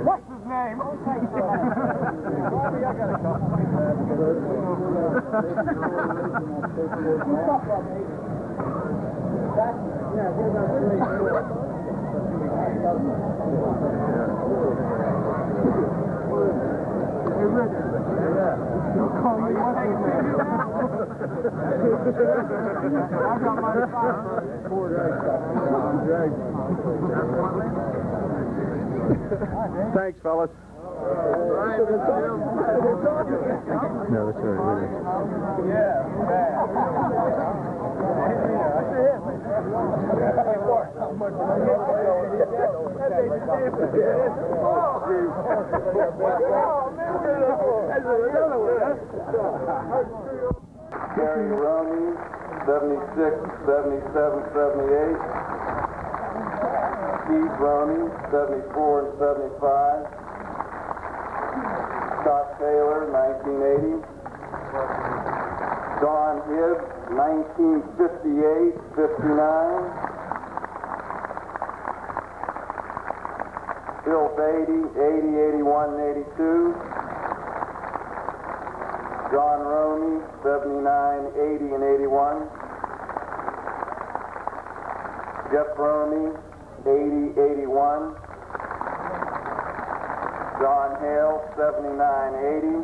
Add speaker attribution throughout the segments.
Speaker 1: What's his name? Robbie, I got a couple.
Speaker 2: Thanks, fellas. No, that's all right.
Speaker 3: Gary Roney, 76, 77, 78. Keith Roney, 74 and 75. Scott Taylor, 1980. Don Hibbs, 1958, 59. Bill Beatty, 80, 81, 82. John Roney, 79, 80, and 81. Jeff Roney, 80, 81. John Hale, 79, 80.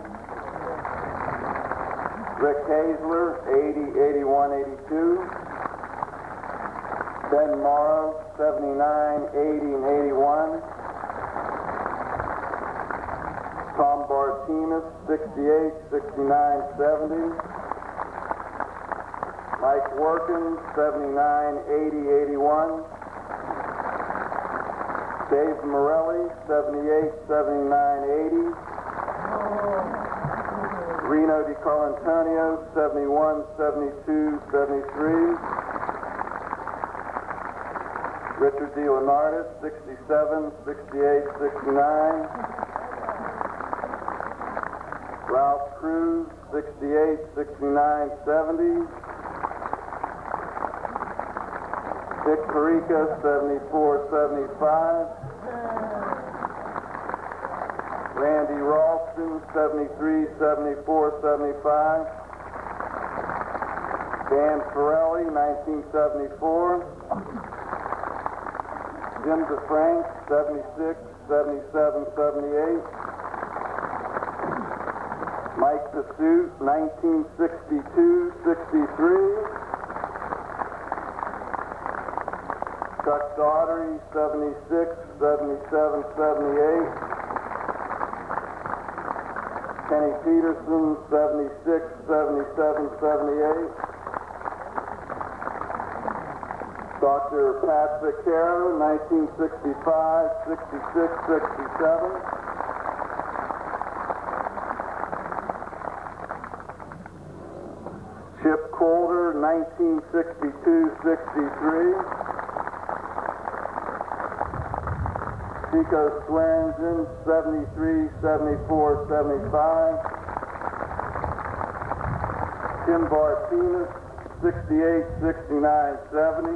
Speaker 3: Rick Hazler, 80, 81, 82. Ben Morrow, 79, 80, and 81. Tom Bartinas, 68, 69, 70. Mike Workins, 79, 80, 81. Dave Morelli, 78, 79, 80. Reno DiCarlantonio, 71, 72, 73. Richard DeLeonardis, 67, 68, 69. Ralph Cruz, 68, 69, 70. Dick Carica, 74, 75. Randy Ralston, 73, 74, 75. Dan Ferrelli, 1974. Jim DeFrank, 76, 77, 78. Mike Pursuit, 1962, 63. Chuck Daugherty, 76, 77, 78. Kenny Peterson, 76, 77, 78. Dr. Pat Vaccaro, 1965, 66, 67. Chip Coulter, 1962, 63. Chico Swearingen, 73, 74, 75. Tim Bartinas, 68, 69, 70.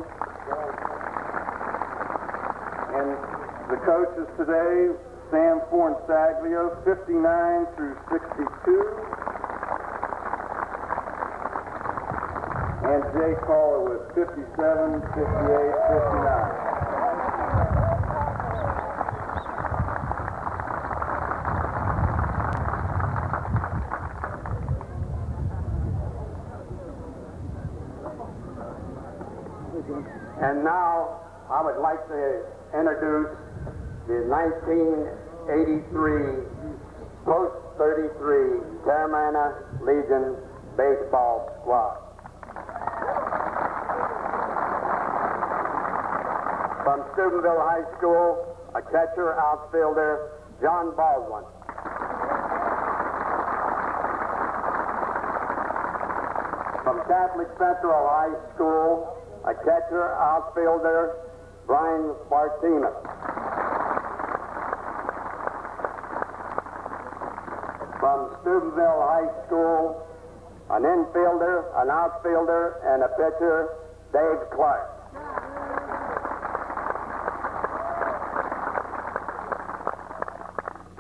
Speaker 3: And the coaches today, Sam Fornsaglio, 59 through 62. And Jay Caller with 57, 58, 59.
Speaker 4: And now I would like to introduce the 1983 Post 33 Terramana Legion baseball squad. From Steubenville High School, a catcher, outfielder, John Baldwin. From Catholic Central High School, a catcher, outfielder, Brian Martinez. From Steubenville High School, an infielder, an outfielder, and a pitcher, Dave Clark.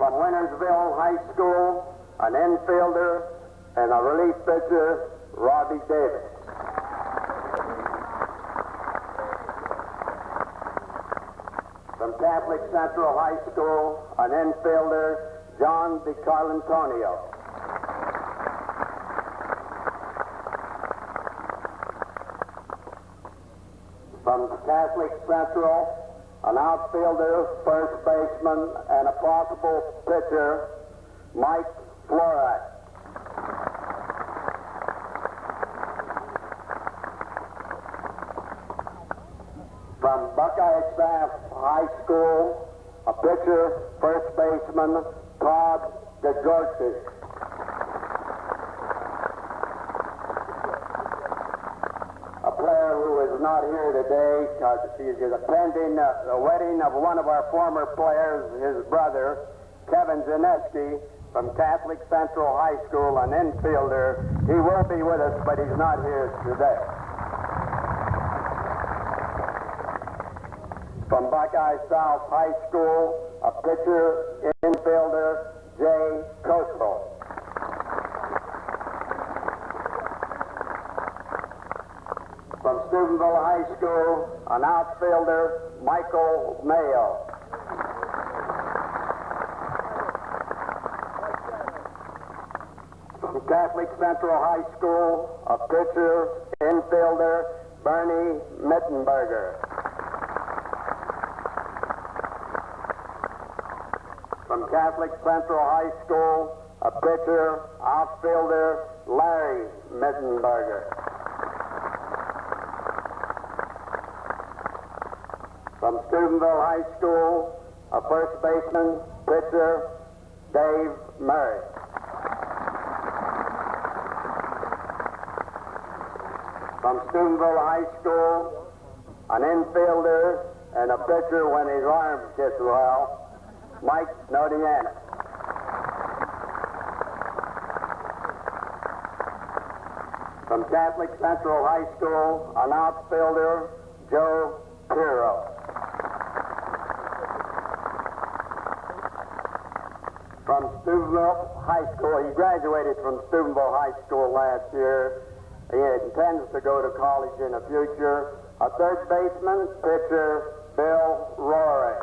Speaker 4: From Wintersville High School, an infielder and a relief pitcher, Robbie Davis. From Catholic Central High School, an infielder, John DiCarlantonio. From Catholic Central, an outfielder, first baseman, and a possible pitcher, Mike Florak. From Buckeye Staff High School, a pitcher, first baseman, Todd DeGorty. A player who is not here today because he is attending the wedding of one of our former players, his brother, Kevin Zaneski, from Catholic Central High School, an infielder. He will be with us, but he's not here today. From Buckeye South High School, a pitcher, infielder, Jay Coastal. From Steubenville High School, an outfielder, Michael Mayo. From Catholic Central High School, a pitcher, infielder, Bernie Mittenberger. From Catholic Central High School, a pitcher, outfielder, Larry Mittenberger. From Steubenville High School, a first baseman, pitcher, Davey Murray. From Steubenville High School, an infielder and a pitcher when his arm gets well, Mike Nodiana. From Catholic Central High School, an outfielder, Joe Piro. From Steubenville High School, he graduated from Steubenville High School last year. He intends to go to college in the future. A third baseman, pitcher, Bill Rory.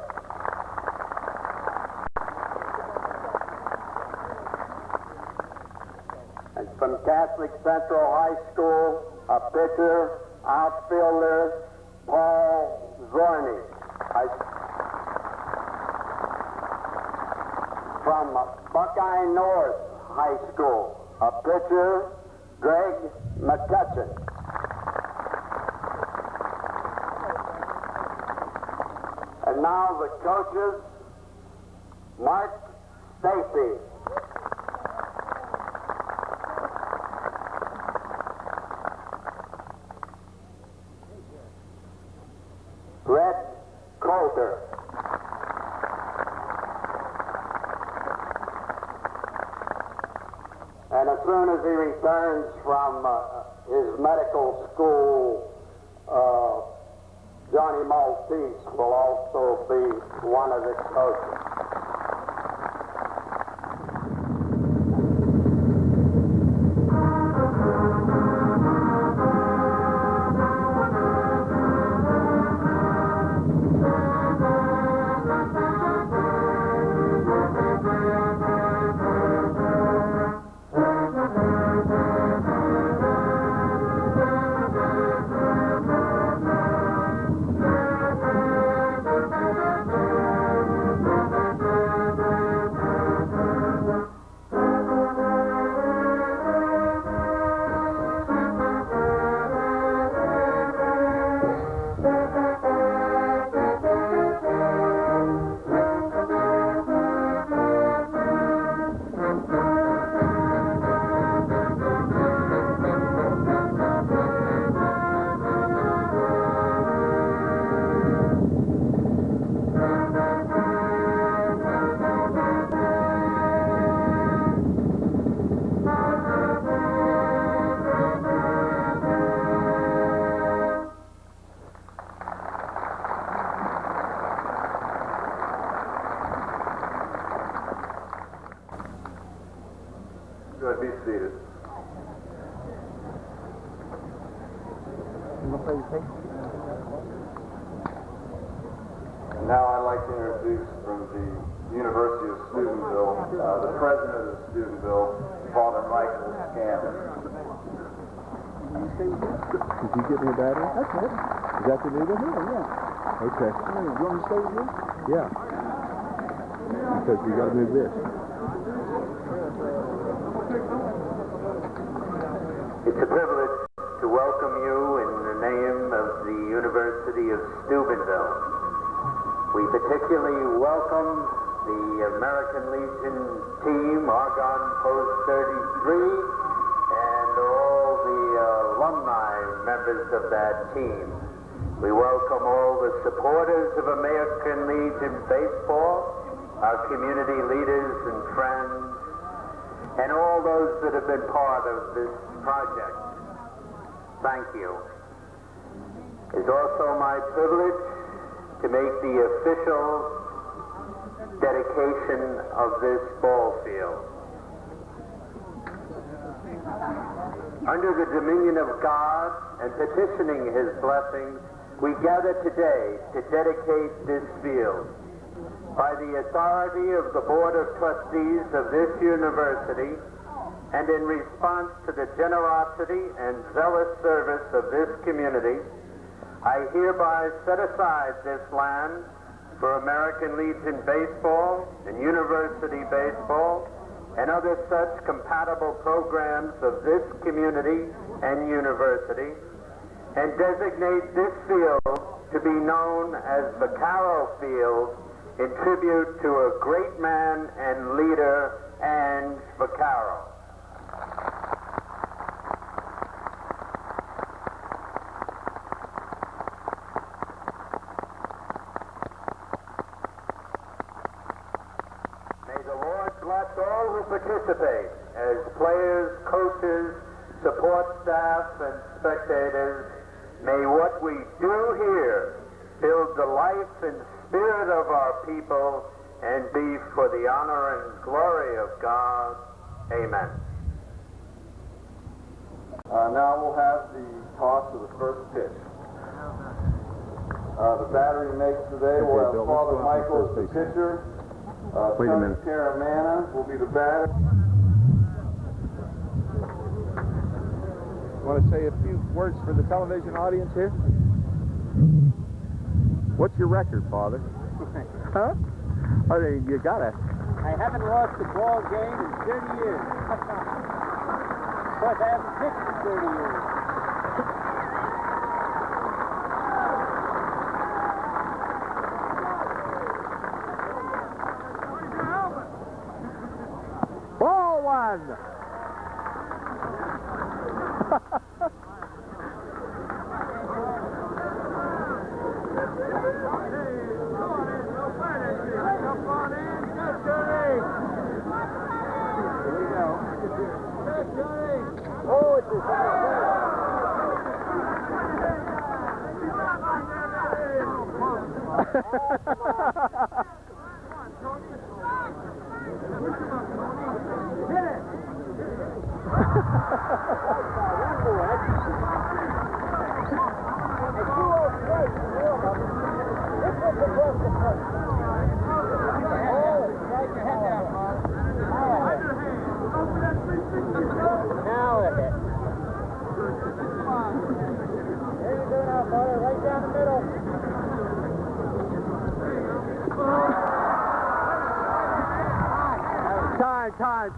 Speaker 4: And from Catholic Central High School, a pitcher, outfielder, Paul Zorny. From Buckeye North High School, a pitcher, Greg McCutcheon. And now the coaches, Mark Stacy. Red Coulter. And as soon as he returns from his medical school, Johnny Maltese will also be one of the coaches.
Speaker 3: And now I'd like to introduce from the University of Steubenville, the president of Steubenville, Father Michael Scanlon.
Speaker 2: Did you get me a battery?
Speaker 5: That's it.
Speaker 2: Is that the new one?
Speaker 5: Yeah.
Speaker 2: Okay.
Speaker 5: You want me to stay with you?
Speaker 2: Yeah. Because we got to move this.
Speaker 6: It's a privilege to welcome you in the name of the University of Steubenville. We particularly welcome the American Legion team, Argonne Post 33, and all the alumni members of that team. We welcome all the supporters of American Legion baseball, our community leaders and friends, and all those that have been part of this project. Thank you. It's also my privilege to make the official dedication of this ball field. Under the dominion of God and petitioning His blessings, we gather today to dedicate this field. By the authority of the Board of Trustees of this university, and in response to the generosity and zealous service of this community, I hereby set aside this land for American Legion baseball and university baseball and other such compatible programs of this community and university, and designate this field to be known as Vaccaro Field in tribute to a great man and leader, Ange Vaccaro. May the Lord bless all who participate as players, coaches, support staff, and spectators. May what we do here build the life and spirit of our people and be for the honor and glory of God. Amen.
Speaker 3: Now we'll have the toss of the first pitch. The battery makes today will have
Speaker 2: Bill,
Speaker 3: Father
Speaker 2: let's go
Speaker 3: Michael
Speaker 2: on
Speaker 3: as the
Speaker 2: first base.
Speaker 3: pitcher.
Speaker 2: Wait a
Speaker 3: Tony
Speaker 2: minute.
Speaker 3: Caramana will be the batter.
Speaker 2: Want to say a few words for the television audience here? What's your record, Father? Huh? I mean, you gotta.
Speaker 5: I haven't lost a ball game in 30 years. Of course, I haven't pitched in 30 years.
Speaker 2: Ball one!
Speaker 5: Oh, it's a Now it hit. There you go now, Father, right down the middle.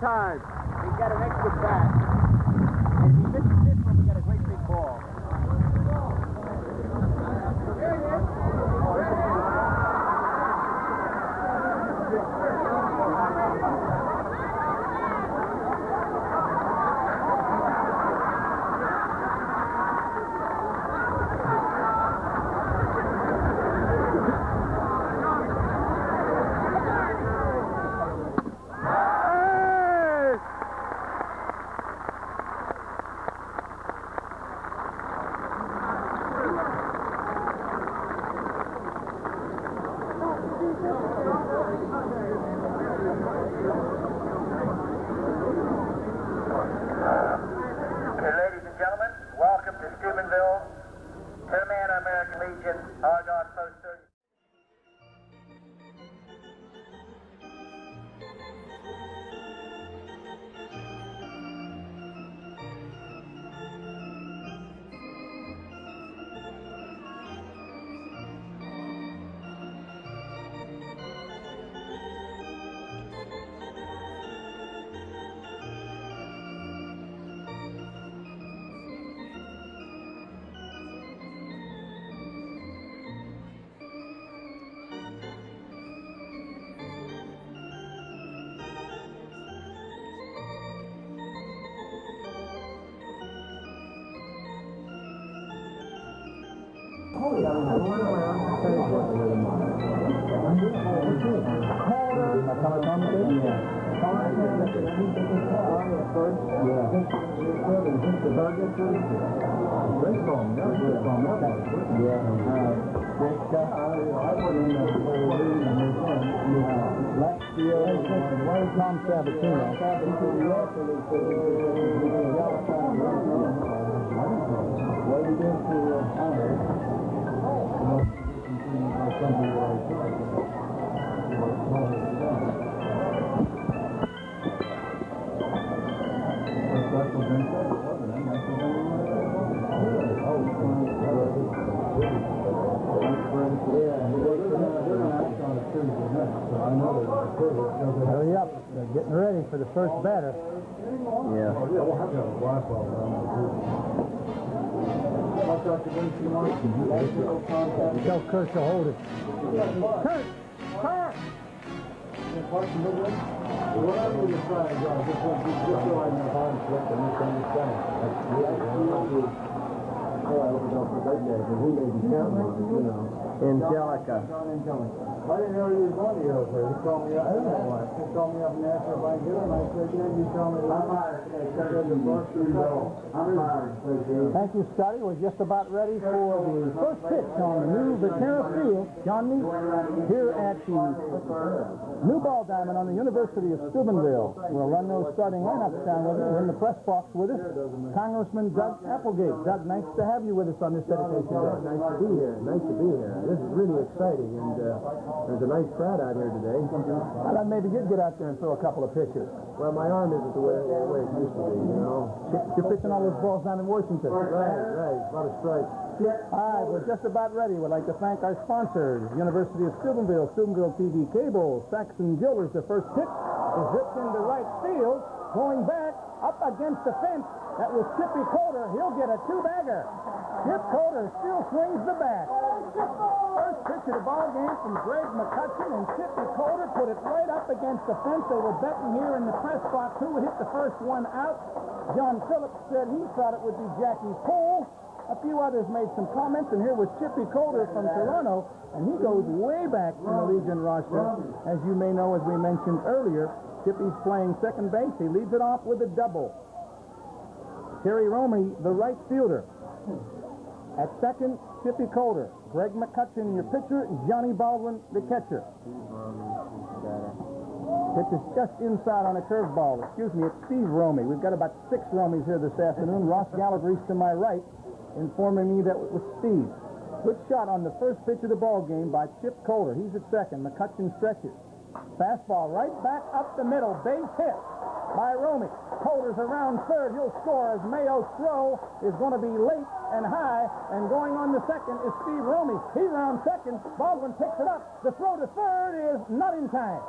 Speaker 2: Time.
Speaker 5: He's got an extra bat. And if he misses this one, we got a great big ball.
Speaker 6: region, RDOT Post 30.
Speaker 5: Hurry up. They're getting ready for the first batter.
Speaker 2: Yeah.
Speaker 5: Tell Kurt to hold it. Kurt! Kurt!
Speaker 2: Angelica.
Speaker 5: I didn't know he was going to go there. He called me up. He called me up and asked if I could get him. I said, yeah, you told me. I'm fired. Thank you, Scotty. We're just about ready for the first pitch on the new Vaccaro field. John Meade here at the new ball diamond on the University of Steubenville. We'll run those starting lineups down with us. In the press box with us, Congressman Doug Applegate. Doug, nice to have you with us on this dedication day.
Speaker 2: Nice to be here. Nice to be here. This is really exciting, and there's a nice crowd out here today.
Speaker 5: I thought maybe you'd get out there and throw a couple of pitches.
Speaker 2: Well, my arm isn't the way it used to be, you know.
Speaker 5: You're pitching all those balls down in Washington.
Speaker 2: Right. A lot of strikes.
Speaker 5: All right, we're just about ready. We'd like to thank our sponsors, University of Steubenville, Steubenville TV Cable, Saxon Gilders. The first pitch is zipped into right field, going back up against the fence. That was Chippy Coder. He'll get a two-bagger. Chip Coder still swings the bat. First pitch of the ball game from Greg McCutcheon, and Chippy Coder put it right up against the fence. They were betting here in the press box who would hit the first one out. John Phillips said he thought it would be Jackie Poole. A few others made some comments, and here was Chippy Coder from Toronto, and he goes way back in the Legion roster. As you may know, as we mentioned earlier, Chippy's playing second base. He leads it off with a double. Terry Romey, the right fielder. At second, Chippy Coder. Greg McCutcheon, your pitcher. Johnny Baldwin, the catcher. Pitch is just inside on a curveball. Excuse me, it's Steve Romey. We've got about 6 Romeys here this afternoon. Ross Galbraith's to my right, informing me that it was Steve. Good shot on the first pitch of the ball game by Chip Coder. He's at second. McCutcheon stretches. Fastball right back up the middle. Base hit by Romey. Coder's around third. He'll score as Mayo's throw is going to be late and high. And going on the second is Steve Romey. He's around second. Baldwin picks it up. The throw to third is not in time.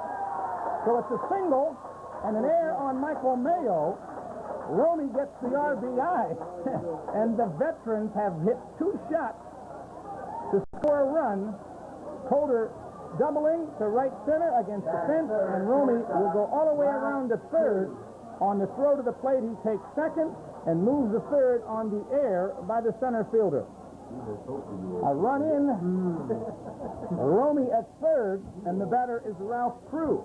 Speaker 5: So it's a single and an error on Michael Mayo. Romey gets the RBI. And the veterans have hit 2 shots to score a run. Coder doubling to right center against the fence, and Romey will go all the way around to third. On the throw to the plate, he takes second and moves the third on the air by the center fielder. A run in. Romey at third, and the batter is Ralph Crew.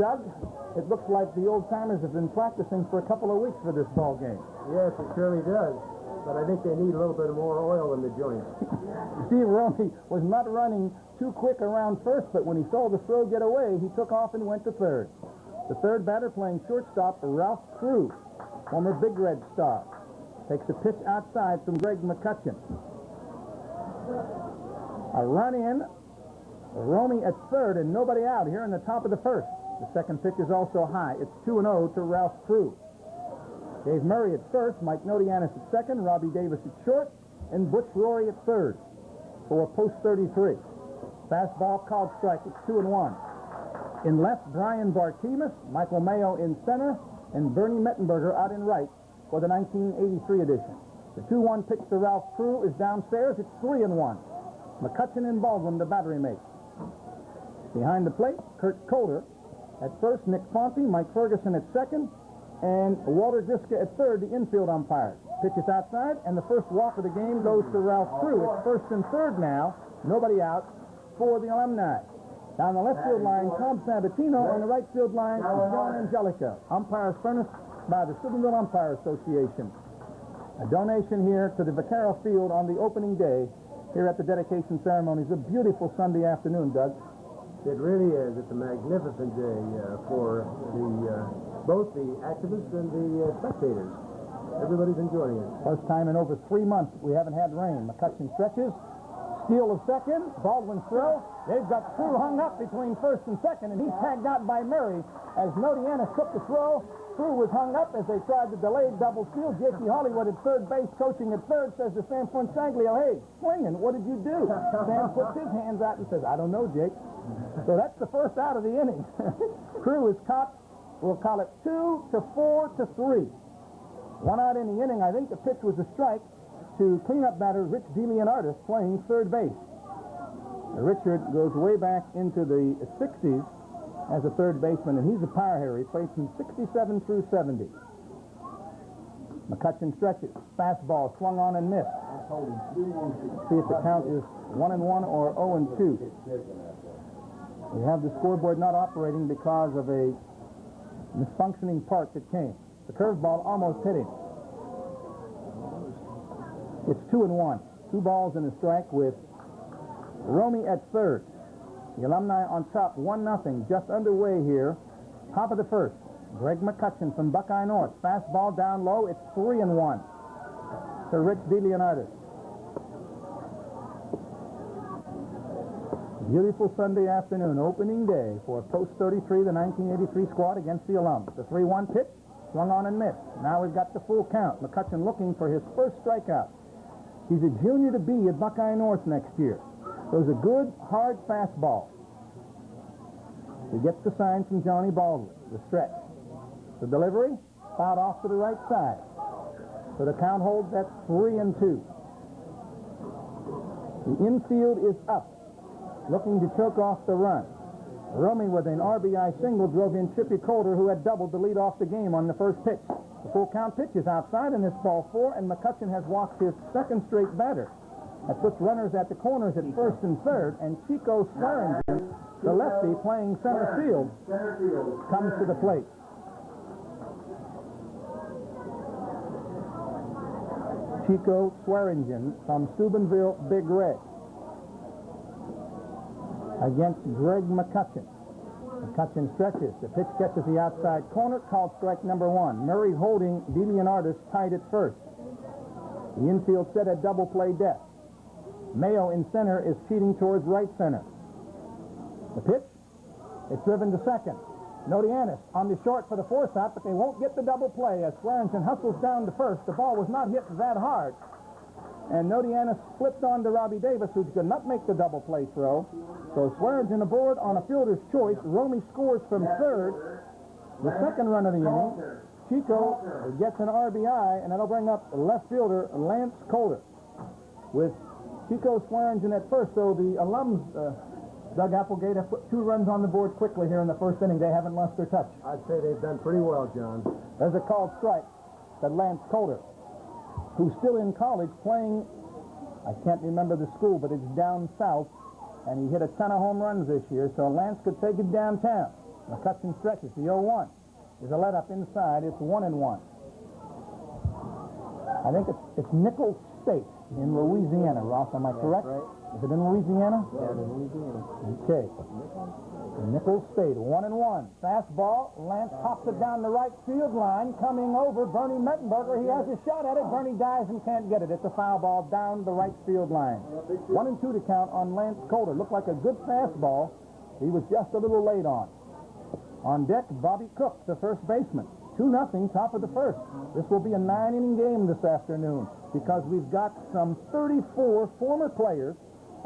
Speaker 5: Doug, it looks like the old-timers have been practicing for a couple of weeks for this ball game.
Speaker 2: Yes, it surely does. But I think they need a little bit more oil in the joint.
Speaker 5: Steve Romey was not running too quick around first, but when he saw the throw get away, he took off and went to third. The third batter playing shortstop, Ralph Crew, former Big Red star, takes a pitch outside from Greg McCutcheon. A run in, Romy at third, and nobody out here in the top of the first. The second pitch is also high. It's 2-0 to Ralph Crew. Dave Murray at first, Mike Nodianis at second, Robbie Davis at short, and Butch Rory at third for post 33. Fastball called strike. It's 2-1. In left, Brian Bartimus, Michael Mayo in center, and Bernie Mettenberger out in right for the 1983 edition. The 2-1 pitch to Ralph Crew is downstairs. It's 3-1. McCutcheon and Baldwin, the battery mates. Behind the plate, Kurt Kohler at first, Nick Fonte, Mike Ferguson at second, and Walter Griska at third, the infield umpires. Pitch is outside, and the first walk of the game goes to Ralph Crew. It's first and third now. Nobody out for the Alumni. Down the left field line, Tom Sabatino. On the right field line, John Angelica. Umpires furnished by the Steubenville Umpire Association. A donation here to the Vaccaro field on the opening day here at the dedication ceremony. It's a beautiful Sunday afternoon, Doug.
Speaker 2: It really is. It's a magnificent day for both the activists and the spectators. Everybody's enjoying it.
Speaker 5: First time in over 3 months we haven't had rain. McCutcheon stretches. Steal of second. Baldwin's throw. They've got Crew hung up between first and second, and he's tagged out by Murray. As Nodianis took the throw, Crew was hung up as they tried the delayed double steal. J.P. Hollywood at third base, coaching at third, says to Sam Fonsaglio, "Hey, swinging, what did you do?" Sam puts his hands out and says, "I don't know, Jake." So that's the first out of the inning. Crew is caught, we'll call it 2-4-3. One out in the inning. I think the pitch was a strike to cleanup batter Rich DeLeonardis playing third base. Richard goes way back into the 60s as a third baseman, and he's a power hitter. He played from 67 through 70. McCutcheon stretches. Fastball swung on and missed. See if the count is 1-1 or 0-2. We have the scoreboard not operating because of a misfunctioning part that came. The curveball almost hit him. It's 2-1. 2 balls and a strike with Romy at third. The Alumni on top, 1-0, just underway here. Top of the first. Greg McCutcheon from Buckeye North. Fastball down low. It's 3-1 to Rich DeLeonardis. Beautiful Sunday afternoon, opening day for post 33, the 1983 squad against the Alums. The 3-1 pitch, swung on and missed. Now we've got the full count. McCutcheon looking for his first strikeout. He's a junior to be at Buckeye North next year. Throws a good, hard fastball. He gets the sign from Johnny Baldwin. The stretch. The delivery, fouled off to the right side. So the count holds at 3-2. The infield is up, looking to choke off the run. Romy with an RBI single drove in Chippy Coulter, who had doubled to lead off the game on the first pitch. The full count pitch is outside in this ball 4, and McCutcheon has walked his second straight batter. That puts runners at the corners at first and third, and Chico Swearingen, the lefty playing center field, comes to the plate. Chico Swearingen from Steubenville Big Red against Greg McCutcheon. McCutcheon stretches. The pitch gets to the outside corner, called strike number 1. Murray holding DeLeonardis tied at first. The infield set at double play depth. Mayo in center is cheating towards right center. The pitch, it's driven to second. Nodianis on the short for the force out, but they won't get the double play as Swearingen hustles down to first. The ball was not hit that hard. And Nodianis flipped on to Robbie Davis, who could not make the double play throw. So Swearingen aboard on a fielder's choice. Romy scores from third. The second run of the inning. Chico gets an RBI, and that'll bring up left fielder Lance Coulter with Chico Swearingen at first. So the alums, Doug Applegate, have put 2 runs on the board quickly here in the first inning. They haven't lost their touch.
Speaker 2: I'd say they've done pretty well, John.
Speaker 5: There's a called strike that Lance Coulter, who's still in college playing, I can't remember the school, but it's down south, and he hit a ton of home runs this year, so Lance could take it downtown. McCutcheon stretches. The 0-1. There's a let-up inside. It's 1-1. I think it's Nichols State in Louisiana. Ross, am I correct?
Speaker 2: Right.
Speaker 5: Is it in Louisiana?
Speaker 2: Yeah, in Louisiana.
Speaker 5: Okay. Nichols State, 1-1. Fastball. Lance pops it down the right field line. Coming over, Bernie Mettenberger. He has a shot at it. Bernie dives and can't get it. It's a foul ball down the right field line. 1-2 to count on Lance Coulter. Looked like a good fastball. He was just a little late on. On deck, Bobby Cook, the first baseman. 2-0, top of the first. This will be a 9-inning game this afternoon because we've got some 34 former players,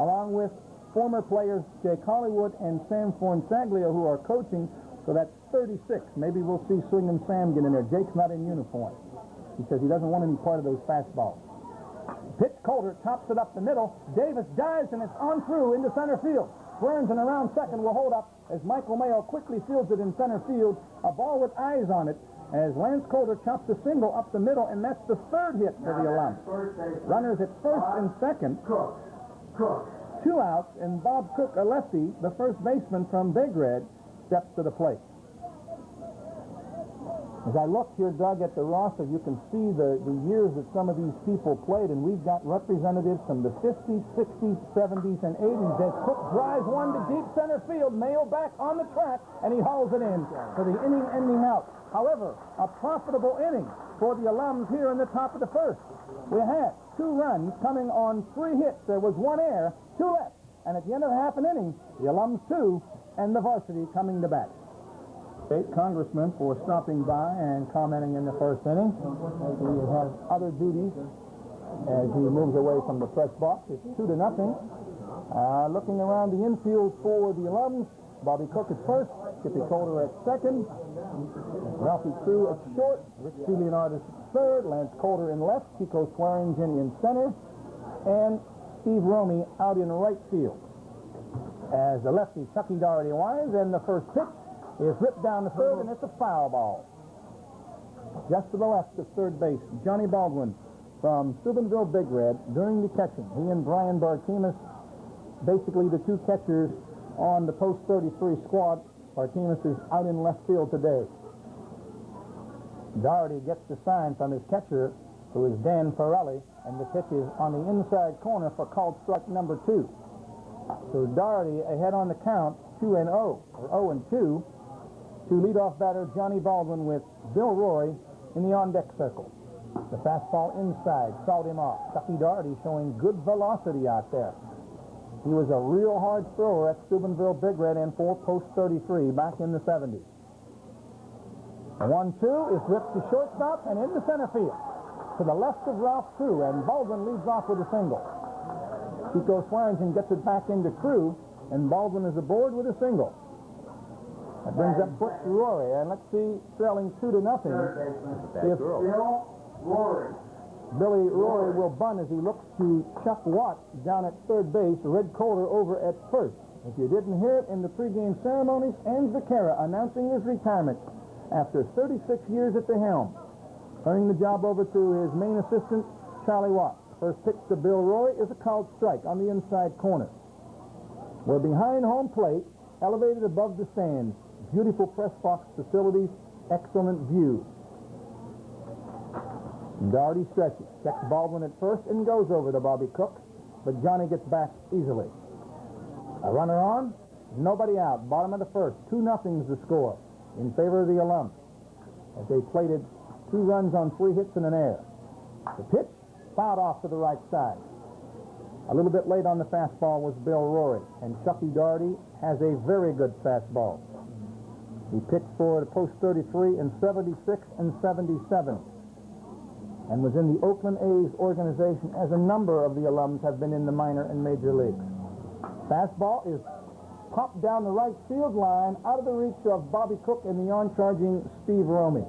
Speaker 5: along with former players Jake Hollywood and Sam Fornsaglio, who are coaching, so that's 36. Maybe we'll see Swingin' Sam get in there. Jake's not in uniform. He says he doesn't want any part of those fastballs. Pitch, Coulter tops it up the middle. Davis dives, and it's on through into center field. Swearengin around second will hold up as Michael Mayo quickly fields it in center field. A ball with eyes on it as Lance Coulter chops a single up the middle, and that's the third hit for the Alums. Runners at first and second.
Speaker 1: Cook.
Speaker 5: 2 outs, and Bob Cook, a lefty, the first baseman from Big Red, steps to the plate. As I look here, Doug, at the roster, you can see the years that some of these people played, and we've got representatives from the 50s, 60s, 70s, and 80s. As Cook drives one to deep center field, Mayo back on the track, and he hauls it in for the inning-ending out. However, a profitable inning for the Alums here in the top of the first. We had 2 runs coming on 3 hits. There was 1 error, 2 left. And at the end of the half an inning, the Alums 2 and the varsity coming to bat. State Congressman for stopping by and commenting in the first inning. He has other duties as he moves away from the press box. It's 2-0. Looking around the infield for the Alums, Bobby Cook at first, Chippy Coulter at second, Ralphie Crew at short, Rich DeLeonardis at third, Lance Coulter in left, Chico Swearingen in center, and Steve Romey out in right field. As the lefty Chucky Doherty winds, and the first pitch is ripped down the third, and it's a foul ball. Just to the left of third base, Johnny Baldwin from Steubenville Big Red doing the catching. He and Brian Bartimus, basically the 2 catchers on the post 33 squad. Bartimus is out in left field today. Doherty gets the sign from his catcher, who is Dan Morelli, and the pitch is on the inside corner for called strike number 2. So Doherty ahead on the count, 2-0, or 0-2, to leadoff batter Johnny Baldwin with Bill Roy in the on-deck circle. The fastball inside, fouled him off. Chucky Doherty showing good velocity out there. He was a real hard thrower at Steubenville Big Red and for post 33 back in the 70s. The 1-2 is ripped to shortstop and into center field to the left of Ralph Crew, and Baldwin leads off with a single. Chico Swearingen gets it back into Crew, and Baldwin is aboard with a single. That brings up Butch Rory, and let's see, trailing 2-0. If Billy Rory will bunt as he looks to Chuck Watt down at third base, Red Coulter over at first. If you didn't hear it in the pregame ceremonies, Ann Vaccaro announcing his retirement after 36 years at the helm, turning the job over to his main assistant, Charlie Watt. First pitch to Bill Rory is a called strike on the inside corner. We're behind home plate, elevated above the stands. Beautiful press box facilities, excellent view. Doherty stretches, checks Baldwin at first and goes over to Bobby Cook, but Johnny gets back easily. A runner on, nobody out. Bottom of the first, 2-0 is the score in favor of the Alums, as they plated 2 runs on 3 hits and an error. The pitch fouled off to the right side. A little bit late on the fastball was Bill Rory, and Chucky Doherty has a very good fastball. He pitched for the post 33 in 76 and 77, and was in the Oakland A's organization as a number of the Alums have been in the minor and major leagues. Fastball is popped down the right field line out of the reach of Bobby Cook and the on-charging Steve Romey.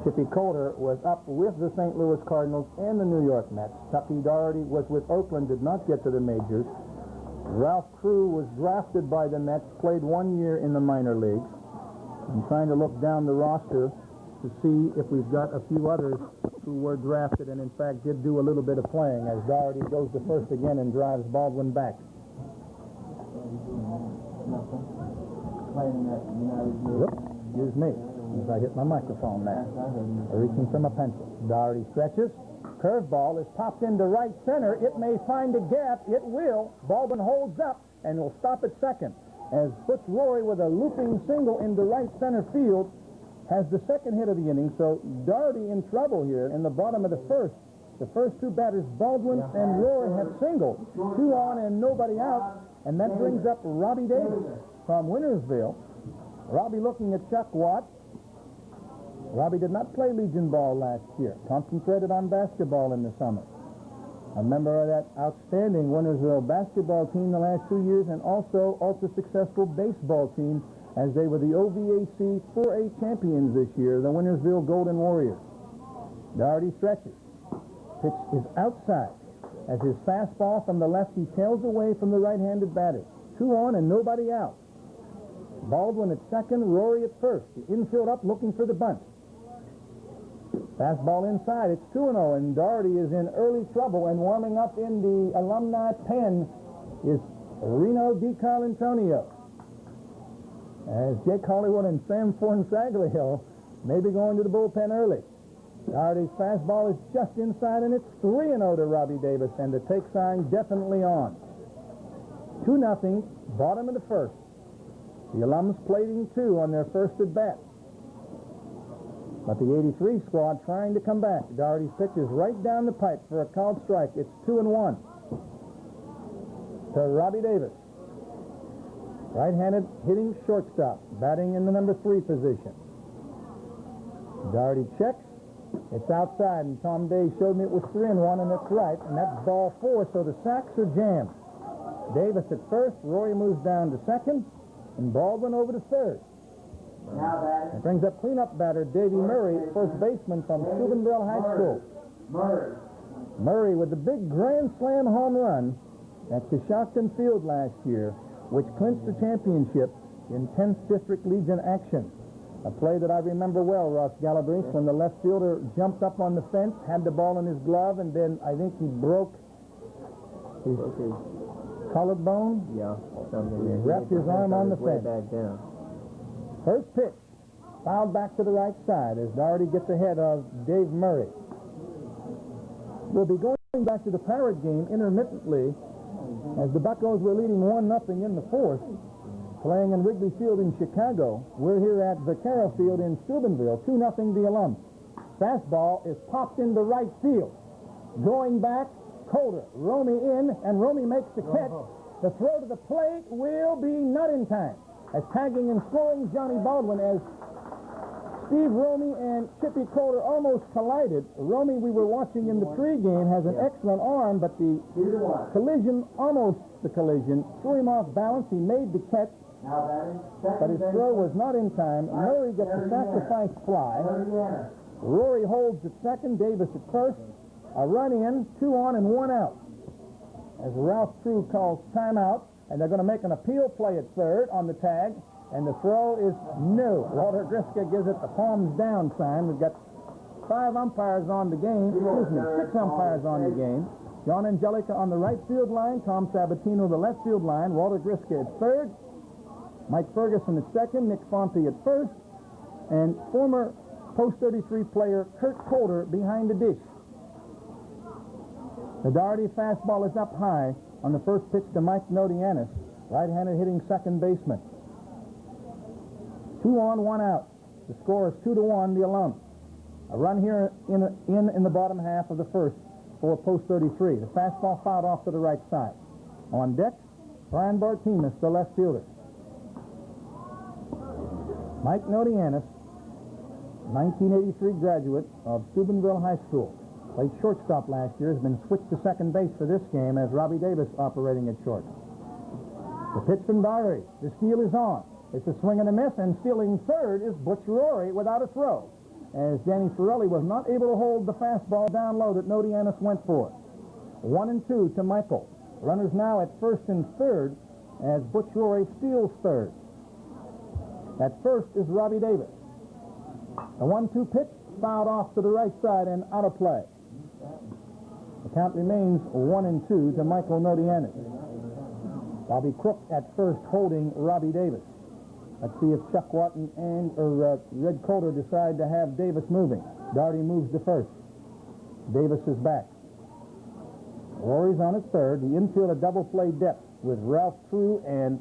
Speaker 5: Chippy Coulter was up with the St. Louis Cardinals and the New York Mets. Chucky Doherty was with Oakland, did not get to the majors. Ralph Crew was drafted by the Mets, played 1 year in the minor leagues. I'm trying to look down the roster to see if we've got a few others who were drafted and in fact did do a little bit of playing, as Doherty goes to first again and drives Baldwin back. Excuse me, as I hit my microphone there. Reaching for my pencil. Doherty stretches, Curveball is popped into right center. It may find a gap. It will. Baldwin holds up and will stop at second as Butch Rory with a looping single into right center field has the second hit of the inning. So Doherty in trouble here in the bottom of the first. The first two batters, Baldwin and Rory, have singled. 2 on and nobody out. And that brings up Robbie Davis from Wintersville. Robbie looking at Chuck Watt. Robbie did not play Legion ball last year. Concentrated on basketball in the summer. A member of that outstanding Wintersville basketball team the last 2 years, and also ultra-successful baseball team as they were the OVAC 4A champions this year, the Wintersville Golden Warriors. Doherty stretches. Pitch is outside as his fastball from the lefty tails away from the right-handed batter. 2 on and nobody out. Baldwin at second, Rory at first. The infield up looking for the bunt. Fastball inside. It's 2-0, and Doherty is in early trouble, and warming up in the Alumni pen is Reno DiCarlantonio. As Jake Hollywood and Sam Fornsaglio may be going to the bullpen early. Doherty's fastball is just inside, and it's 3-0 to Robbie Davis, and the take sign definitely on. 2-0, bottom of the first. The alums plating 2 on their first at bat. But the 83 squad trying to come back. Doherty's pitch is right down the pipe for a called strike. It's 2-1 to Robbie Davis. Right-handed hitting shortstop, batting in the number 3 position. Doherty checks. It's outside, and Tom Day showed me it was 3-1, and that's right, and that's ball 4, so the sacks are jammed. Davis at first, Rory moves down to second, and Baldwin over to third. It brings up cleanup batter Davey Murray, first baseman from Steubenville High School. Murray with the big grand slam home run at Coshocton Field last year, which clinched the championship in 10th District Legion action. A play that I remember well, Ross Galbraith, when the left fielder jumped up on the fence, had the ball in his glove, and then I think he broke his collarbone.
Speaker 7: Yeah.
Speaker 5: He wrapped his arm on the fence.
Speaker 7: Back down.
Speaker 5: First pitch, fouled back to the right side as Doherty gets ahead of Dave Murray. We'll be going back to the Parrot game intermittently as the Buccos were leading 1-0 in the fourth. Playing in Wrigley Field in Chicago. We're here at Vaccaro Field in Steubenville. 2-0 the alums. Fastball is popped into right field. Going back, Coulter. Romy in, and Romy makes the catch. The throw to the plate will be not in time. As tagging and scoring Johnny Baldwin as Steve Romy and Chippy Coulter almost collided. Romy, we were watching in the pregame, has an excellent arm, but the collision, almost the collision, threw him off balance. He made the catch. But his throw was not in time. Murray gets a sacrifice fly. Rory holds at second, Davis at first. A run in, 2 on and 1 out. As Ralph True calls timeout, and they're going to make an appeal play at third on the tag, and the throw is no. Walter Griska gives it the palms down sign. We've got 5 umpires on the game. 6 umpires on the game. John Angelica on the right field line, Tom Sabatino the left field line, Walter Griska at third. Mike Ferguson at second, Nick Fonte at first, and former Post 33 player Kurt Coulter behind the dish. The Doherty fastball is up high on the first pitch to Mike Nodianis, right-handed hitting second baseman. 2 on, 1 out. The score is 2-1, the alums. A run here in the bottom half of the first for Post 33. The fastball fouled off to the right side. On deck, Brian Bartimus, the left fielder. Mike Nodianis, 1983 graduate of Steubenville High School. Played shortstop last year, has been switched to second base for this game as Robbie Davis operating at short. The pitch from Doherty. The steal is on. It's a swing and a miss, and stealing third is Butch Rory without a throw, as Danny Morelli was not able to hold the fastball down low that Nodianis went for. 1-2 to Michael. Runners now at first and third as Butch Rory steals third. At first is Robbie Davis. The 1-2 pitch fouled off to the right side and out of play. The count remains 1-2 to Michael Nodianis. Bobby Crook at first holding Robbie Davis. Let's see if Chuck Watton and Red Coulter decide to have Davis moving. Doherty moves to first. Davis is back. Rory's on his third. The infield a double play depth with Ralph True and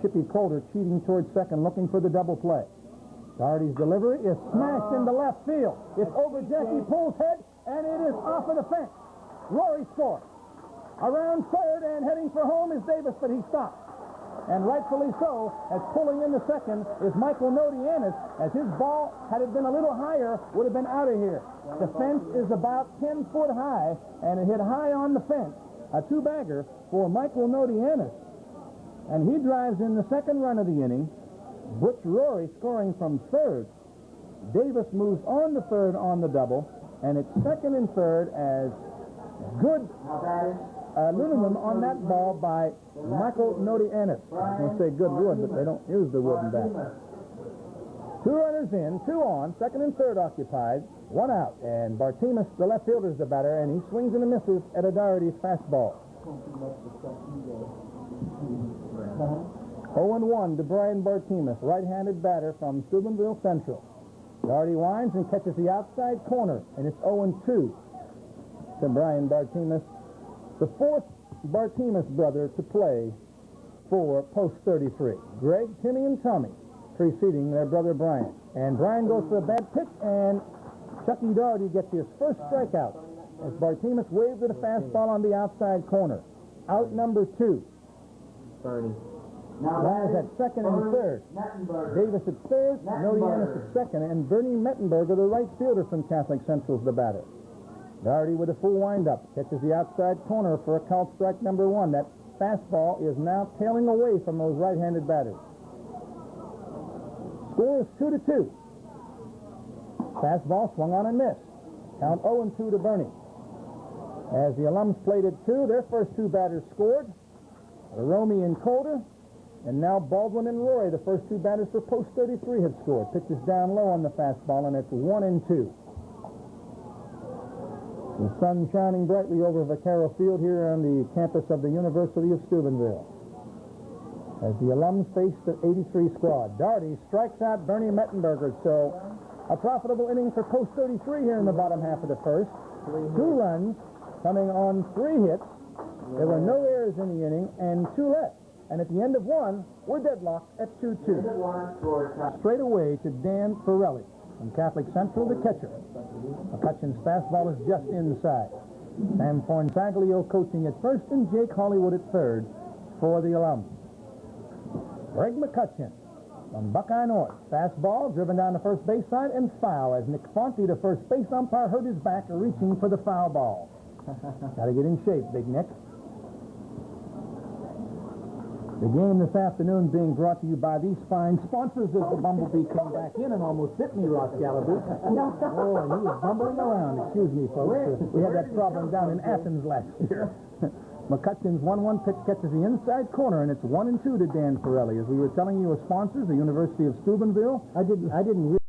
Speaker 5: Chippy Coulter cheating towards second, looking for the double play. Doherty's delivery is smashed into left field. It's over Jesse Poole's head, and it is off of the fence. Rory scores. Around third and heading for home is Davis, but he stops. And rightfully so, as pulling into second is Michael Nodianis, as his ball, had it been a little higher, would have been out of here. The fence is about 10 foot high, and it hit high on the fence. A two-bagger for Michael Nodianis. And he drives in the second run of the inning. Butch Rory scoring from third. Davis moves on to third on the double, and it's second and third as good aluminum on that ball by Michael Nodianis. I was going to say good wood, but they don't use the wooden bat. Two runners in, two on, second and third occupied, one out, and Bartimus, the left fielder, is the batter, and he swings and misses at a Doherty's fastball. 0-1 to Brian Bartimus, right-handed batter from Steubenville Central. Doherty winds and catches the outside corner, and it's 0-2 to Brian Bartimus, the fourth Bartimus brother to play for Post 33. Greg, Timmy, and Tommy preceding their brother Brian. And Brian goes for a bad pitch, and Chucky Doherty gets his first strikeout as Bartimus waves at a fastball on the outside corner. Out number 2.
Speaker 2: Bernie.
Speaker 5: Lies at second and third. Davis at third, Nodianis at second, and Bernie Mettenberger, the right fielder from Catholic Central, is the batter. Doherty with a full windup, catches the outside corner for a count strike number 1. That fastball is now tailing away from those right-handed batters. Score is 2-2. Fastball swung on and missed. Count 0-2 to Bernie. As the alums played at 2, their first two batters scored. Romy and Coulter, and now Baldwin and Roy, the first two batters for Post 33, have scored. Pitches down low on the fastball, and it's 1-2. The sun shining brightly over Vaccaro Field here on the campus of the University of Steubenville. As the alums face the 83 squad. Doherty strikes out Bernie Mettenberger, so a profitable inning for Post 33 here in the bottom half of the first. 2 runs coming on 3 hits. There were no errors in the inning and 2 left. And at the end of 1, we're deadlocked at 2-2. Straight away to Dan Morelli from Catholic Central, the catcher. McCutcheon's fastball is just inside. Sam Fornsaglio coaching at first, and Jake Hollywood at third for the alums. Greg McCutcheon from Buckeye North. Fastball driven down the first base side and foul as Nick Fonte, the first base umpire, hurt his back reaching for the foul ball. Got to get in shape, Big Nick. The game this afternoon being brought to you by these fine sponsors as the Bumblebee came back in and almost hit me, Ross Gallagher. Oh, and he was bumbling around. Excuse me, folks. We had that problem down in Athens last year. McCutcheon's 1-1 pitch catches the inside corner, and it's 1-2 to Dan Morelli. As we were telling you, as sponsors, the University of Steubenville.
Speaker 2: I didn't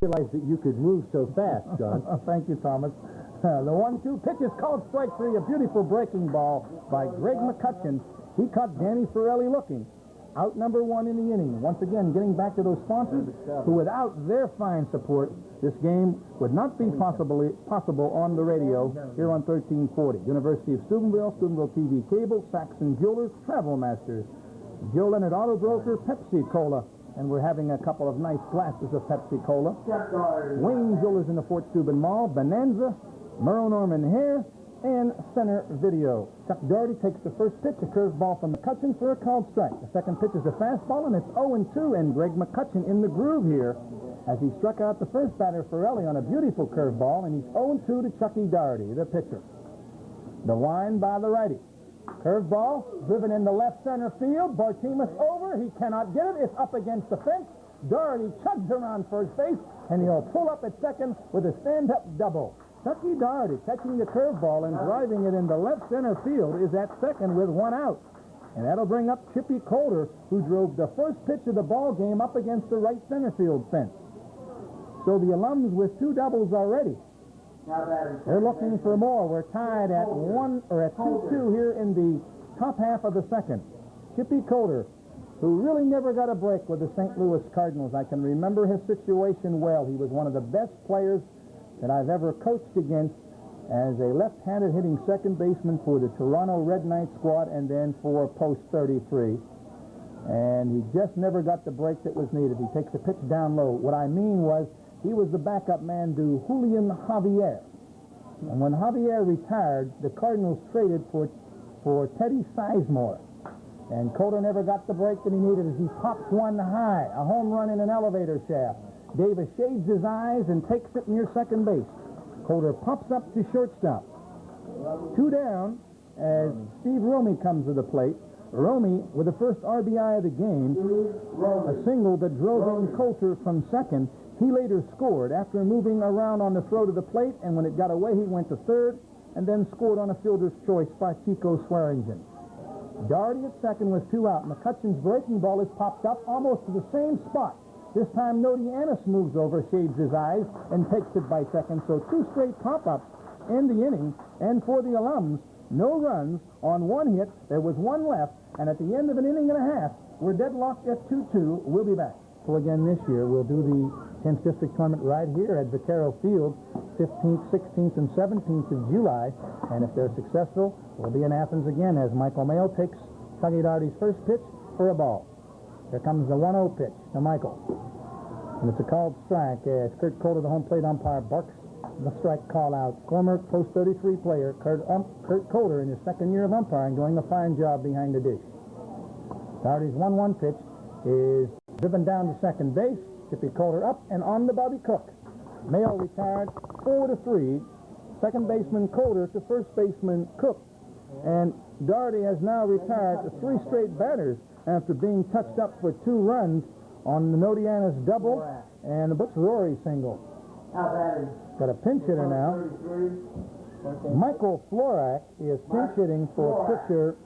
Speaker 2: realize that you could move so fast, John.
Speaker 5: Thank you, Thomas. The 1-2 pitch is called strike 3, a beautiful breaking ball by Greg McCutcheon. He caught Danny Morelli looking. Out number 1 in the inning. Once again, getting back to those sponsors who, without their fine support, this game would not be possible on the radio here on 1340. University of Steubenville, Steubenville TV Cable, Saxon Jewelers, Travel Masters, Joe Leonard Auto Broker, Pepsi Cola, and we're having a couple of nice glasses of Pepsi Cola. Wayne Jewelers in the Fort Steuben Mall, Bonanza, Merle Norman Hair, and Center Video. Chuck Doherty takes the first pitch, a curveball from McCutcheon for a called strike. The second pitch is a fastball, and it's 0-2, and Greg McCutcheon in the groove here as he struck out the first batter, Morelli, on a beautiful curveball, and he's 0-2 to Chucky Doherty, the pitcher. The wind by the righty. Curveball driven into left center field. Bartimus over. He cannot get it. It's up against the fence. Doherty chugs around first base, and he'll pull up at second with a stand-up double. Chucky Doherty catching the curveball and driving it into left center field is at second with 1 out. And that'll bring up Chippy Coulter, who drove the first pitch of the ball game up against the right center field fence. So the alums with 2 doubles already. They're looking for more. We're tied at 2-2 here in the top half of the second. Chippy Coulter, who really never got a break with the St. Louis Cardinals. I can remember his situation well. He was one of the best players that I've ever coached against, as a left-handed hitting second baseman for the Toronto Red Knight squad and then for post 33. And he just never got the break that was needed. He takes the pitch down low. What I mean was he was the backup man to Julian Javier. And when Javier retired, the Cardinals traded for Teddy Sizemore. And Coulter never got the break that he needed as he pops one high, a home run in an elevator shaft. Davis shades his eyes and takes it near second base. Coulter pops up to shortstop. 2 down as Steve Romey comes to the plate. Romey with the first RBI of the game, a single that drove in Coulter from second. He later scored after moving around on the throw to the plate, and when it got away, he went to third and then scored on a fielder's choice by Chico Swearingen. Doherty at second with 2 out. McCutcheon's breaking ball is popped up almost to the same spot. This time, Nody Annis moves over, shades his eyes, and takes it by second. So 2 straight pop-ups in the inning. And for the Alums, no runs on 1 hit. There was 1 left. And at the end of an inning and a half, we're deadlocked at 2-2. We'll be back. So again this year, we'll do the 10th District Tournament right here at Vaccaro Field, 15th, 16th, and 17th of July. And if they're successful, we'll be in Athens again as Michael Mayo takes Tuggy Doherty's first pitch for a ball. Here comes the 1-0 pitch to Michael. And it's a called strike as Kurt Coulter, the home plate umpire, barks the strike call out. Former post 33 player Kurt Coulter in his second year of umpiring doing a fine job behind the dish. Doherty's 1-1 pitch is driven down to second base. Chippy Coulter up and on to Bobby Cook. Mayo retired 4-3. Second baseman Coulter to first baseman Cook. And Doherty has now retired to 3 straight batters after being touched up for 2 runs on the Nody Annis double and the Butch Rory single. Got a pinch hitter now. Michael Florak is pinch hitting for pitcher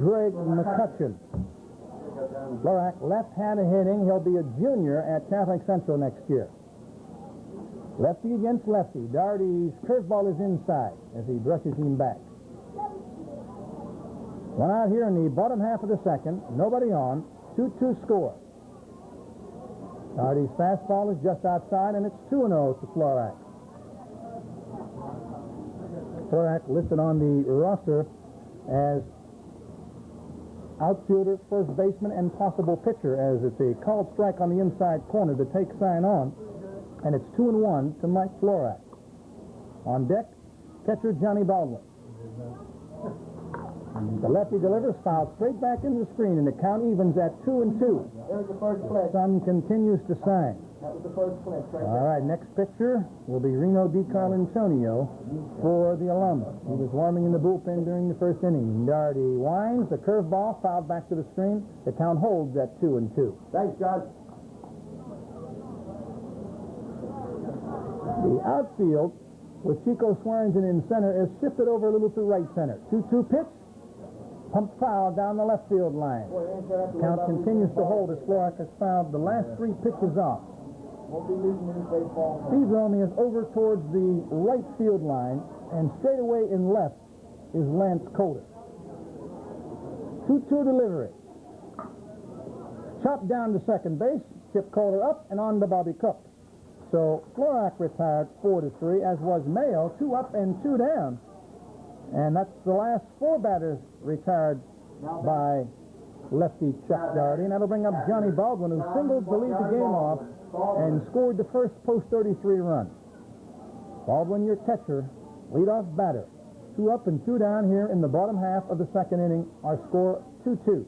Speaker 5: Greg McCutcheon. Florak left-handed hitting. He'll be a junior at Catholic Central next year. Lefty against lefty. Doherty's curveball is inside as he brushes him back. 1 out here in the bottom half of the second. Nobody on. 2-2 score. Doherty's fastball is just outside, and it's 2-0 to Florak. Florak listed on the roster as outfielder, first baseman, and possible pitcher, as it's a called strike on the inside corner to take sign on, and it's 2-1 to Mike Florak. On deck, catcher Johnny Baldwin. The lefty delivers, foul straight back in the screen, and the count evens at 2-2.
Speaker 1: There's the first play.
Speaker 5: Sun continues to shine.
Speaker 1: That was the first play.
Speaker 5: All right, next pitcher will be Reno DiCarlantonio for the Alums. He was warming in the bullpen during the first inning. Doherty winds, the curveball fouled back to the screen. The count holds at 2-2.
Speaker 1: Thanks, John.
Speaker 5: The outfield with Chico Swearingen in center is shifted over a little to right center. 2-2 pitch. Pump foul down the left field line. Count continues to hold as Florak has fouled the last 3 pitches off. Steve Romey is over towards the right field line, and straight away in left is Lance Coulter. 2-2 delivery. Chopped down to second base. Chip Coulter up and on to Bobby Cook. So Florak retired 4-3, as was Mayo, 2 up and 2 down. And that's the last 4 batters retired by lefty Chuck Doherty. And that'll bring up Johnny Baldwin, who singled to lead the game off and scored the first post 33 run. Baldwin, your catcher, leadoff batter. 2 up and 2 down here in the bottom half of the second inning. Our score 2-2.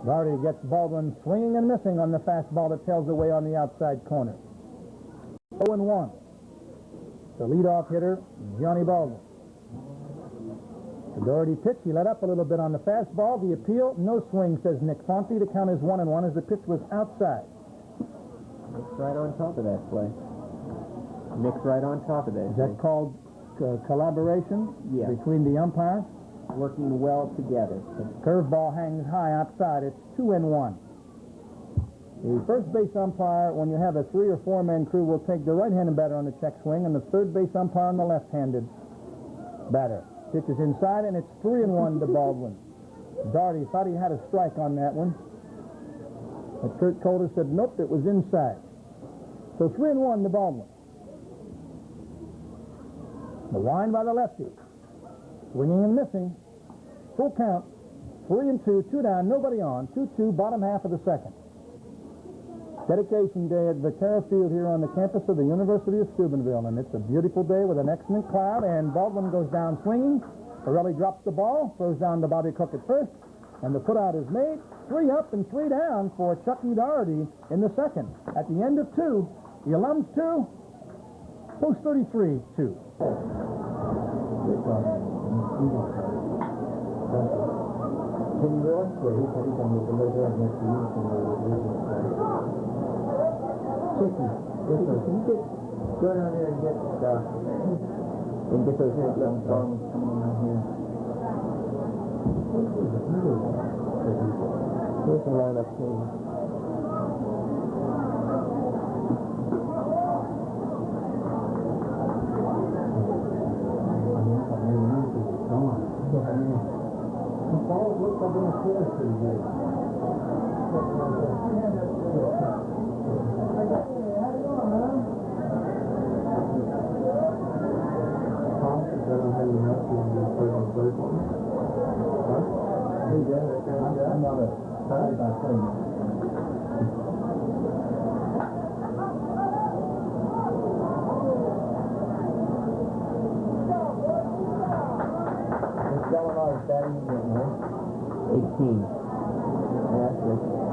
Speaker 5: Doherty gets Baldwin swinging and missing on the fastball that tails away on the outside corner. 0-1. The leadoff hitter, Johnny Baldwin. The Doherty pitch, he let up a little bit on the fastball. The appeal, no swing, says Nick Fonte. The count is 1-1 as the pitch was outside.
Speaker 7: Nick's right on top of that play. Nick's right on top of that.
Speaker 5: Is that called collaboration between the umpires?
Speaker 7: Working well together.
Speaker 5: The curveball hangs high outside. It's 2-1. The first base umpire, when you have a 3 or 4 man crew, will take the right-handed batter on the check swing, and the third base umpire on the left-handed batter. Pitch is inside, and it's 3-1 to Baldwin. Doherty thought he had a strike on that one, but Kurt Coulter said, nope, it was inside. So 3-1 to Baldwin. The wind by the lefty. Swinging and missing. Full count. 3 and 2, 2 down, nobody on. 2-2, bottom half of the second. Dedication day at Vaccaro Field here on the campus of the University of Steubenville, and it's a beautiful day with an excellent crowd, and Baldwin goes down swinging. Morelli drops the ball, throws down to Bobby Cook at first, and the put-out is made. 3 up and 3 down for Chucky Doherty in the second. At the end of 2, the Alums 2, Post 33 2.
Speaker 7: Can you really? Yeah, he said he's going to make the laser next to you. Chicky, listen, can you go down there and get those hands coming out here? Here's the lineup team.
Speaker 2: Looks like they're pretty good. I'm not excited about things. Gallinar's batting again, right?
Speaker 7: 18.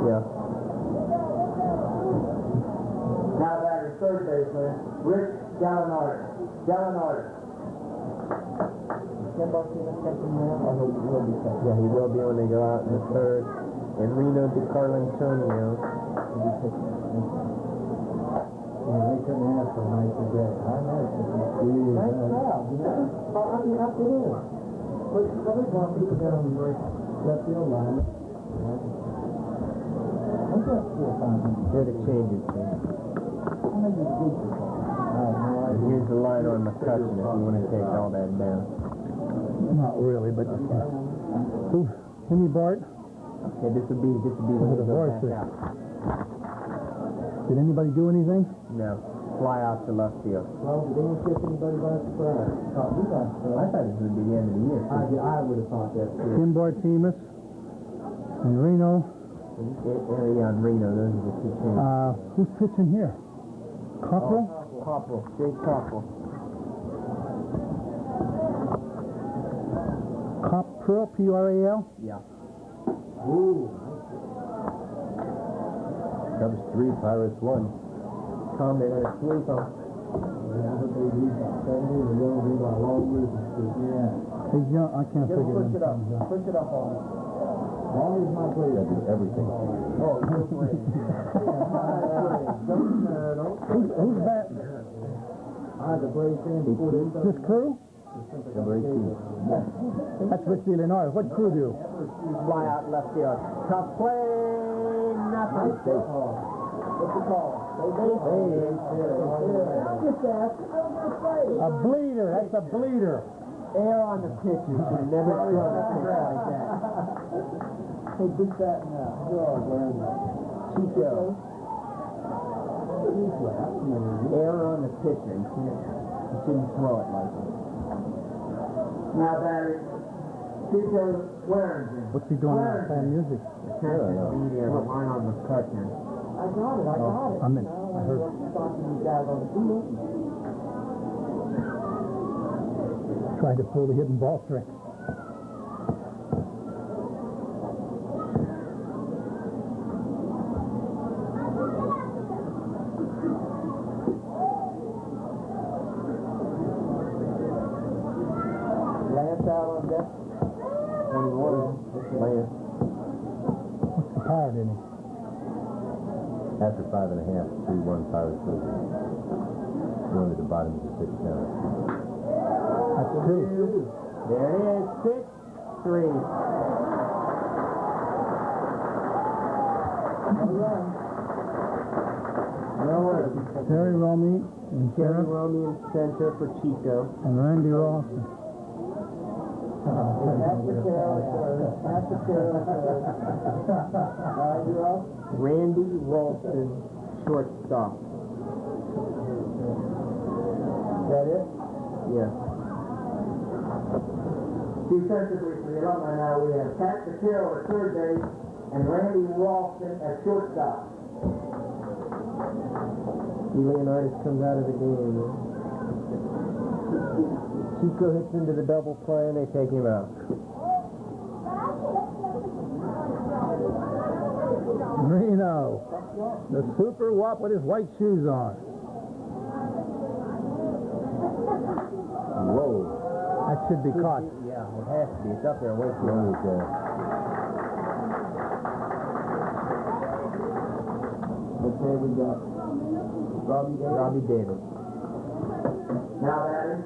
Speaker 7: Yeah.
Speaker 1: Now batter, third baseman, Rick Gallinard.
Speaker 7: Yeah, he will be when they go out in the third. And Reno to Carlantonio.
Speaker 2: Yeah, they couldn't ask for a nicer day. I know. Nice crowd, you know? How do you have to do it? But there's one people down on the left field line. What's that for?
Speaker 7: Here to change it, man. And here's the line on McCutcheon if you want to take all that down.
Speaker 5: Not really, but Timmy Bart.
Speaker 7: Okay, this would be when
Speaker 5: the
Speaker 7: they go
Speaker 5: horse
Speaker 7: back out.
Speaker 5: Did anybody do anything?
Speaker 7: No. Fly out to left field.
Speaker 2: Well, did anyone catch anybody by surprise?
Speaker 7: I thought it would be the end of the year.
Speaker 2: I would have thought that too.
Speaker 5: Tim Bartemus and Reno.
Speaker 7: Yeah, and Reno, those are the two teams.
Speaker 5: Who's pitching here? Cockrell?
Speaker 7: Cockrell, Jake Cockrell.
Speaker 5: Cockrell, P-R-A-L?
Speaker 7: Yeah.
Speaker 2: Ooh.
Speaker 7: Cubs 3, Pirates 1. Tom, they're going to sweep them.
Speaker 2: Yeah, but they need Saturday, they're going to be by long distance. Yeah.
Speaker 5: He's young. I can't figure
Speaker 2: Push
Speaker 5: him
Speaker 2: it up.
Speaker 5: out.
Speaker 2: Push it up on it. Long as my player do everything. Oh, no way.
Speaker 5: Who's batting?
Speaker 2: The Braves fan before they start.
Speaker 5: This crew?
Speaker 7: Number 18.
Speaker 5: That's Rich Illinois. What crew do?
Speaker 7: Fly out left field. Tough play. Nothing.
Speaker 2: What's the call?
Speaker 5: A bleeder. That's a bleeder.
Speaker 7: Air on the pitcher. Should never throw a pitch like that.
Speaker 2: Hey, big fat now.
Speaker 7: Chico. Air on the pitcher. You shouldn't throw it like that.
Speaker 1: Now batter, Chico Swearingen.
Speaker 5: What's he doing now? Playing music.
Speaker 7: It's not going to be there, but line on McCutcheon.
Speaker 1: I got it.
Speaker 5: I'm in. I heard.
Speaker 1: Talking to you guys on the field.
Speaker 5: Trying to pull the hidden ball trick.
Speaker 2: Lance out on deck.
Speaker 7: 21. Lance.
Speaker 5: What's the power, didn't he?
Speaker 8: After 5.5, 3-1 Pirates losing. Going to the bottom of the sixth down.
Speaker 5: That's two.
Speaker 7: There it is. 6-3.
Speaker 5: Terry Romey in
Speaker 7: Terry
Speaker 5: center
Speaker 7: Romey in center for Chico.
Speaker 5: and Randy Ralston.
Speaker 7: Randy Ralston, shortstop.
Speaker 2: That it?
Speaker 7: Yes.
Speaker 1: Defensively for the Alumni now, we have Pat Vaccaro at third base and Randy Ralston at shortstop.
Speaker 7: Leonardis comes out of the game. Chico hits into the double play and they take him out.
Speaker 5: Reno, the super wop with his white shoes on.
Speaker 8: Whoa.
Speaker 5: That should be caught.
Speaker 7: Yeah, it has to be. It's up there way too
Speaker 8: Where
Speaker 7: long.
Speaker 8: is that?
Speaker 2: Okay, we got
Speaker 7: Robbie Davis.
Speaker 1: Now batting,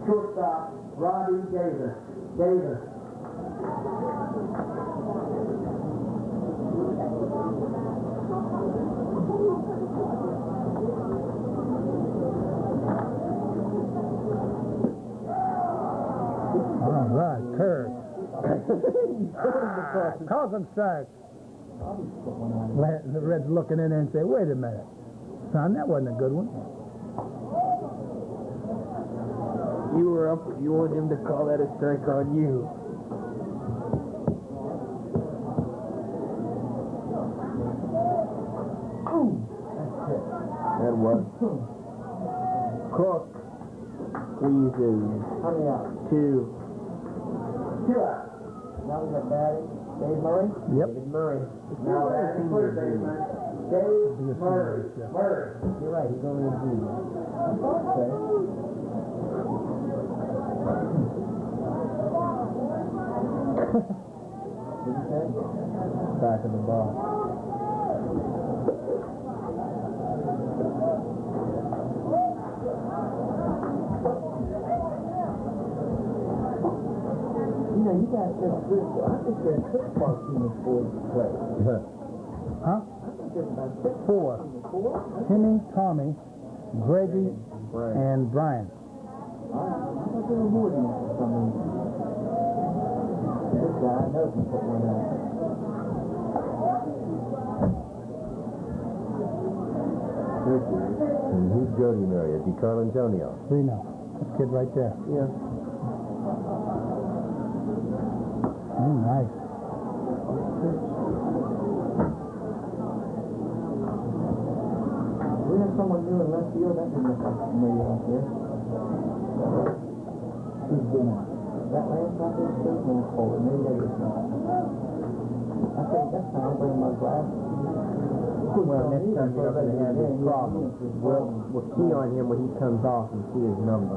Speaker 1: shortstop, Robbie Davis. Davis.
Speaker 5: All right, curve. Causing strike. The Reds looking in there and say, wait a minute. Son, that wasn't a good one.
Speaker 7: You were up. You wanted him to call that a strike on you. That was Cook squeezes.
Speaker 2: How many out?
Speaker 7: 2.
Speaker 1: 2 out.
Speaker 2: Now we got batting. Dave Murray?
Speaker 5: Yep.
Speaker 7: David Murray.
Speaker 1: Now batting, third baseman, Dave Murray. Murray.
Speaker 7: You're right. He's only a junior.
Speaker 2: Okay.
Speaker 7: Back of the ball.
Speaker 2: You know, you guys just good. I think there's 6 ball teams for to play.
Speaker 5: Huh?
Speaker 2: I think there's about 6
Speaker 5: 4.
Speaker 2: teams. 4?
Speaker 5: Timmy, Tommy, Greggy,
Speaker 7: Brian.
Speaker 5: and Brian.
Speaker 2: I thought there were more than that for some reason. This guy, I know, can put one out.
Speaker 8: And who's Jody Murray? Is he Carl Antonio?
Speaker 5: Reno. This kid right there.
Speaker 7: Yeah.
Speaker 5: Nice.
Speaker 2: We have someone new in left field. That didn't look like familiar out there. Who's doing that? That last out there still going forward. Maybe that is not. I think that's time I'll bring my glasses.
Speaker 7: Well, next time you're not going to have this problem. We'll key on him when he comes off and see his number.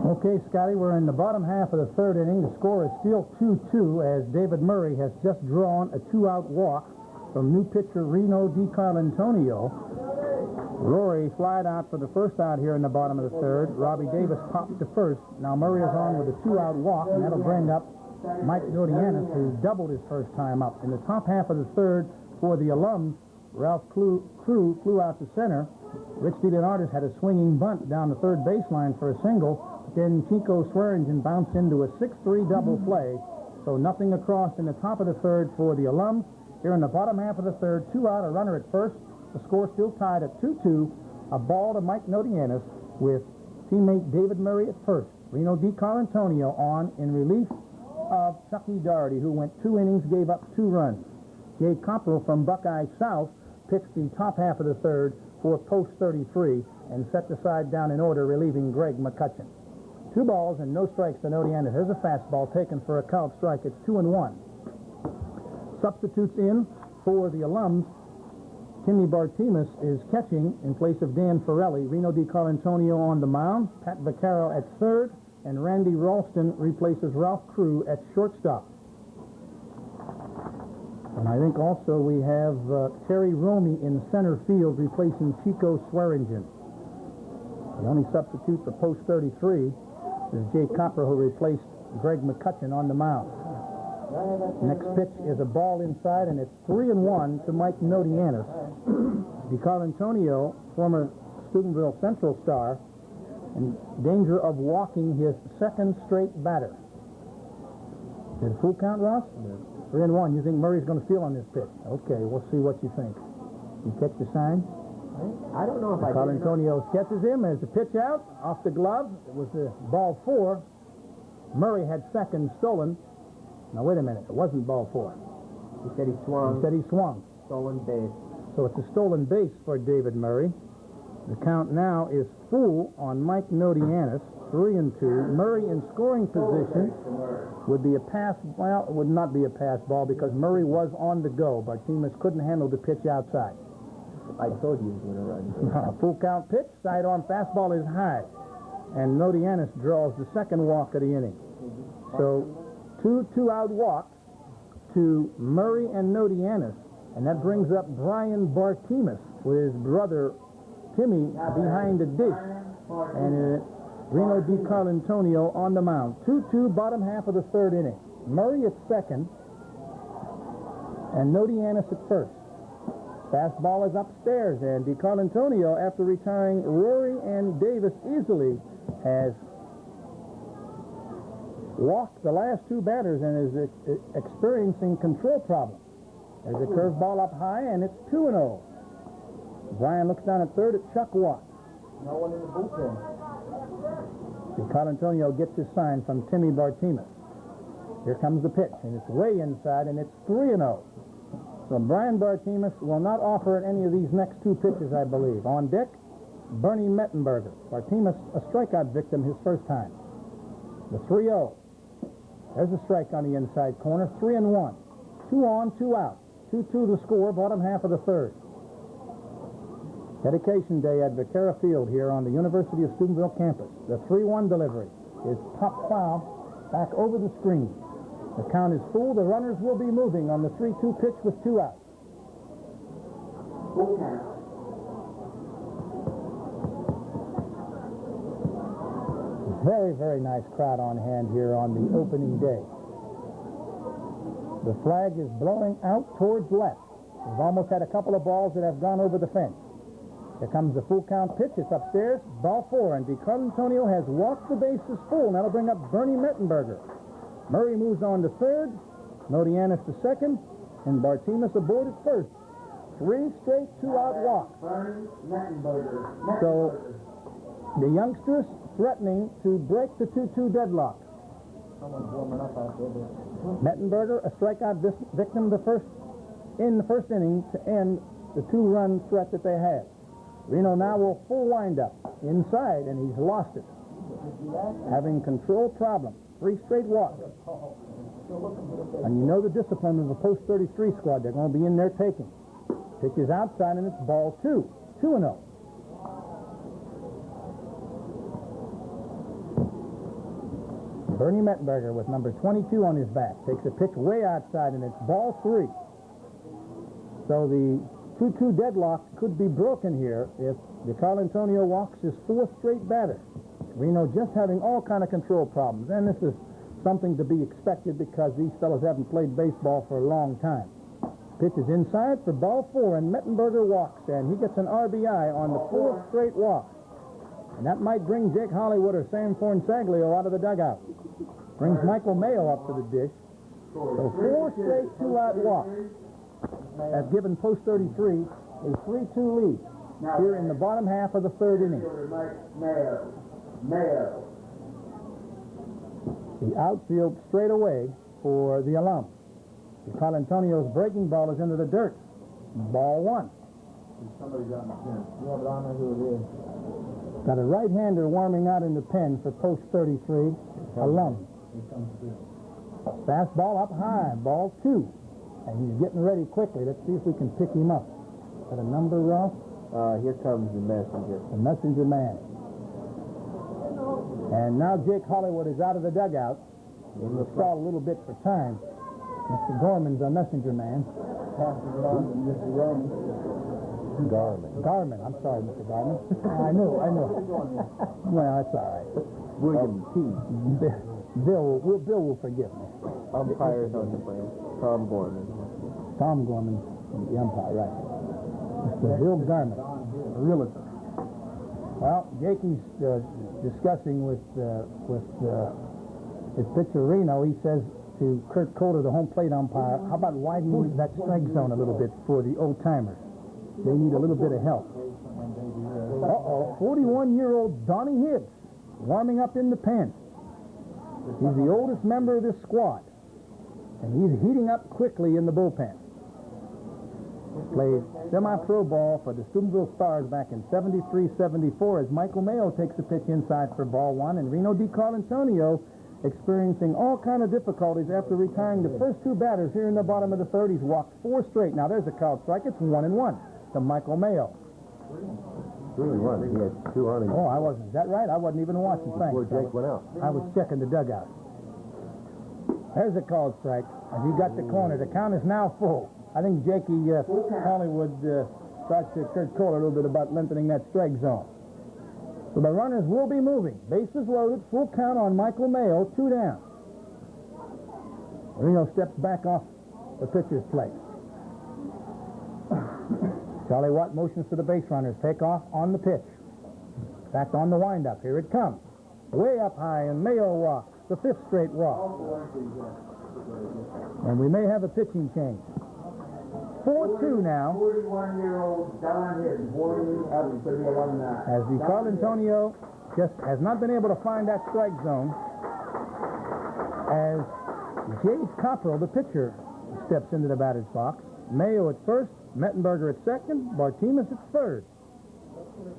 Speaker 5: Okay, Scotty, we're in the bottom half of the third inning. The score is still 2-2 as David Murray has just drawn a 2-out walk from new pitcher Reno DiCarlantonio. Rory flied out for the first out here in the bottom of the third. Robbie Davis popped to first. Now Murray is on with a 2-out walk, and that'll bring up Mike Dodianis, who doubled his first time up. In the top half of the third for the alums, Ralph Crew flew out to center. Rich Leonardis had a swinging bunt down the third baseline for a single. Then Chico Swearingen bounced into a 6-3 double play. So nothing across in the top of the third for the alums. Here in the bottom half of the third, 2 out, a runner at first. The score still tied at 2-2. A ball to Mike Dodianis with teammate David Murray at first. Reno DiCarlantonio on in relief of Chucky Doherty, who went 2 innings, gave up 2 runs. Jay Copperell from Buckeye South pitched the top half of the third for post 33 and set the side down in order, relieving Greg McCutcheon. 2 balls and no strikes to Dodianis. Here's a fastball taken for a called strike. It's 2-1. Substitutes in for the alums. Timmy Bartimus is catching in place of Dan Morelli. Reno DiCarlantonio on the mound. Pat Vaccaro at third. And Randy Ralston replaces Ralph Crew at shortstop. And I think also we have Terry Romey in center field replacing Chico Swearingen. The only substitute for post 33 is Jay Copper, who replaced Greg McCutcheon on the mound. Next pitch is a ball inside, and it's 3-1 to Mike Dodianis. DiCarlantonio, former Steubenville Central star, in danger of walking his second straight batter. Is it full count, Ross?
Speaker 7: No.
Speaker 5: 3-1. You think Murray's going to steal on this pitch? Okay, we'll see what you think. You catch the sign?
Speaker 7: I don't know if I
Speaker 5: Carl
Speaker 7: did.
Speaker 5: Antonio catches him as the pitch out, off the glove. It was the ball 4. Murray had second stolen. Now, wait a minute. It wasn't ball 4.
Speaker 7: He said he swung.
Speaker 5: He said he swung.
Speaker 7: Stolen base.
Speaker 5: So it's a stolen base for David Murray. The count now is full on Mike Nodianis, 3-2. Murray in scoring position would be a pass. Well, it would not be a pass ball because Murray was on the go. Bartimas couldn't handle the pitch outside.
Speaker 7: I told you he was going to run.
Speaker 5: A full count pitch, sidearm fastball is high. And Nodianis draws the second walk of the inning. So 2 2-out walks to Murray and Nodianis. And that brings up Brian Bartimas with his brother Timmy behind the dish. And Reno DiCarlantonio on the mound. 2-2, bottom half of the third inning. Murray at second and Nodianis at first. Fastball is upstairs, and DiCarlantonio, after retiring Rory and Davis easily, has walked the last 2 batters and is experiencing control problems. There's a curveball up high, and it's 2-0. Brian looks down at third at Chuck Watt.
Speaker 2: No one in the bullpen.
Speaker 5: DiCarlantonio gets his sign from Timmy Bartimas. Here comes the pitch, and it's way inside, and it's 3-0. So Brian Bartimas will not offer any of these next 2 pitches, I believe. On deck, Bernie Mettenberger. Bartimas, a strikeout victim his first time. The 3-0. There's a strike on the inside corner. 3-1. 2 on, 2 out. 2-2 the score, bottom half of the third. Dedication day at Vaccaro Field here on the University of Steubenville campus. The 3-1 delivery is pop foul back over the screen. The count is full. The runners will be moving on the 3-2 pitch with 2 outs.
Speaker 1: Full count.
Speaker 5: Very, very nice crowd on hand here on the opening day. The flag is blowing out towards left. We've almost had a couple of balls that have gone over the fence. Here comes the full count pitch. It's upstairs. Ball 4, and DiCarlantonio has walked the bases full. That'll bring up Bernie Mettenberger. Murray moves on to third, Nodianis to second, and Bartimas aboard at first. 3 straight 2-out walks.
Speaker 1: Bernie Mettenberger.
Speaker 5: So the youngsters threatening to break the 2-2 deadlock.
Speaker 2: Someone's warming up out there.
Speaker 5: Mettenberger, a strikeout victim in the first inning to end the 2-run threat that they had. Reno now will full windup inside, and he's lost it. Having control problems. 3 straight walks. And you know the discipline of the post 33 squad. They're going to be in there taking. Pitch is outside, and it's ball 2. 2-0. Bernie Mettenberger with number 22 on his back. Takes a pitch way outside, and it's ball 3. So the 2-2 deadlock could be broken here if DiCarlantonio walks his 4th straight batter. Reno just having all kind of control problems, and this is something to be expected because these fellows haven't played baseball for a long time. Pitch is inside for ball 4, and Mettenberger walks, and he gets an RBI on the 4th straight walk. And that might bring Jake Hollywood or Sam Fornsaglio out of the dugout. Brings Michael Mayo up to the dish. So 4 straight 2-out walks have given post 33 a 3-2 lead here in the bottom half of the third inning.
Speaker 1: Mayo.
Speaker 5: The outfield straight away for the alum. DiCarlantonio's breaking ball is into the dirt. Ball 1.
Speaker 2: Somebody's out in the pen. Yeah, but I don't know who it is.
Speaker 5: Got a right-hander warming out in the pen for post 33, alum.
Speaker 2: Here comes Bill.
Speaker 5: Fastball up high, ball 2. And he's getting ready quickly. Let's see if we can pick him up. Got a number, Ralph?
Speaker 7: Here comes the messenger.
Speaker 5: The messenger man. And now Jake Hollywood is out of the dugout. We'll stall a little bit for time. Mr. Gorman's our messenger man.
Speaker 2: Mr. Roman.
Speaker 5: Garman. I'm sorry, Mr. Garman. I knew. Well, that's all right.
Speaker 7: William T.
Speaker 5: Bill will forgive me.
Speaker 7: Umpires on the plane. Tom Gorman.
Speaker 5: Tom Gorman, the umpire, right. Mr. Bill Garman, a realtor. Well, Jakey's discussing with his pitcher Reno. He says to Kurt Coulter, the home plate umpire, how about widening that strike zone a little bit for the old-timers? They need a little bit of help. Uh-oh, 41-year-old Donnie Hibbs warming up in the pen. He's the oldest member of this squad, and he's heating up quickly in the bullpen. Played semi-pro ball for the Steubenville Stars back in 73-74 as Michael Mayo takes a pitch inside for ball one, and Reno DiCarlantonio experiencing all kind of difficulties after retiring the first two batters here in the bottom of the third. He's walked 4 straight. Now there's a called strike. It's 1-1 to Michael Mayo.
Speaker 8: Really was. He had 2 on him.
Speaker 5: Oh, I wasn't. Is that right? I wasn't even watching. Thanks.
Speaker 8: Before Jake went out.
Speaker 5: I was checking the dugout. There's a called strike as he got the corner. The count is now full. I think Jakey Hollywood talked to Kurt Kohler a little bit about lengthening that strike zone. So the runners will be moving. Bases loaded, full count on Michael Mayo, 2 down. Reno steps back off the pitcher's plate. Charlie Watt motions to the base runners. Take off on the pitch. Back on the windup. Here it comes. Way up high, and Mayo walks. The 5th straight walk. And we may have a pitching change. 4-2 now.
Speaker 1: 41-year-old Don Hibbs warming up for the Alumni.
Speaker 5: As DiCarlantonio just has not been able to find that strike zone. As James Copperell, the pitcher, steps into the batter's box. Mayo at first, Mettenberger at second, Bartimus at third.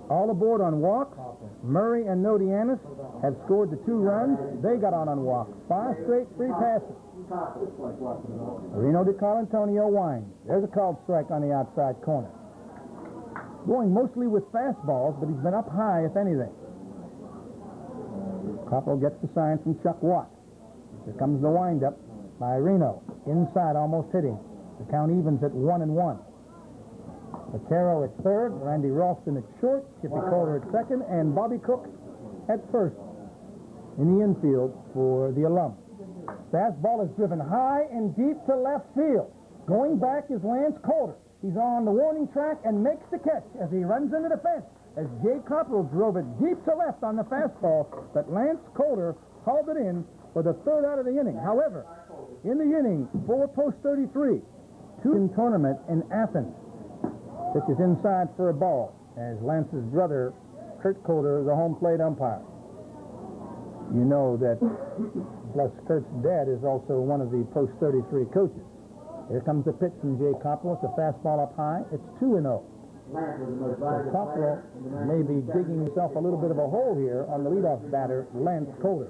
Speaker 5: All aboard on walks. Murray and Nodianis have scored the 2 runs. They got on walks. 5 straight, 3 passes. Reno DiCarlantonio winds. There's a called strike on the outside corner. Going mostly with fastballs, but he's been up high, if anything. Copperell gets the sign from Chuck Watt. Here comes the windup by Reno. Inside, almost hitting. The count evens at 1-1. Vaccaro at third, Randy Ralston at short, Chippy Kohler at second, and Bobby Cook at first in the infield for the Alum. Fastball is driven high and deep to left field. Going back is Lance Coulter. He's on the warning track and makes the catch as he runs into the fence. As Jay Copperell drove it deep to left on the fastball, but Lance Coulter hauled it in for the 3rd out of the inning. However, in the inning, for post 33, 2 in tournament in Athens. This is inside for a ball, as Lance's brother, Kurt Coulter, is a home plate umpire. You know that, plus Kurt's dad is also one of the post 33 coaches. Here comes the pitch from Jay Copperell. It's a fastball up high. It's 2-0. Copperell may be digging himself a little bit of a hole here on the leadoff batter, Lance Coulter.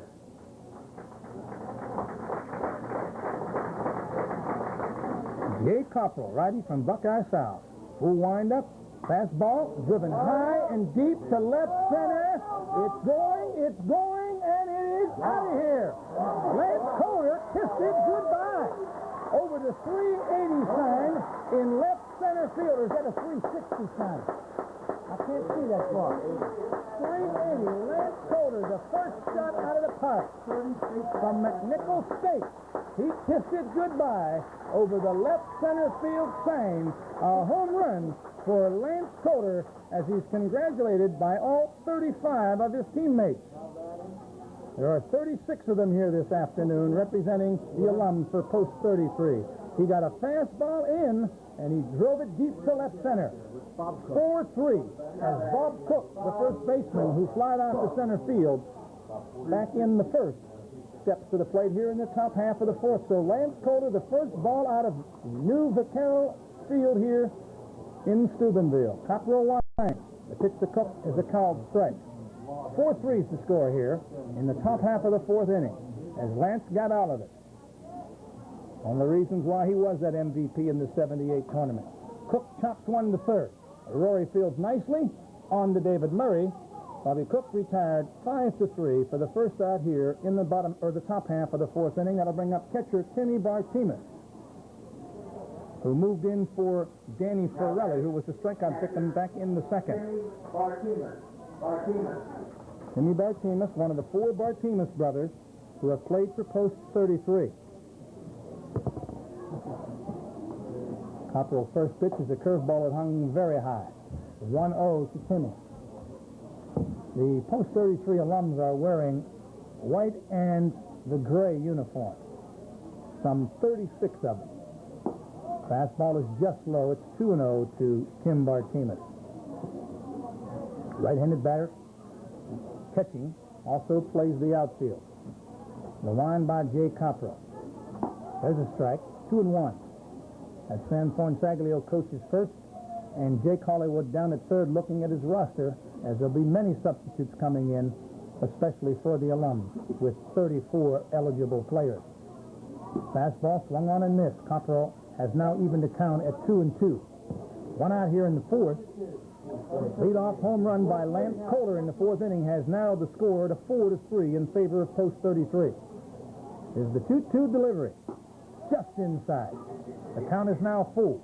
Speaker 5: Jay Copperell, righty from Buckeye South. Full windup, fastball, driven high and deep to left center. It's going, and it is out of here. Lance Coulter kissed it goodbye. Over the 380 sign in left center field. Or is that a 360 sign? I can't see that far. 380, Lance Coulter, the first shot out of the park from McNichol State. He kissed it goodbye over the left center field sign. A home run for Lance Coulter as he's congratulated by all 35 of his teammates. There are 36 of them here this afternoon representing the Alum for post 33. He got a fastball in, and he drove it deep to left center. 4-3 as Bob Cook, the first baseman who flied out to center field, back in the first, steps to the plate here in the top half of the 4th. So Lance Coulter, the first ball out of new Vaccaro Field here in Steubenville. Copperell winds. The pitch to Cook is a called strike. 4-3 is the score here in the top half of the 4th inning as Lance got out of it. One of the reasons why he was that MVP in the 78 tournament. Cook chops one to third. Rory fields nicely on to David Murray. Bobby Cook retired 5-3 for the first out here in the bottom or the top half of the 4th inning. That'll bring up catcher Timmy Bartimus, who moved in for Danny Morelli, who was the strikeout victim back in the 2nd. Timmy Bartimus, one of the 4 Bartimus brothers who have played for post 33. Copperell's first pitch is a curveball that hung very high. 1-0 to Timmy. The post 33 alums are wearing white and the gray uniform. Some 36 of them. Fastball is just low. It's 2-0 to Tim Bartimus. Right-handed batter, catching, also plays the outfield. The line by Jay Copro. There's a strike, 2-1. As Sam Fornsaglio coaches first, and Jake Hollywood down at third looking at his roster, as there'll be many substitutes coming in, especially for the alums, with 34 eligible players. Fastball swung on and missed. Copperell has now evened the count at 2-2. One out here in the fourth. Leadoff home run by Lance Kohler in the fourth inning has narrowed the score to 4-3 in favor of post 33. Is the 2-2 delivery. Just inside. The count is now full.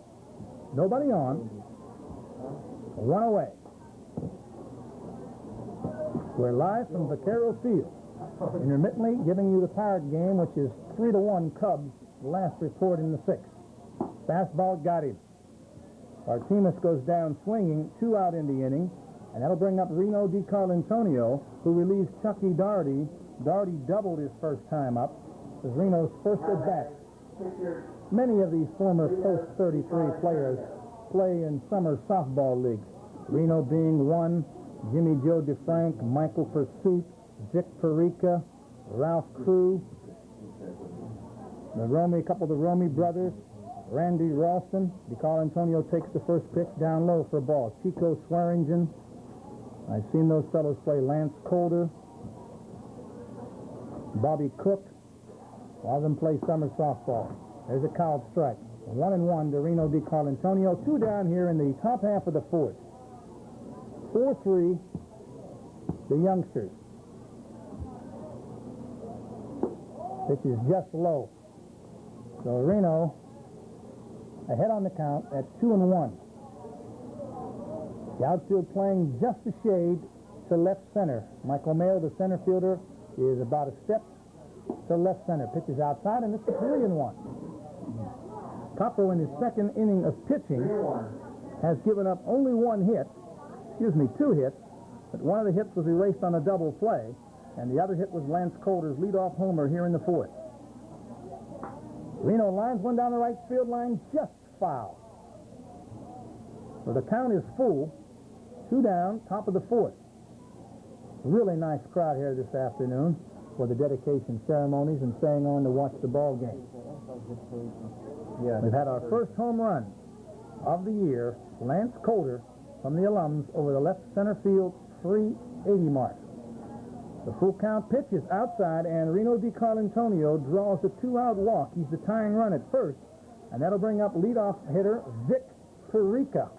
Speaker 5: Nobody on. One away. We're live from Vaccaro Field. Intermittently giving you the Pirate game, which is 3-1 Cubs, last report in the sixth. Fastball got him. Martinez goes down swinging, 2 out in the inning, and that'll bring up Reno DiCarlantonio, who relieves Chucky Doherty. Doherty doubled his first time up. This is Reno's first at bat. Many of these former post-33 players play in summer softball leagues, Reno being one, Jimmy Joe DeFrank, Michael Pursuit, Vic Perica, Ralph Crew, a couple of the Romy brothers, Randy Ralston. DiCarlantonio takes the first pitch down low for a ball. Chico Swearingen. I've seen those fellows play. Lance Calder, Bobby Cook. All of them play summer softball. There's a called strike. 1-1 to Reno DiCarlantonio. 2 down here in the top half of the fourth. 4-3, the youngsters. Pitch is just low. So Reno ahead on the count at 2-1. The outfield playing just a shade to left center. Michael Mayo, the center fielder, is about a step to left center. Pitches outside, and it's a 3-1. Copro, in his second inning of pitching, has given up only 2 hits, but one of the hits was erased on a double play, and the other hit was Lance Calder's leadoff homer here in the fourth. Reno lines one down the right field line, just foul. So the count is full. 2 down, top of the fourth. Really nice crowd here this afternoon for the dedication ceremonies and staying on to watch the ball game. We've had our first home run of the year, Lance Calder from the alums over the left center field 380 mark. The full count pitch is outside, and Reno DiCarlantonio draws a 2-out walk. He's the tying run at first, and that'll bring up leadoff hitter Vic Perica,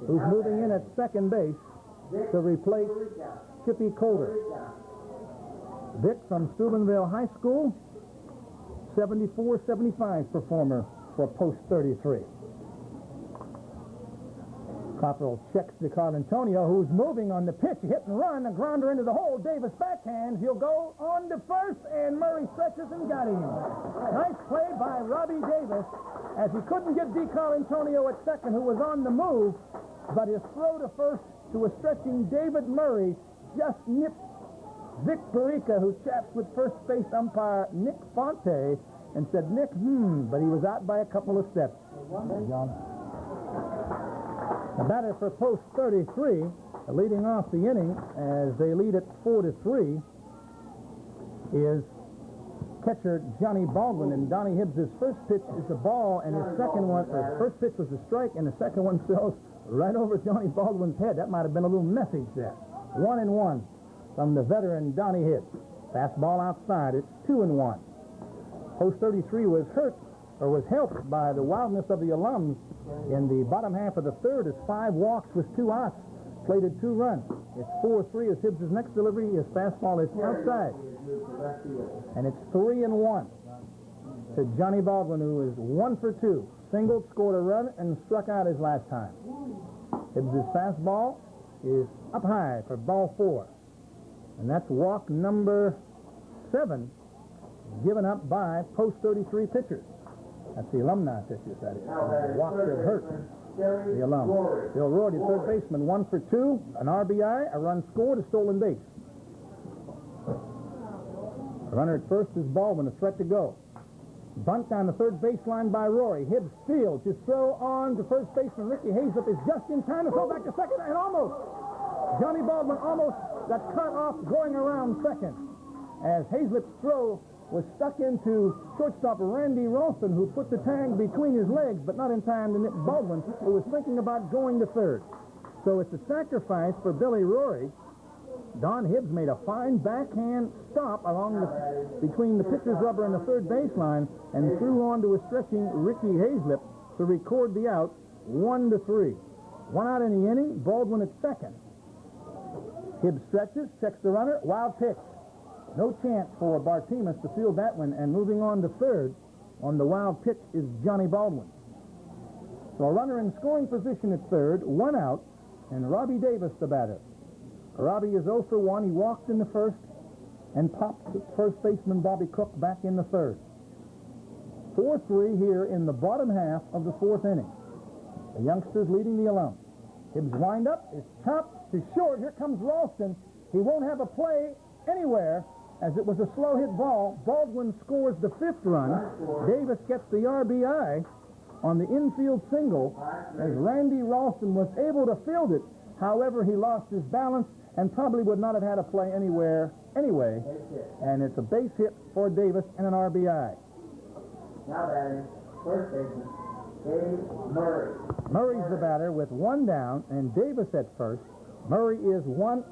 Speaker 5: who's moving in at second base to replace Chippy Calder. Vic from Steubenville High School, 74-75 performer for post 33. Copperell checks DiCarlantonio, who's moving on the pitch, hit and run, a grounder into the hole. Davis backhands. He'll go on to first, and Murray stretches and got him. Nice play by Robbie Davis, as he couldn't get DiCarlantonio at second, who was on the move, but his throw to first to a stretching David Murray just nipped Vic Perica, who chats with first base umpire Nick Fonte, and said, Nick, but he was out by a couple of steps. John. The batter for post 33, leading off the inning as they lead at 4-3, is catcher Johnny Baldwin. And Donnie Hibbs' first pitch is a ball, and his first pitch was a strike, and the second one sails right over Johnny Baldwin's head. That might have been a little message there. 1-1 from the veteran Donnie Hibbs. Fastball outside. It's 2-1. Post 33 was helped by the wildness of the alums in the bottom half of the third, as 5 walks with 2 outs, plated 2 runs. It's 4-3 as Hibbs' next delivery. His fastball is outside. And it's 3-1 to Johnny Baldwin, who is 1 for 2. Singled, scored a run, and struck out his last time. Hibbs' fastball is up high for ball 4. And that's walk number 7, given up by post 33 pitchers. That's the alumni pitchers, that is. Walks have hurt the alum. Bill Rorty, third baseman, 1 for 2, an RBI, a run scored, a stolen base. The runner at first is Baldwin, a threat to go. Bunt down the third baseline by Rory. Hibbs fields his throw on to first baseman Ricky Hazelup is just in time to throw back to second, and almost Johnny Baldwin almost got cut off going around second as Hazlett's throw was stuck into shortstop Randy Ralston, who put the tag between his legs, but not in time to nip Baldwin, who was thinking about going to third. So it's a sacrifice for Billy Rory. Don Hibbs made a fine backhand stop between the pitcher's rubber and the third baseline and threw on to a stretching Ricky Hazlett to record the out, 1-3. 1 out in the inning, Baldwin at second. Hibbs stretches, checks the runner, wild pitch. No chance for Bartimus to field that one, and moving on to third on the wild pitch is Johnny Baldwin. So a runner in scoring position at third, 1 out, and Robbie Davis the batter. Robbie is 0 for 1. He walked in the first and popped first baseman Bobby Cook back in the third. 4-3 here in the bottom half of the fourth inning. The youngsters leading the Alum. Hibbs wind up, is chopped to short. Here comes Ralston. He won't have a play anywhere as it was a slow hit ball. Baldwin scores the 5th run. Davis gets the RBI on the infield single as Randy Ralston was able to field it. However, he lost his balance and probably would not have had a play anywhere anyway. And it's a base hit for Davis and an RBI.
Speaker 1: Now batting, first baseman, Davey Murray.
Speaker 5: Murray's the batter with 1 down, and Davis at first. Murray is 0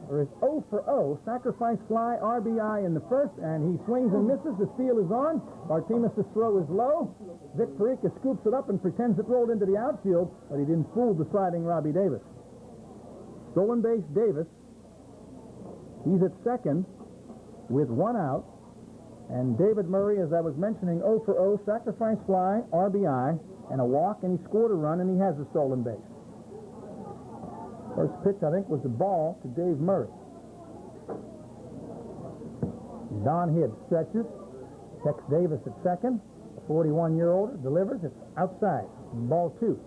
Speaker 5: for 0. Sacrifice fly, RBI in the first, and he swings and misses. The steal is on. Bartimus' throw is low. Vic Perica scoops it up and pretends it rolled into the outfield, but he didn't fool the sliding Robbie Davis. Stolen base, Davis. He's at second with 1 out. And David Murray, as I was mentioning, 0 for 0. Sacrifice fly, RBI, and a walk, and he scored a run, and he has a stolen base. First pitch, I think, was the ball to Dave Murray. Don Hibbs stretches, checks Davis at second. The 41-year-old delivers. It's outside. Ball 2.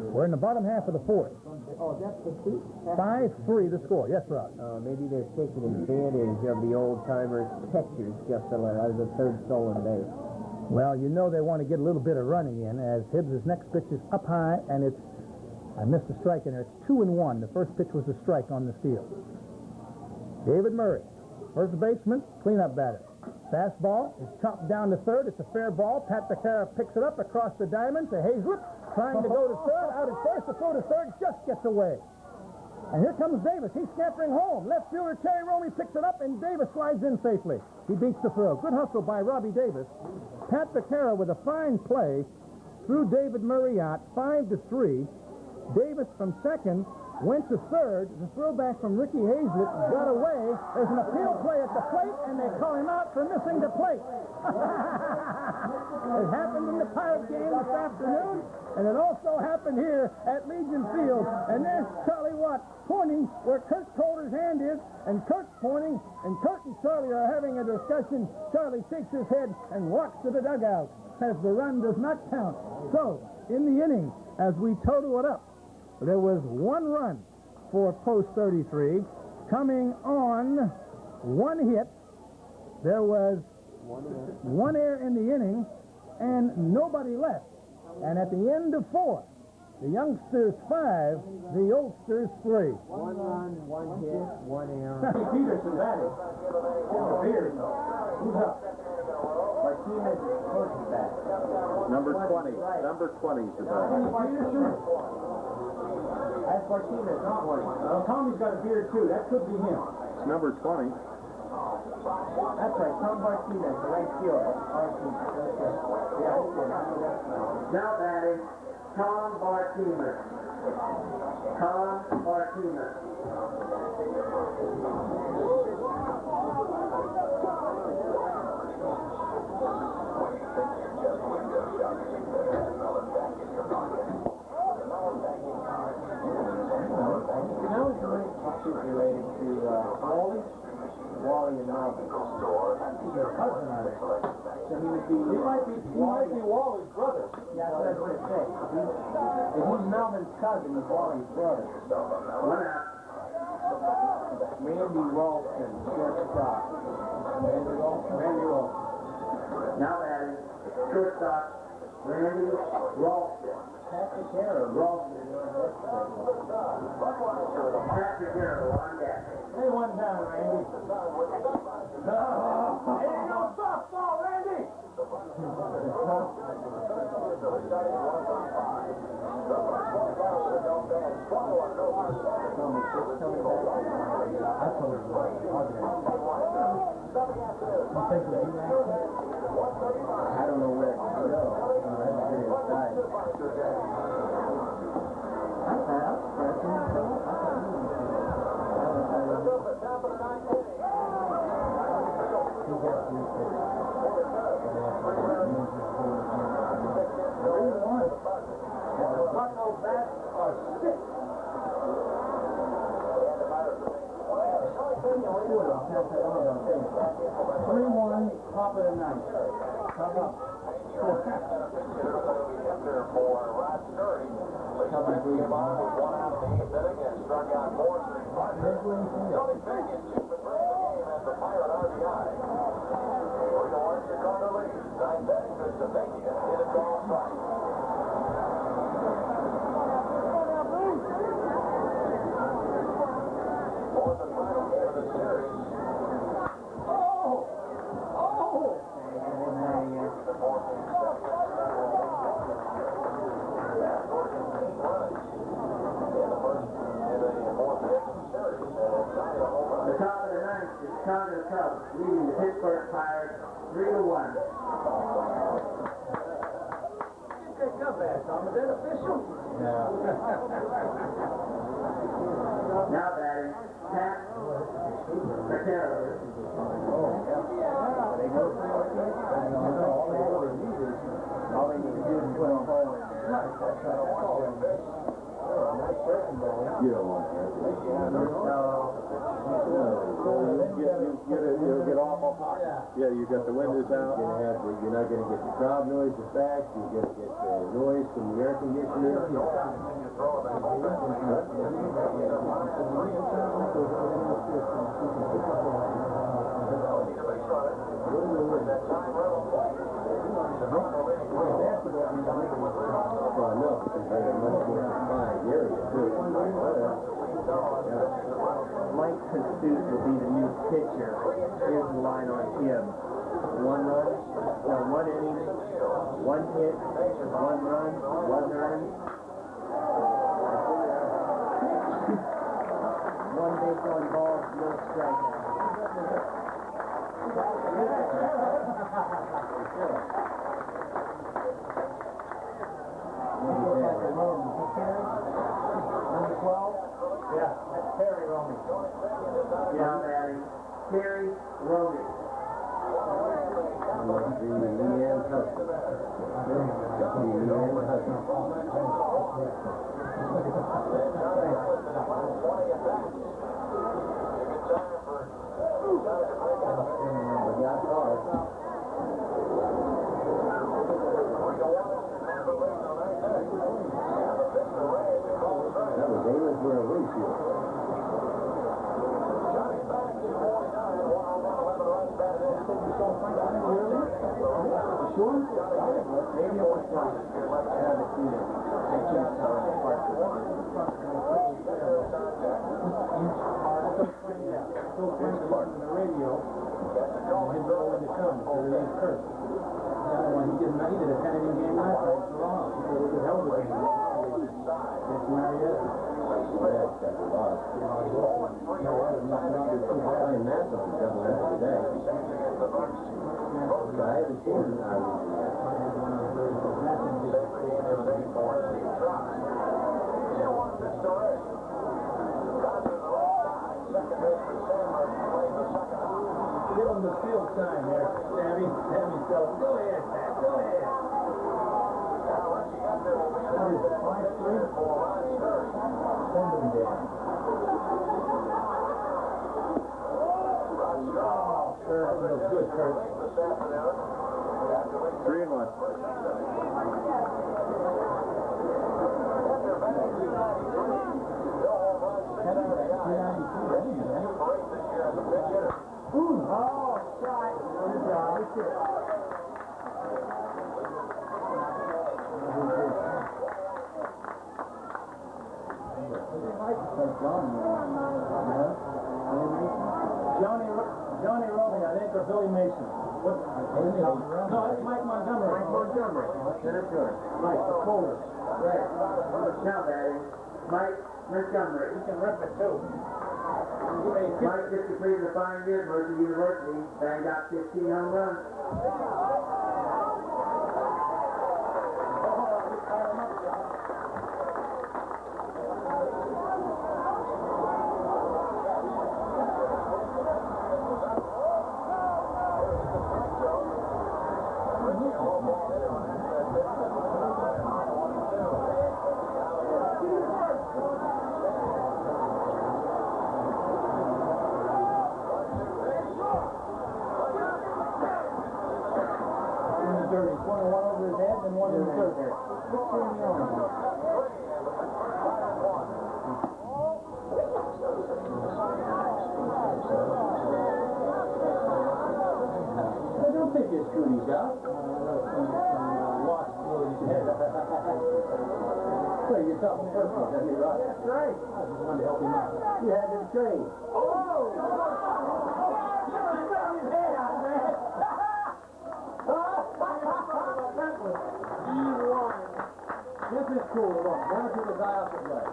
Speaker 5: We're in the bottom half of the fourth.
Speaker 7: Oh, that's the two?
Speaker 5: 5-3 the score. Yes, Rod.
Speaker 7: Maybe they're taking advantage of the old-timers catchers just a little, as a third stolen base.
Speaker 5: Well, you know they want to get a little bit of running in as Hibbs' next pitch is up high, and it's, I missed a strike in there. It's 2-1. The first pitch was a strike on the steal. David Murray, first baseman, cleanup batter. Fastball is chopped down to third. It's a fair ball. Pat Vaccaro picks it up across the diamond to Hazlett, trying to go to third. Out at first, the throw to third just gets away. And here comes Davis. He's scampering home. Left fielder Terry Romey picks it up, and Davis slides in safely. He beats the throw. Good hustle by Robbie Davis. Pat Vaccaro with a fine play threw David Murray out 5-3. Davis from second went to third. The throwback from Ricky Hazlett got away. There's an appeal play at the plate, and they call him out for missing the plate. It happened in the Pirate game this afternoon, and it also happened here at Legion Field. And there's Charlie Watt pointing where Kurt Calder's hand is, and Kurt's pointing, and Kurt and Charlie are having a discussion. Charlie shakes his head and walks to the dugout as the run does not count. So, in the inning, as we total it up, there was 1 run for post 33. Coming on 1 hit, there was 1 error in the inning, and nobody left. And at the end of 4, the youngsters 5, the oldsters 3.
Speaker 7: 1 run, 1 hit, 1 error.
Speaker 1: Peterson batting. Who's up? Martinez first bat.
Speaker 3: Number 20. Number 20 is the batter.
Speaker 1: That's Martinez, not 20. Tommy's got a beard, too. That could be him.
Speaker 3: It's number 20.
Speaker 1: That's right, Tom Martinez, the right fielder. Now batting, Tom Martinez. Tom Martinez.
Speaker 7: Now is the right issue related to Wally and Melvin.
Speaker 1: He's your cousin, I think.
Speaker 7: So he would be...
Speaker 1: He might be Wally's brother.
Speaker 7: Yeah, that's what I was going to say. If he's Melvin's cousin, he's Wally's brother.
Speaker 1: 1 out.
Speaker 7: Randy Ralston, shortstop.
Speaker 1: Randy Ralston. Now batting, shortstop, Randy Ralston.
Speaker 2: Vaccaro.
Speaker 1: Ralston. Vaccaro on deck.
Speaker 2: Hey, one down, Randy.
Speaker 1: Hey, no softball, Randy!
Speaker 2: I don't know where to go. Top of the ninth. Top up.
Speaker 1: The top of the ninth is Chicago Cubs leading the Pittsburgh Pirates 3-1.
Speaker 2: Good comeback, Tom. Is that official?
Speaker 1: Now batting, Pat Vaccaro.
Speaker 2: All they need to do is put a hole in there.
Speaker 8: You don't want that. You'll get awful hot. Yeah, you got the windows out. You're not going to get the crowd noise effect. You're going to get the noise from the air conditioner. Well, no, because they're a much more confined area, too.
Speaker 7: Mike Pursuit will be the new pitcher. Here's the line on him. 1 run, 1 inning, 1 hit, 1 run, 1 earned. 1 base on balls, no strikeouts.
Speaker 2: Number 12? Yeah, that's Terry Romy.
Speaker 1: Now batting, Terry Romy.
Speaker 8: That was Amos Morelli.
Speaker 2: Sure? Maybe it was fun. I haven't seen it. I can't tell it apart. So friends on the radio, and him know when to come, so they ain't cursed. The other one, he did a 10-inning game last night, so long. It was a hell of a game. That's Marietta. Give him the field sign there, Sammy. Sammy, go ahead, Pat. Go ahead. That is 5-3. Send him down. Oh, Kurt, that was good, Kurt.
Speaker 8: 3-1.
Speaker 2: Oh, shot. Good job. Johnny Robbie, I think, or Billy Mason. No, it's Mike Montgomery.
Speaker 1: Mike Montgomery. That's good.
Speaker 2: Mike, the folder.
Speaker 1: Right. Now, Daddy. Mike Montgomery.
Speaker 2: You can rip it, too.
Speaker 1: Mike just completed a 5 year at Mercer University, banged out 15 home runs.
Speaker 2: One over his head and one in the third. 16 yards. I don't think his cooties out. Lost his head. So you're talking personal, that'd be right. That's right. I just wanted to help him out. You had him trained. Oh! You got his head out, man. This is cool. Look, never took a guy off the play.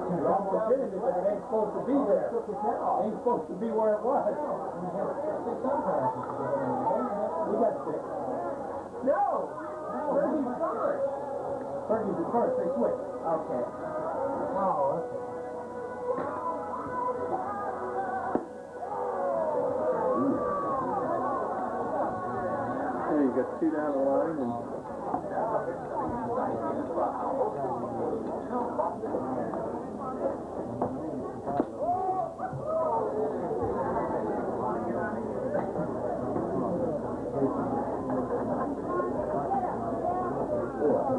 Speaker 2: You almost hit it, but it ain't supposed to be there. It ain't supposed to be where it was. We got 6. No! Fergie's first. Fergie's the first. They switch. Okay. Oh, okay.
Speaker 8: You got 2 down the line and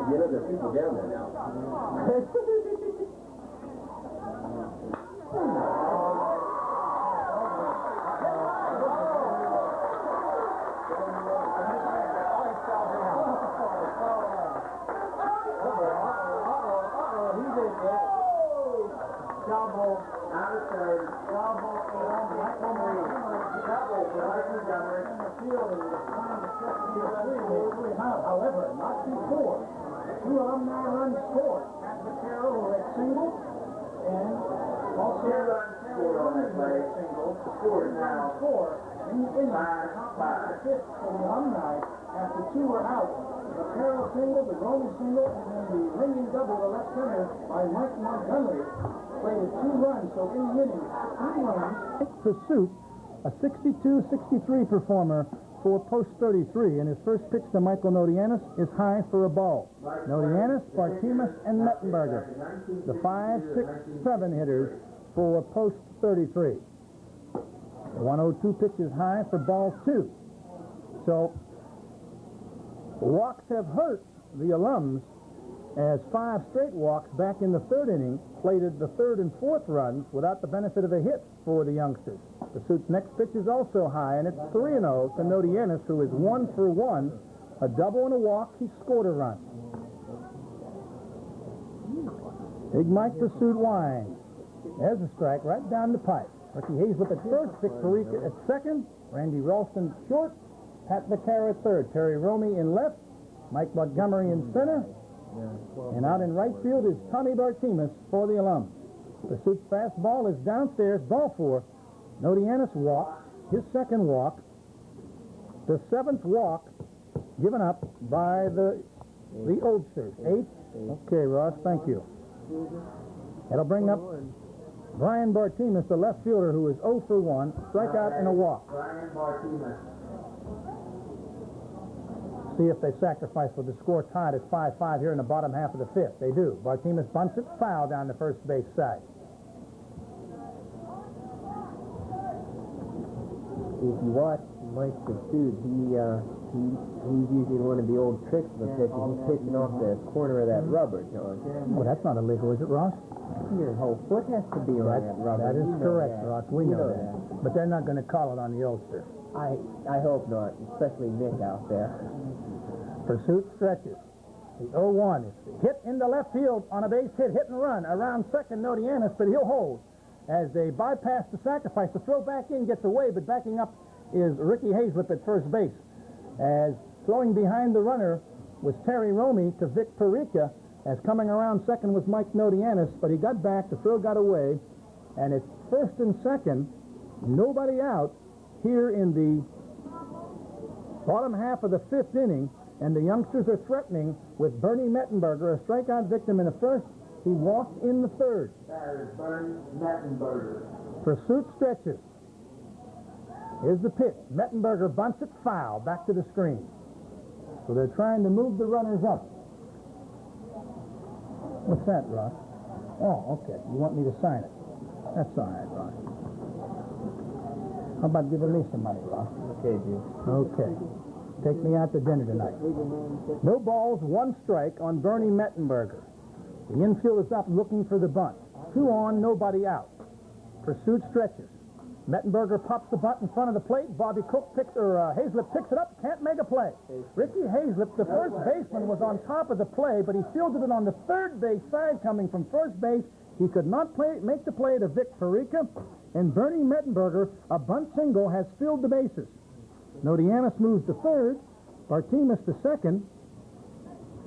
Speaker 8: you know there's people down there now.
Speaker 1: Double, out of third, double, Montgomery. Double for Mike Montgomery.
Speaker 2: In the field and was trying to set the three high. However, not before. 2 alumni runs scored. At Vaccaro, who had single, and also
Speaker 1: 2 runs scored on that play.
Speaker 2: Single.
Speaker 1: Scored now.
Speaker 2: 4 in the inning. The fifth for the alumni after 2 were out. Vaccaro single, the Roman single, and then the ringing double, the left center by Mike Montgomery. Played 2 runs, so in the inning, 3 runs.
Speaker 5: Pursuit, a 62-63 performer for post 33, and his first pitch to Michael Nodianis is high for a ball. Nodianis, Bartimus, and Mettenberger, the 5, 6, 7 hitters for post 33. The 102 pitch is high for ball 2. So, walks have hurt the alums as 5 straight walks back in the 3rd inning plated the 3rd and 4th runs without the benefit of a hit for the youngsters. The Suit's next pitch is also high, and it's 3-0 to Nodianis, who is 1 for 1, a double and a walk. He scored a run. Big Mike Pursuit winds. There's a strike right down the pipe. Ricky Hazlip at first, Vic Perica at second, Randy Ralston short, Pat Vaccaro at third, Terry Romey in left, Mike Montgomery in center, and out in right field is Tommy Bartimus for the alums. Pursuit's fastball is downstairs, ball 4. Nodianis walks, his second walk. The 7th walk given up by the Oldsters. 8? Okay, Ross, thank you. That'll bring up Brian Bartimus, the left fielder, who is 0 for 1, strikeout and a walk.
Speaker 1: Brian Bartimus.
Speaker 5: See if they sacrifice with the score tied at 5-5 here in the bottom half of the 5th. They do. Bartimus bunts it foul down the first base side.
Speaker 7: If you watch Mike Pursuit, he's using one of the old tricks of a pitcher. He's pitching off the corner of that rubber, John.
Speaker 5: Oh, that's not illegal, is it, Ross?
Speaker 7: Your whole foot has to be on that rubber.
Speaker 5: That is correct,
Speaker 7: that.
Speaker 5: Ross. We know that. But they're not going to call it on the Ulster.
Speaker 7: I hope not, especially Nick out there.
Speaker 5: Pursuit stretches. The 0-1 is hit into left field on a base hit, hit and run. Around second, Nodianis, but he'll hold. As they bypass the sacrifice, the throw back in gets away, but backing up is Ricky Hazlip at first base. As throwing behind the runner was Terry Romey to Vic Perica, as coming around second was Mike Nodianis, but he got back, the throw got away, and it's first and second, nobody out here in the bottom half of the fifth inning, and the youngsters are threatening with Bernie Mettenberger, a strikeout victim in the first. He walked in the third.
Speaker 1: That is Bernie Mettenberger.
Speaker 5: Pursuit stretches. Here's the pitch. Mettenberger bunts it foul back to the screen. So they're trying to move the runners up. What's that, Ross? Oh, okay. You want me to sign it? That's all right, Ross. How about giving me some money, Ross?
Speaker 7: Okay, Jim.
Speaker 5: Okay. Take me out to dinner tonight. No balls, one strike on Bernie Mettenberger. The infield is up looking for the bunt. 2 on, nobody out. Pursuit stretches. Mettenberger pops the bunt in front of the plate. Hazlip picks it up, can't make a play. Ricky Hazlip, the first baseman, was on top of the play, but he fielded it on the third base side coming from first base. He could not make the play to Vic Perica, and Bernie Mettenberger, a bunt single, has filled the bases. Nodianis moves to third, Bartimus to second,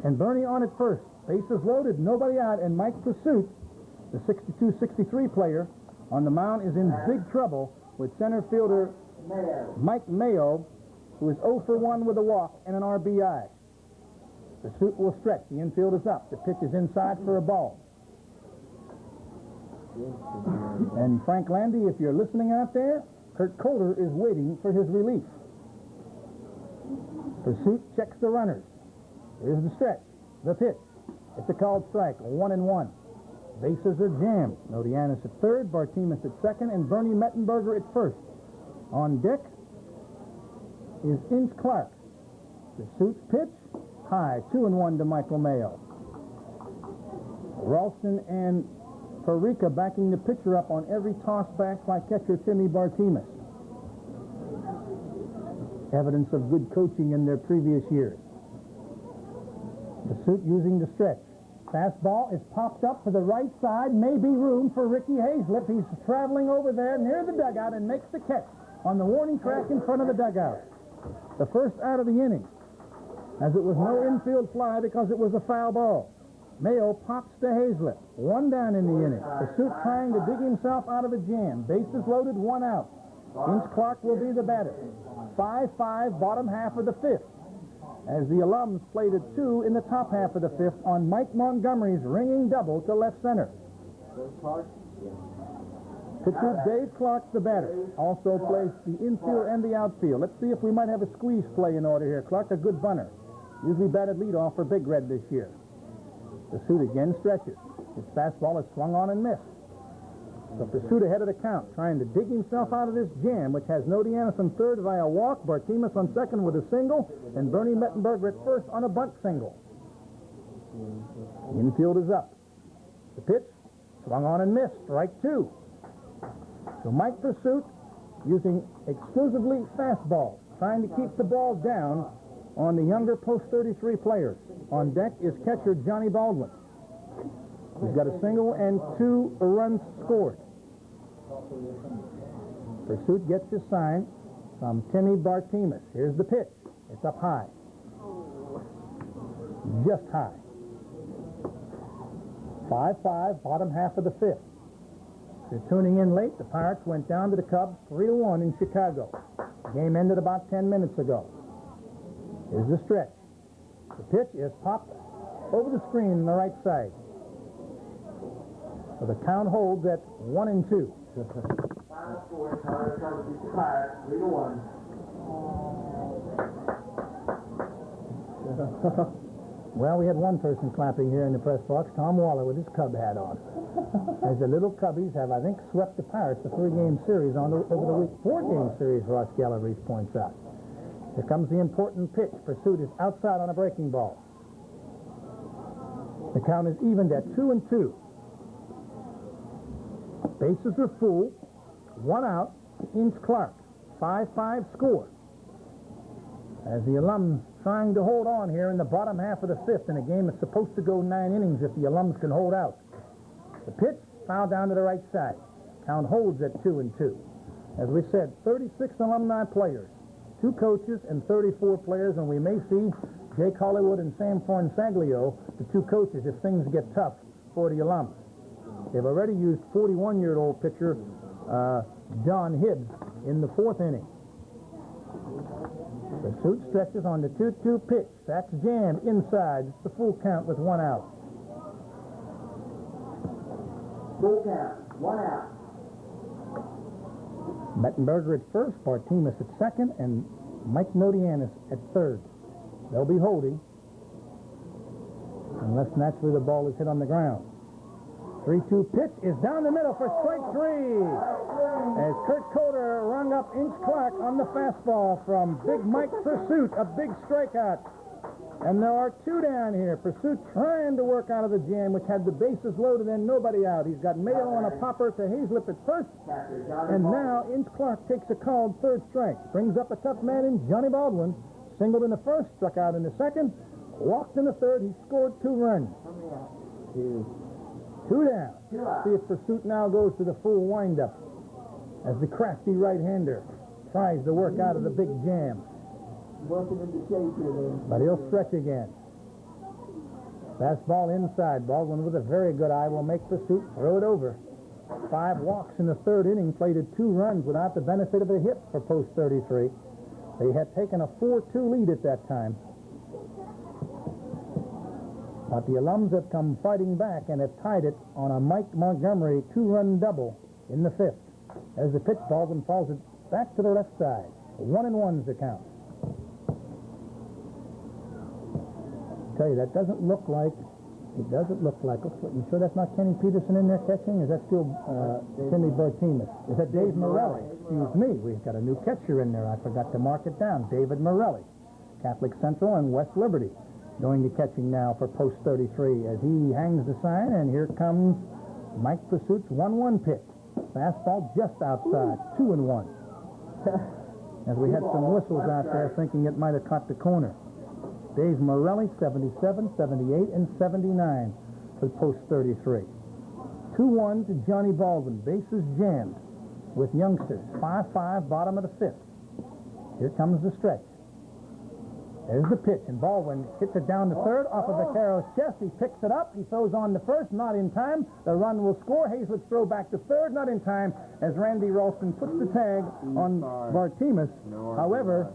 Speaker 5: and Bernie on at first. Bases loaded, nobody out, and Mike Pursuit, the 62-63 player, on the mound is in big trouble with center fielder Mike Mayo, who is 0 for 1 with a walk and an RBI. Pursuit will stretch. The infield is up. The pitch is inside for a ball. And Frank Landy, if you're listening out there, Kurt Kohler is waiting for his relief. Pursuit checks the runners. Here's the stretch. The pitch. It's a called strike. 1-1. Bases are jammed. Nodianis at third, Bartimus at second, and Bernie Mettenberger at first. On deck is Inch Clark. Pursuit's pitch, high, 2-1 to Michael Mayo. Ralston and Perica backing the pitcher up on every toss back by catcher Timmy Bartimus. Evidence of good coaching in their previous years. Pursuit using the stretch. Fastball is popped up to the right side. Maybe room for Ricky Hazlip. He's traveling over there near the dugout and makes the catch on the warning track in front of the dugout. The first out of the inning, as it was no infield fly because it was a foul ball. Mayo pops to Hazlip. 1 down in the inning. Pursuit trying to dig himself out of a jam. Bases loaded, 1 out. Inch Clark will be the batter. 5-5, bottom half of the fifth, as the alums played a 2 in the top half of the fifth on Mike Montgomery's ringing double to left center. Pitcher Dave Clark, the batter, also plays the infield and the outfield. Let's see if we might have a squeeze play in order here. Clark, a good bunter. Usually batted leadoff for Big Red this year. Pursuit again stretches. His fastball is swung on and missed. So Pursuit ahead of the count, trying to dig himself out of this jam, which has Nodianis on third via walk, Bartimus on second with a single, and Bernie Mettenberger at first on a bunt single. The infield is up. The pitch, swung on and missed, strike 2. So Mike Pursuit using exclusively fastballs, trying to keep the ball down on the younger post-33 players. On deck is catcher Johnny Baldwin. He's got a single and 2 runs scored. Pursuit gets his sign from Timmy Bartimus. Here's the pitch. It's up high. Just high. 5-5, bottom half of the fifth. If you're tuning in late, the Pirates went down to the Cubs 3-1 in Chicago. The game ended about 10 minutes ago. Here's the stretch. The pitch is popped over the screen on the right side. So the count holds at 1-2.
Speaker 1: Final score, Pirates beat the Pirates 3-1.
Speaker 5: Well, we had one person clapping here in the press box, Tom Waller, with his Cub hat on. As the little Cubbies have, I think, swept the Pirates a 3-game series over the week. 4-game series, Ross Galleries points out. Here comes the important pitch. Pursuit is outside on a breaking ball. The count is evened at 2-2. Bases are full. 1 out to Inch Clark. 5-5 score. As the Alums trying to hold on here in the bottom half of the fifth in a game that's supposed to go 9 innings if the Alums can hold out. The pitch fouled down to the right side. Count holds at 2-2. As we said, 36 Alumni players, 2 coaches and 34 players, and we may see Jake Hollywood and Sam Fornsaglio, the 2 coaches, if things get tough for the Alums. They've already used 41-year-old pitcher John Hibbs in the 4th inning. The suit stretches on the 2-2 pitch. That's jammed inside. It's the full count with 1 out.
Speaker 1: Full count, 1 out.
Speaker 5: Mettenberger at first, Bartimus at second, and Mike Nodianis at third. They'll be holding, unless naturally the ball is hit on the ground. 3-2 pitch is down the middle for strike 3. As Kurt Coder rung up Inch Clark on the fastball from Big Mike Pursuit, a big strikeout. And there are 2 down here. Pursuit trying to work out of the jam, which had the bases loaded and nobody out. He's got Mayo on a popper to Hazlip at first. And now Inch Clark takes a called 3rd strike. Brings up a tough man in Johnny Baldwin. Singled in the 1st, struck out in the 2nd, walked in the 3rd. He scored 2 runs. 2 down. See if Pursuit now goes to the full windup as the crafty right-hander tries to work out of the big jam.
Speaker 1: Working into shape here, then.
Speaker 5: But he'll stretch again. Fastball inside. Baldwin with a very good eye will make Pursuit throw it over. 5 walks in the 3rd inning, plated 2 runs without the benefit of a hit for post 33. They had taken a 4-2 lead at that time. But the Alums have come fighting back and have tied it on a Mike Montgomery 2-run double in the 5th. As the pitch, Baldwin falls it back to the left side. 1-1's the count. Tell you, that doesn't look like, you sure that's not Kenny Peterson in there catching? Is that still Timmy Bartimus? Is that Dave Morelli? Excuse me, we've got a new catcher in there. I forgot to mark it down. David Morelli, Catholic Central and West Liberty, doing the catching now for post 33 as he hangs the sign, and here comes Mike Pursuit's 1-1 pitch. Fastball just outside, 2-1. As we had some whistles out there thinking it might have caught the corner. Dave Morelli, 77, 78, and 79 for post 33. 2-1 to Johnny Baldwin. Bases jammed with youngsters. 5-5, bottom of the 5th. Here comes the stretch. There's the pitch, and Baldwin hits it down to 3rd off of Vaccaro's chest. He picks it up. He throws on to 1st, not in time. The run will score. Hazlett's throw back to 3rd, not in time, as Randy Ralston puts the tag on Bartimus. However,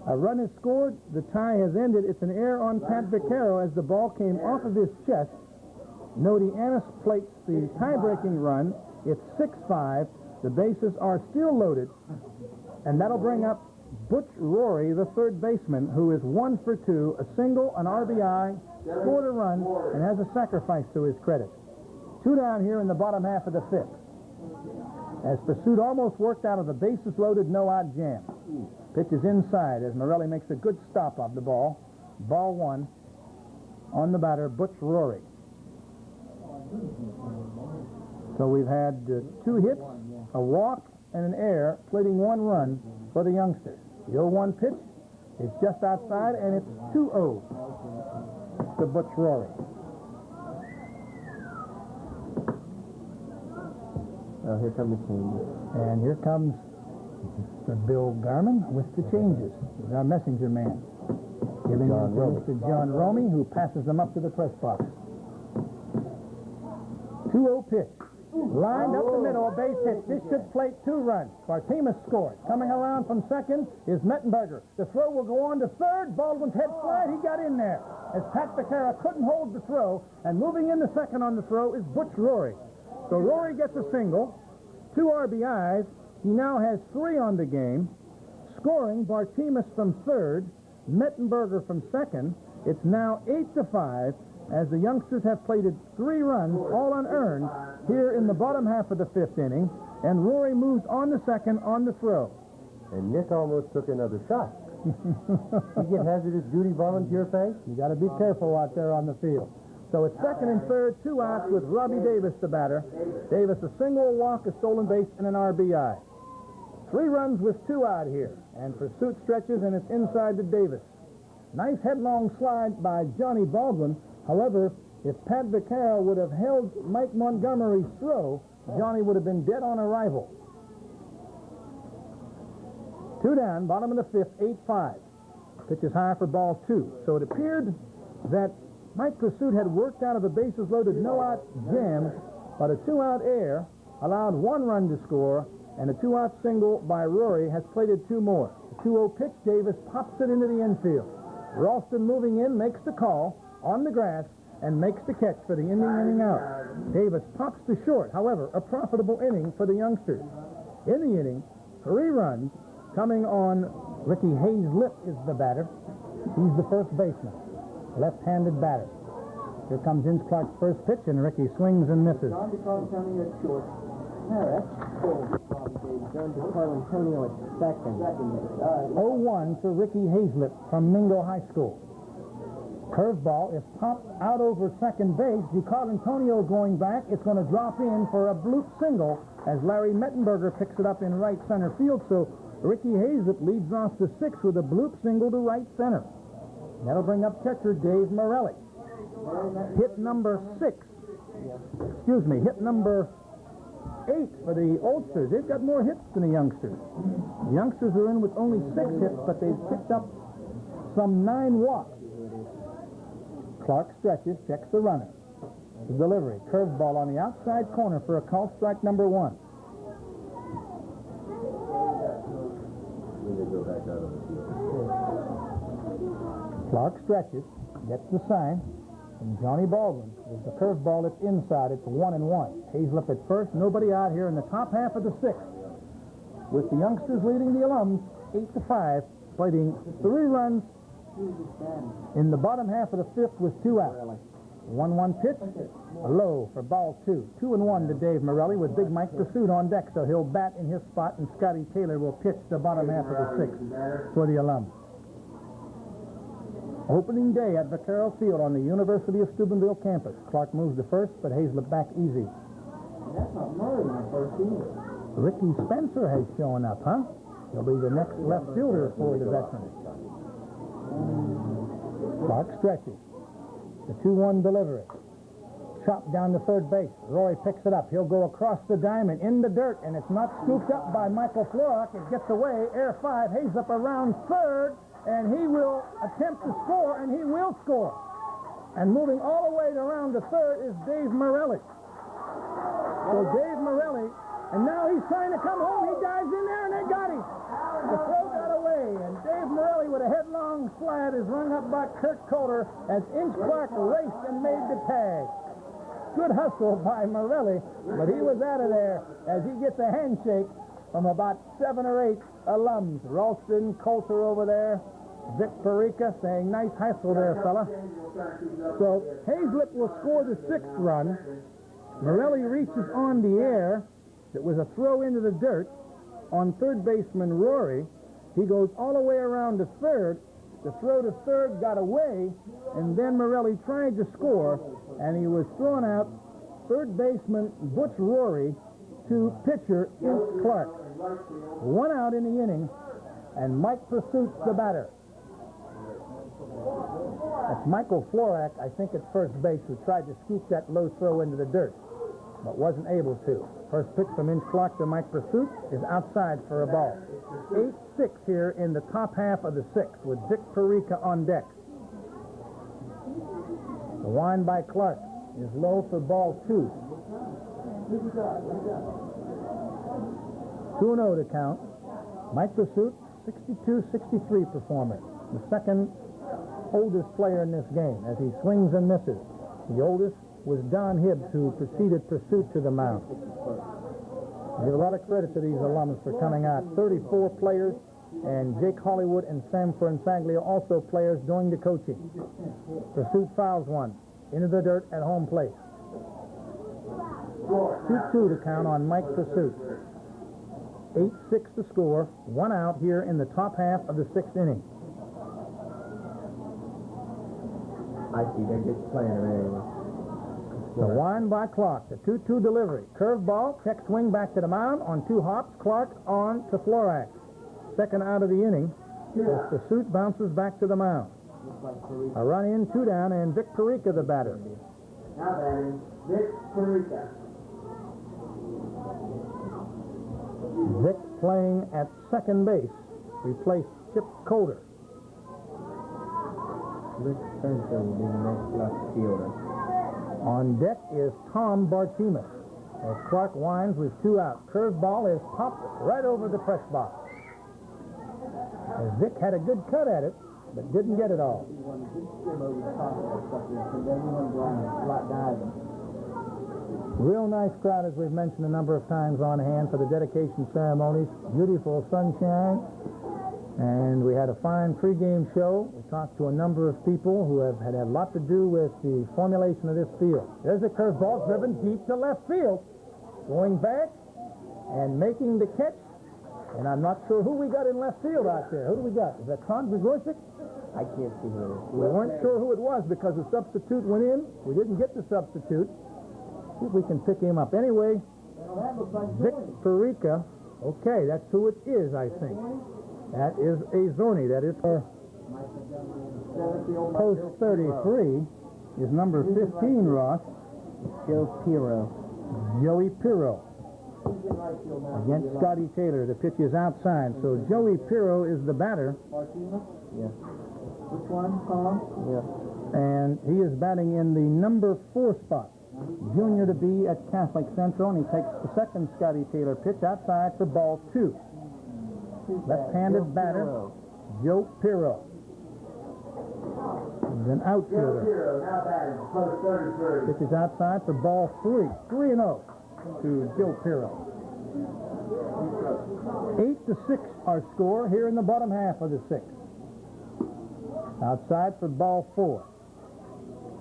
Speaker 5: a run is scored. The tie has ended. It's an error on Pat Vaccaro as the ball came off of his chest. Nodianis plates the tie-breaking run. It's 6-5. The bases are still loaded, and that'll bring up Butch Rory, the 3rd baseman, who is 1 for 2, a single, an RBI, scored a run, and has a sacrifice to his credit. 2 down here in the bottom half of the 5th. As Pursuit almost worked out of the bases loaded, no out jam. Pitch is inside as Morelli makes a good stop of the ball. Ball 1 on the batter, Butch Rory. So we've had 2 hits, a walk, and an error, plating 1 run for the youngsters. The 0-1 pitch is just outside, and it's 2-0 to Butch Rory.
Speaker 7: Here come the changes.
Speaker 5: And here comes Bill Garman with the changes. He's our messenger man. Giving the things to John Romey, who passes them up to the press box. 2-0 pitch. Lined up the middle, a base hit. This should plate 2 runs. Bartimus scores. Coming around from 2nd is Mettenberger. The throw will go on to 3rd. Baldwin's head slide. He got in there as Pat Vaccaro couldn't hold the throw. And moving into 2nd on the throw is Butch Rory. So Rory gets a single, 2 RBIs. He now has 3 on the game. Scoring, Bartimus from 3rd, Mettenberger from 2nd. It's now 8-5. As the youngsters have plated 3 runs, all unearned, here in the bottom half of the 5th inning, and Rory moves on to 2nd on the throw.
Speaker 8: And Nick almost took another shot. You get hazardous duty volunteer pay?
Speaker 5: You got to be careful out there on the field. So it's 2nd and 3rd, 2 outs with Robbie Davis the batter. Davis a single, walk, a stolen base, and an RBI. 3 runs with 2 out here, and Pursuit stretches, and it's inside to Davis. Nice headlong slide by Johnny Baldwin. However, if Pat Vaccaro would have held Mike Montgomery's throw, Johnny would have been dead on arrival. 2 down, bottom of the 5th, 8-5. Pitch is high for ball 2. So it appeared that Mike Pursuit had worked out of a bases-loaded no-out jam, but a 2-out error allowed 1 run to score, and a 2-out single by Rory has plated 2 more. The 2-0 pitch, Davis pops it into the infield. Ralston moving in, makes the call on the grass, and makes the catch for the inning out. Davis pops to short, however, a profitable inning for the youngsters. In the inning, 3 runs coming on Ricky Hayes-Lip is the batter. He's the first baseman, left-handed batter. Here comes Ince Clark's first pitch, and Ricky swings and misses.
Speaker 1: John DeCarlo Antonio at short. Harris. John DeCarlo Antonio at second.
Speaker 5: 0-1 for Ricky Hayes-Lip from Mingo High School. Curveball is popped out over second base. DeCarlo Antonio going back. It's going to drop in for a bloop single as Larry Mettenberger picks it up in right center field. So Ricky Hayes-Lip leads off to 6 with a bloop single to right center. That'll bring up catcher Dave Morelli. Hit number 6. Hit number 8 for the oldsters. They've got more hits than the youngsters. The youngsters are in with only 6 hits, but they've picked up some 9 walks. Clark stretches, checks the runner. The delivery, curveball on the outside corner for a call strike number 1. Clark stretches, gets the sign, and Johnny Baldwin with the curveball that's inside. It's 1-1. Hayes-Lip at first, nobody out here in the top half of the 6th. With the youngsters leading the alums 8-5, plating 3 runs in the bottom half of the 5th with 2 out. 1-1 pitch, a low for ball 2. 2-1 to Dave Morelli with Big Mike Pursuit on deck, so he'll bat in his spot, and Scotty Taylor will pitch the bottom half of the 6th for the alums. Opening day at Vaccaro Field on the University of Steubenville campus. Clark moves to first, but Hayes-Lip back easy.
Speaker 1: That's not Murray in the first inning.
Speaker 5: Ricky Spencer has shown up, huh? He'll be the next left fielder for the veteran. Clark stretches. The 2-1 delivery. Chopped down to third base. Rory picks it up. He'll go across the diamond in the dirt, and it's not scooped up by Michael Florak. It gets away. Air 5. Hayes-Lip around third, and he will attempt to score, and he will score. And moving all the way around to third is Dave Morelli. So Dave Morelli, and now he's trying to come home. He dives in there, and they got him. The throw got away, and Dave Morelli with a headlong slide is rung up by Kurt Coulter as Ince Clark raced and made the tag. Good hustle by Morelli, but he was out of there as he gets a handshake from about 7 or 8 alums. Ralston, Coulter over there, Vic Perica saying, nice hustle there, fella. So Hayes-Lip will score the 6th run. Morelli reaches on the air. It was a throw into the dirt on third baseman Rory. He goes all the way around to third. The throw to third got away, and then Morelli tried to score, and he was thrown out. Third baseman Butch Rory to pitcher Ince Clark. 1 out in the inning, and Mike Pursuit's the batter. That's Michael Florak, I think, at first base, who tried to scoop that low throw into the dirt, but wasn't able to. First pitch from Ince Clark to Mike Pursuit is outside for a ball. 8-6 here in the top half of the 6th with Vic Perica on deck. The wind by Clark is low for ball 2. 2-0 to count. Mike Pursuit, 62-63 performer. The second oldest player in this game as he swings and misses. The oldest was Don Hibbs, who preceded Pursuit to the mound. I give a lot of credit to these alums for coming out. 34 players, and Jake Hollywood and Sam Fernsaglia also players doing the coaching. Pursuit fouls one into the dirt at home plate. 2-2 to count on Mike Pursuit. 8-6 to score. 1 out here in the top half of the 6th inning.
Speaker 7: I see they're just playing around.
Speaker 5: The wind by Clark. The 2-2 delivery. Curveball. Check swing back to the mound. On 2 hops, Clark on to Florax. Second out of the inning. This pursuit bounces back to the mound. A run in, 2 down, and Vic Perica the batter.
Speaker 1: Now batting, Vic Perica.
Speaker 5: Vic playing at second base. Replaced Chip Coulter.
Speaker 7: Rick Spencer will be the next left fielder.
Speaker 5: On deck is Tom Bartimus. As Clark winds with 2 out. Curveball is popped right over the press box. As Vic had a good cut at it, but didn't get it all. Real nice crowd, as we've mentioned a number of times, on hand for the dedication ceremonies. Beautiful sunshine. And we had a fine pregame show. We talked to a number of people who have had a lot to do with the formulation of this field. There's a curveball driven deep to left field. Going back and making the catch. And I'm not sure who we got in left field out there. Who do we got? Is that Con Grigorczyk?
Speaker 7: I can't see who it is.
Speaker 5: We weren't sure who it was because the substitute went in. We didn't get the substitute. See if we can pick him up. Anyway, Vic Perica. Okay, that's who it is, I think. That is a Zorni. That is for post 33 is number 15, Ross.
Speaker 7: Joe Pirro.
Speaker 5: Joey Pirro. Against Scotty Taylor. The pitch is outside. So Joey Pirro is the batter.
Speaker 7: Yeah.
Speaker 1: Which one, Tom?
Speaker 7: Yeah.
Speaker 5: And he is batting in the number 4 spot. Junior to be at Catholic Central, and he takes the second Scotty Taylor pitch outside for ball 2. Left-handed batter, Joe Pirro. He's an outfielder.
Speaker 1: Joe Pirro, now batting, post 33.
Speaker 5: Pitch is outside for ball 3. 3-0 to Joe Pirro. 8-6 our score here in the bottom half of the 6th. Outside for ball 4.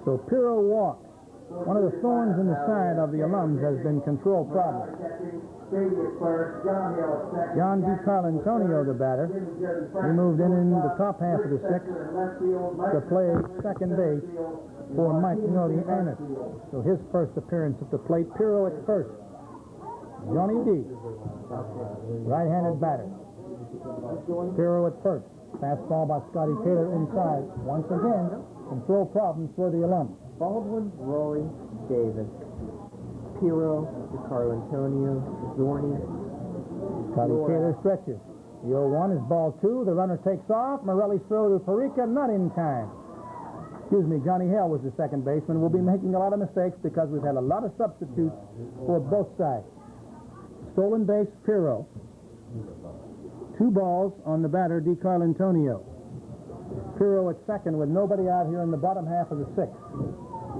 Speaker 5: So Pirro walks. One of the thorns in the side of the alums has been control problems. John DiCarlantonio, the batter, he moved in the top half of the 6th to play second base for Mike Norianis. So his first appearance at the plate, Pirro at first. Johnny D, right-handed batter. Pirro at first. Fastball by Scotty Taylor inside. Once again, control problems for the alums.
Speaker 7: Baldwin, Rory, Davis, Pirro, DiCarlantonio, Zorni.
Speaker 5: Scotty Taylor stretches. The 0-1 is ball 2. The runner takes off. Morelli's throw to Perica, not in time. Excuse me, Johnny Hale was the second baseman. We'll be making a lot of mistakes because we've had a lot of substitutes for both sides. Stolen base, Pirro. 2 balls on the batter, DiCarlantonio. Pirro at second with nobody out here in the bottom half of the 6th.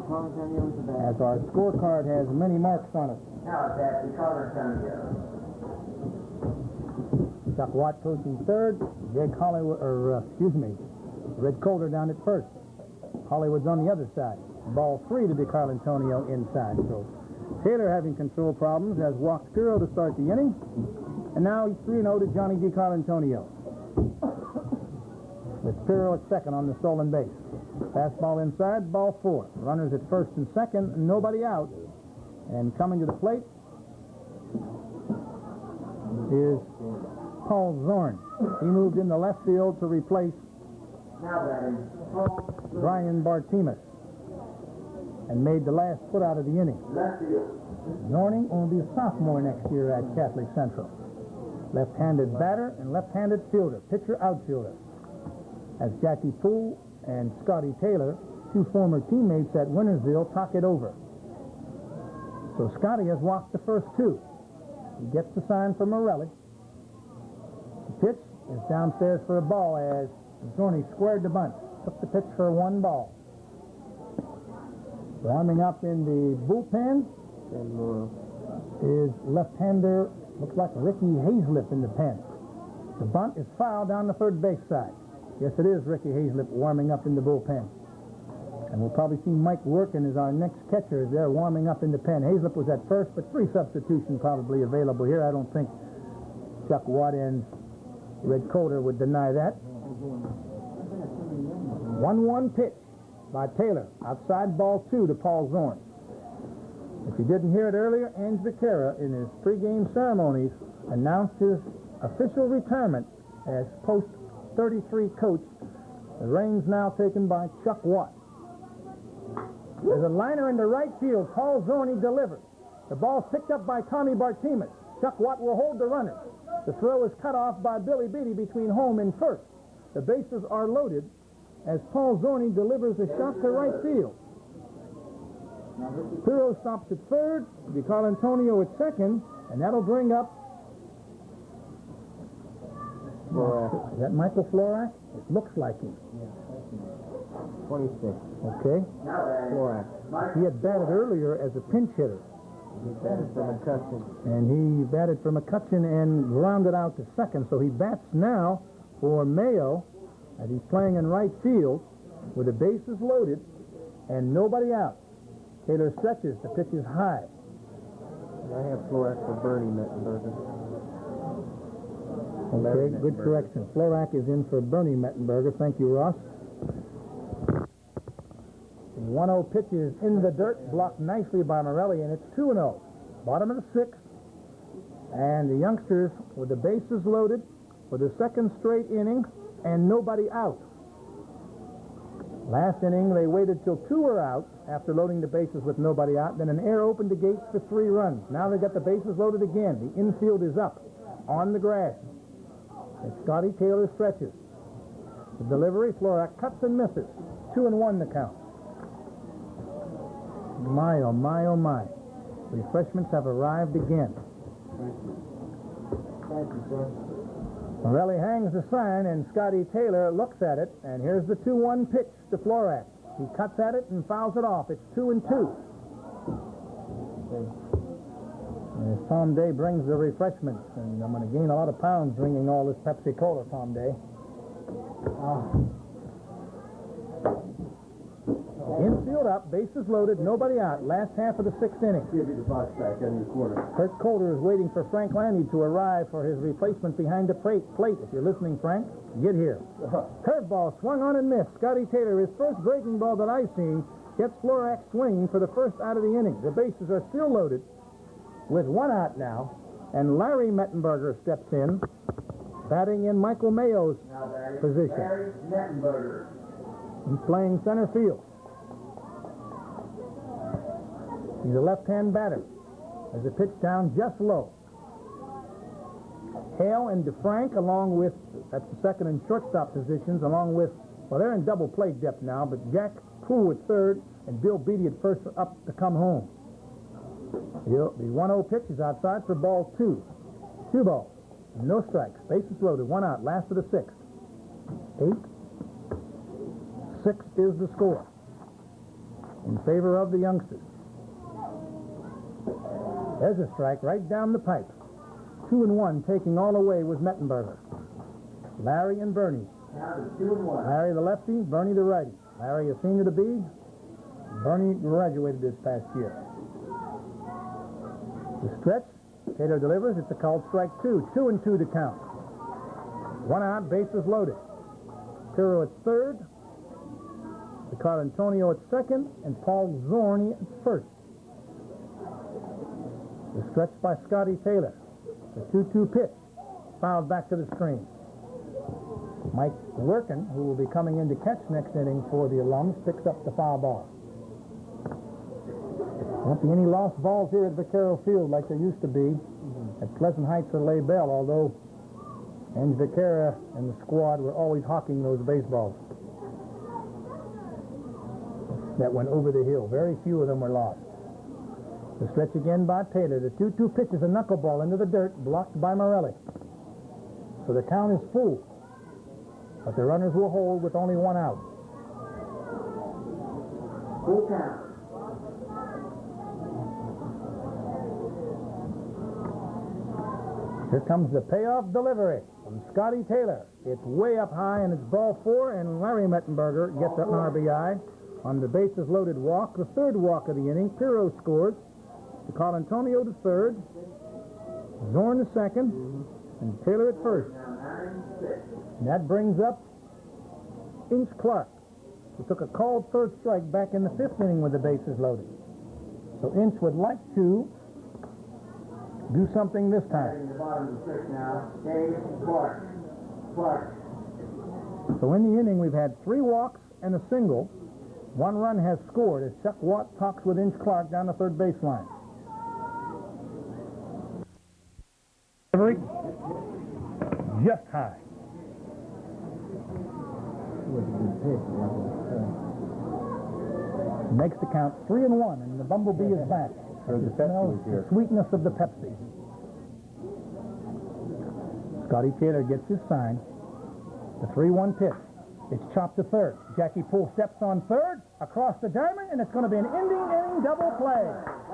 Speaker 5: As our scorecard has many marks on it.
Speaker 1: Now it's at DiCarlantonio.
Speaker 5: Chuck Watt coaching third. Red Coulter down at first. Hollywood's on the other side. Ball 3 to DiCarlantonio inside. So Taylor, having control problems, has walked Pirro to start the inning. And now he's 3-0 to Johnny DiCarlantonio. With Pirro at second on the stolen base. Fastball inside, ball 4. Runners at first and second, nobody out. And coming to the plate is Paul Zorn. He moved in the left field to replace Brian Bartimus and made the last put out of the inning. Zorning will be a sophomore next year at Catholic Central. Left-handed batter and left-handed fielder, pitcher, outfielder. As Jackie Poole and Scotty Taylor, 2 former teammates at Wintersville, talk it over. So Scotty has walked the first 2. He gets the sign from Morelli. The pitch is downstairs for a ball as Zorni squared the bunt. Took the pitch for 1 ball. Warming up in the bullpen is left-hander, looks like Ricky Hazlip in the pen. The bunt is fouled down the third base side. Yes, it is Ricky Hazlip warming up in the bullpen. And we'll probably see Mike Workin as our next catcher as they're warming up in the pen. Hazlip was at first, but 3 substitutions probably available here. I don't think Chuck Watt and Red Coulter would deny that. 1-1 pitch by Taylor. Outside ball 2 to Paul Zorn. If you didn't hear it earlier, Ange Vaccaro, in his pregame ceremonies, announced his official retirement as post-33 coach. The reins now taken by Chuck Watt. There's a liner into right field. Paul Zorni delivers. The ball's picked up by Tommy Bartimus. Chuck Watt will hold the runner. The throw is cut off by Billy Beatty between home and first. The bases are loaded as Paul Zorni delivers a shot to right field. Pirro stops at third, DeCarlo Antonio at second, and that'll bring up... Is that Michael Florak? It looks like him.
Speaker 7: 26.
Speaker 5: Okay.
Speaker 7: Florak.
Speaker 5: He had batted earlier as a pinch hitter.
Speaker 7: He batted for McCutcheon.
Speaker 5: And he batted for McCutcheon and grounded out to second, so he bats now for Mayo, and he's playing in right field with the bases loaded and nobody out. Taylor stretches, the pitch is high.
Speaker 7: I have Florak for Bernie Mettenberger.
Speaker 5: Okay, good correction. Florak is in for Bernie Mettenberger. Thank you, Ross. The 1-0 pitch is in the dirt, blocked nicely by Morelli, and it's 2-0. Bottom of the sixth. And the youngsters, with the bases loaded for the second straight inning, and nobody out. Last inning, they waited till 2 were out after loading the bases with nobody out. Then an error opened the gates for 3 runs. Now they've got the bases loaded again. The infield is up on the grass. And Scotty Taylor stretches. The delivery, Florak cuts and misses. 2-1 the count. My, oh my, oh my. Refreshments have arrived again.
Speaker 1: Thank you, sir.
Speaker 5: Morelli hangs the sign, and Scotty Taylor looks at it, and here's the 2-1 pitch to Florak. He cuts at it and fouls it off. It's 2-2. As Tom Day brings the refreshments, and I'm going to gain a lot of pounds drinking all this Pepsi-Cola, Tom Day. Infield up, bases loaded, nobody out. Last half of the sixth inning.
Speaker 8: Give you the box back on your corner.
Speaker 5: Kurt Calder is waiting for Frank Landy to arrive for his replacement behind the plate. If you're listening, Frank, get here. Curveball swung on and missed. Scotty Taylor, his first breaking ball that I've seen, gets Florak swinging for the first out of the inning. The bases are still loaded with 1 out now, and Larry Mettenberger steps in, batting in Michael Mayo's position.
Speaker 1: Larry Mettenberger.
Speaker 5: He's playing center field. He's a left-hand batter. There's a pitch down just low. Hale and DeFrank, along with, that's the second and shortstop positions, along with, well, they're in double play depth now, but Jack Poole at third and Bill Beatty at first up to come home. The 1-0 pitch is outside for ball 2. 2 balls. No strikes. Bases loaded. 1 out. Last of the sixth. 8-6 is the score in favor of the youngsters. There's a strike right down the pipe. 2-1, taking all away was Mettenberger. Larry and Bernie. Larry the lefty, Bernie the righty. Larry a senior to be. Bernie graduated this past year. The stretch, Taylor delivers. It's a called strike 2. 2-2 the count. 1 out, bases loaded. Pirro at third. DeCarlo Antonio at second, and Paul Zorni at first. The stretch by Scotty Taylor. The 2-2 pitch. Fouled back to the screen. Mike Workin, who will be coming in to catch next inning for the Alums, picks up the foul ball. Won't be any lost balls here at Vaccaro Field like there used to be at Pleasant Heights or Lay Bell, although Ange Vaccaro and the squad were always hawking those baseballs that went over the hill. Very few of them were lost. The stretch again by Taylor. The 2-2 pitch is a knuckleball into the dirt, blocked by Morelli. So the count is full, but the runners will hold with only 1 out.
Speaker 1: Full count.
Speaker 5: Here comes the payoff delivery from Scotty Taylor. It's way up high, and it's ball 4, and Larry Mettenberger gets an RBI on the bases loaded walk, the third walk of the inning. Pirro scores. DeCarlo Antonio to third, Zorn to second, and Taylor at first. And that brings up Inch Clark, who took a called third strike back in the 5th inning with the bases loaded. So Inch would like to do something this time.
Speaker 1: Batting the bottom of the sixth now, Dave Clark.
Speaker 5: So in the inning, we've had 3 walks and a single. 1 run has scored as Chuck Watt talks with Inch Clark down the third baseline. Delivery, just high. Makes the count 3-1, and the bumblebee is back. It smells the sweetness of the Pepsi. Scotty Taylor gets his sign. The 3-1 pitch. It's chopped to third. Jackie Poole steps on third, across the diamond, and it's going to be an inning double play.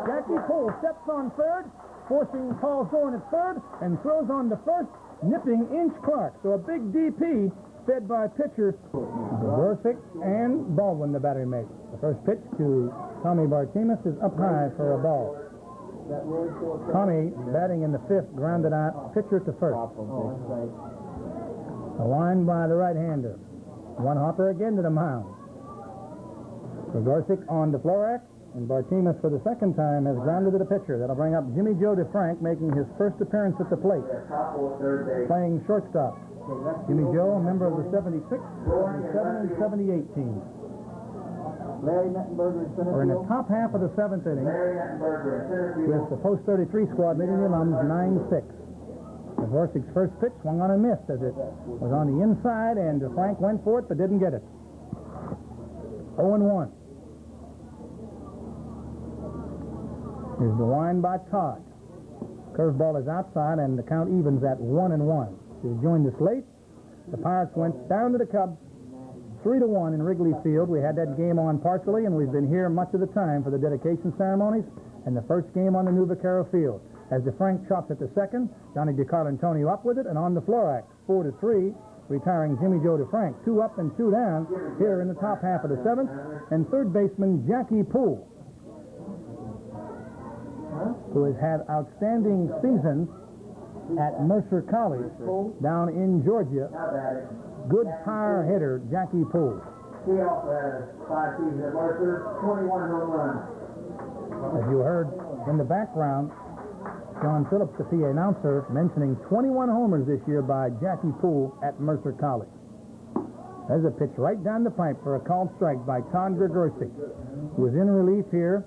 Speaker 5: Jackie Poole steps on third, forcing Paul Zorn at third, and throws on to first, nipping Inch Clark. So a big DP fed by pitchers Gorsick and Baldwin, the battery mate. The first pitch to Tommy Bartimus is up high for a ball. Tommy, batting in the 5th, grounded out pitcher to first. A line by the right-hander. One hopper again to the mound. Gorsick on to Florak, and Bartimus for the second time has grounded to the pitcher. That'll bring up Jimmy Joe DeFrank, making his first appearance at the plate, playing shortstop. Jimmy Joe, a member of the 76, 77, and 78 teams. We're in the top half of the 7th inning with the post 33 squad leading the alums 9-6. Gorsick's first pitch swung on and missed as it was on the inside, and DeFrank went for it but didn't get it. 0-1. Here's the line by Todd. Curveball is outside, and the count evens at 1-1. If you joined us late, the Pirates went down to the Cubs 3-1 in Wrigley Field. We had that game on partially, and we've been here much of the time for the dedication ceremonies and the first game on the new Vaccaro Field. As DeFrank chops at the second, Johnny DiCarlo up with it, and on the Florak, 4-3, retiring Jimmy Joe DeFrank. 2 up and 2 down here in the top half of the 7th, and third baseman Jackie Poole, who has had outstanding seasons at Mercer College down in Georgia. Good power hitter, Jackie Poole.
Speaker 1: He also has 5 seasons at Mercer, 21 home runs.
Speaker 5: As you heard in the background, John Phillips, the PA announcer, mentioning 21 homers this year by Jackie Poole at Mercer College. There's a pitch right down the pipe for a called strike by Todd Gorsick, who was in relief here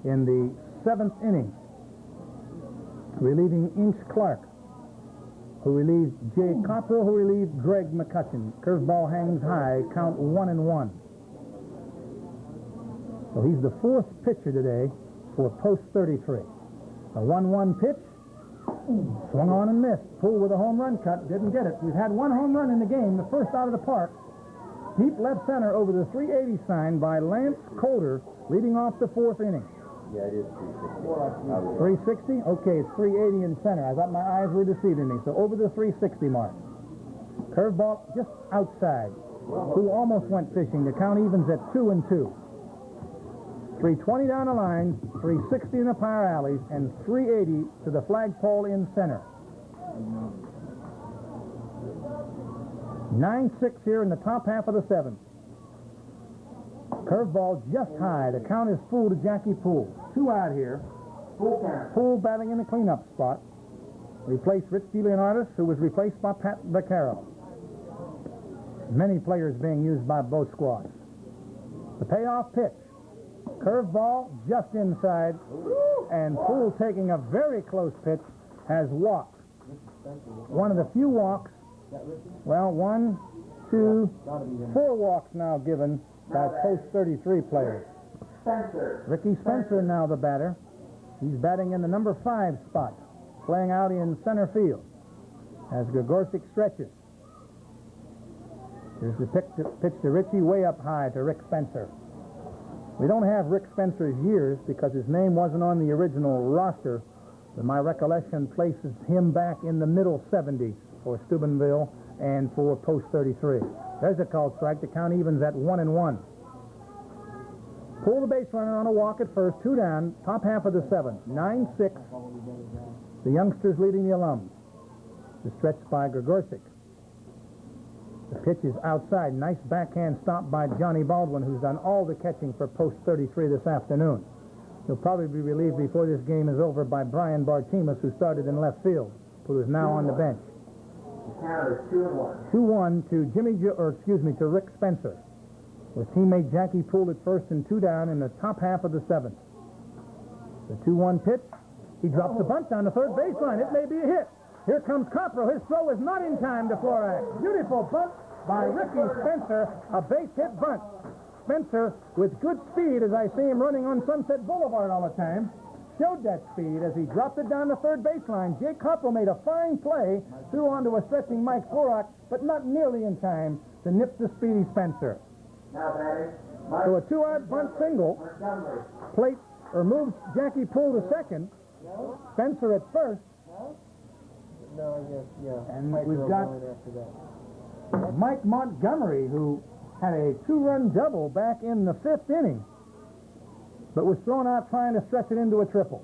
Speaker 5: in the 7th inning, relieving Inch Clark, who relieved Jay Copperell, who relieved Greg McCutcheon. Curveball hangs high, count 1-1. So he's the 4th pitcher today for post 33. A 1-1 pitch, swung on and missed. Poole with a home run cut, didn't get it. We've had 1 home run in the game, the first out of the park. Deep left center over the 380 sign by Lance Coulter, leading off the 4th inning.
Speaker 8: Yeah, it is
Speaker 5: 360?
Speaker 8: 360.
Speaker 5: Okay, it's 380 in center. I thought my eyes were deceiving me. So over the 360 mark. Curveball just outside. Who almost went fishing. The count evens at 2-2. 320 down the line, 360 in the power alleys, and 380 to the flagpole in center. 9-6 here in the top half of the 7th. Curveball just high. The count is full to Jackie Poole. 2 out here. Poole batting in the cleanup spot. Replaced Rich DeLeonardis, who was replaced by Pat Vaccaro. Many players being used by both squads. The payoff pitch. Curveball just inside, and Poole, taking a very close pitch, has walked. One of the few walks, well, 1, 2, 4 walks now given by post 33 players. Ricky Spencer now the batter. He's batting in the number 5 spot, playing out in center field as Gorsick stretches. Here's the pitch to Richie, way up high to Rick Spencer. We don't have Rick Spencer's years because his name wasn't on the original roster, but my recollection places him back in the middle 70s for Steubenville and for post 33. There's a called strike. The count evens at 1-1. Pull the base runner on a walk at first, 2 down, top half of the 7th. 9-6. The youngsters leading the alums. The stretch by Gorsick. The pitch is outside. Nice backhand stop by Johnny Baldwin, who's done all the catching for post 33 this afternoon. He'll probably be relieved before this game is over by Brian Bartimus, who started in left field, who is now on the bench.
Speaker 1: The count is 2-1.
Speaker 5: 2-1 to Rick Spencer, with teammate Jackie Poole at first and 2 down in the top half of the 7th. The 2-1 pitch. He drops the bunt down the third baseline. It may be a hit. Here comes Copperell. His throw is not in time to Florak. Beautiful bunt by Ricky Spencer, a base hit bunt. Spencer, with good speed, as I see him running on Sunset Boulevard all the time, showed that speed as he dropped it down the third baseline. Jay Copperell made a fine play, threw onto a stretching Mike Florak, but not nearly in time to nip the speedy Spencer.
Speaker 1: Now batting.
Speaker 5: So a 2-out bunt single plates or moves Jackie Poole to second. Spencer at first.
Speaker 7: No, I guess, yeah.
Speaker 5: And we've got Mike Montgomery, who had a 2-run double back in the 5th inning, but was thrown out trying to stretch it into a triple.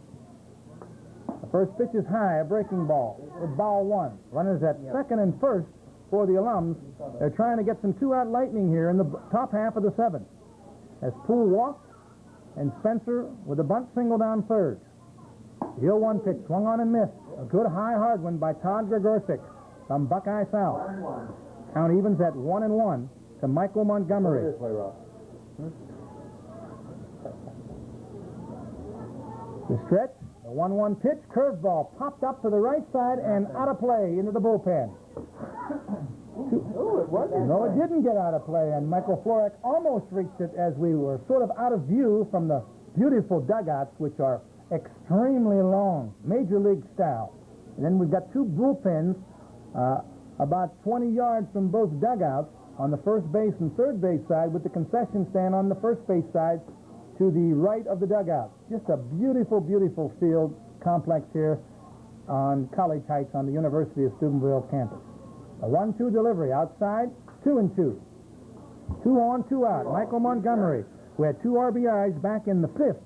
Speaker 5: The first pitch is high, a breaking ball. With ball 1. Runners at second and first for the Alums. They're trying to get some 2-out lightning here in the top half of the 7th. As Poole walks, and Spencer with a bunt single down third. The 0-1 pitch swung on and missed. A good high hard one by Todd Gregorczyk from Buckeye South. Count evens at 1-1 to Michael Montgomery. The stretch, the 1-1 pitch, curveball popped up to the right side and out of play into the bullpen. No, it didn't get out of play, and Michael Florak almost reached it as we were sort of out of view from the beautiful dugouts, which are extremely long, major league style. And then we've got 2 bullpens about 20 yards from both dugouts on the first base and third base side, with the concession stand on the first base side to the right of the dugout. Just a beautiful, beautiful field complex here on College Heights on the University of Steubenville campus. A 1-2 delivery outside, 2-2. 2 on, 2 out. Michael Montgomery, who had 2 RBIs back in the 5th,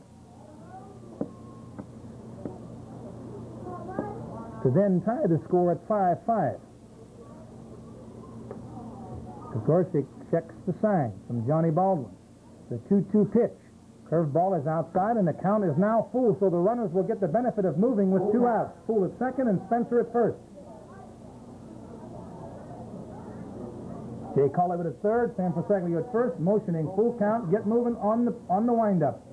Speaker 5: to then tie the score at 5-5. Gregorczyk checks the sign from Johnny Baldwin. The 2-2 pitch. Curveball is outside, and the count is now full, so the runners will get the benefit of moving with 2 outs. Poole at second and Spencer at first. Jay Colliver at third, Sam Forseglio at first, motioning full count, get moving on the windup.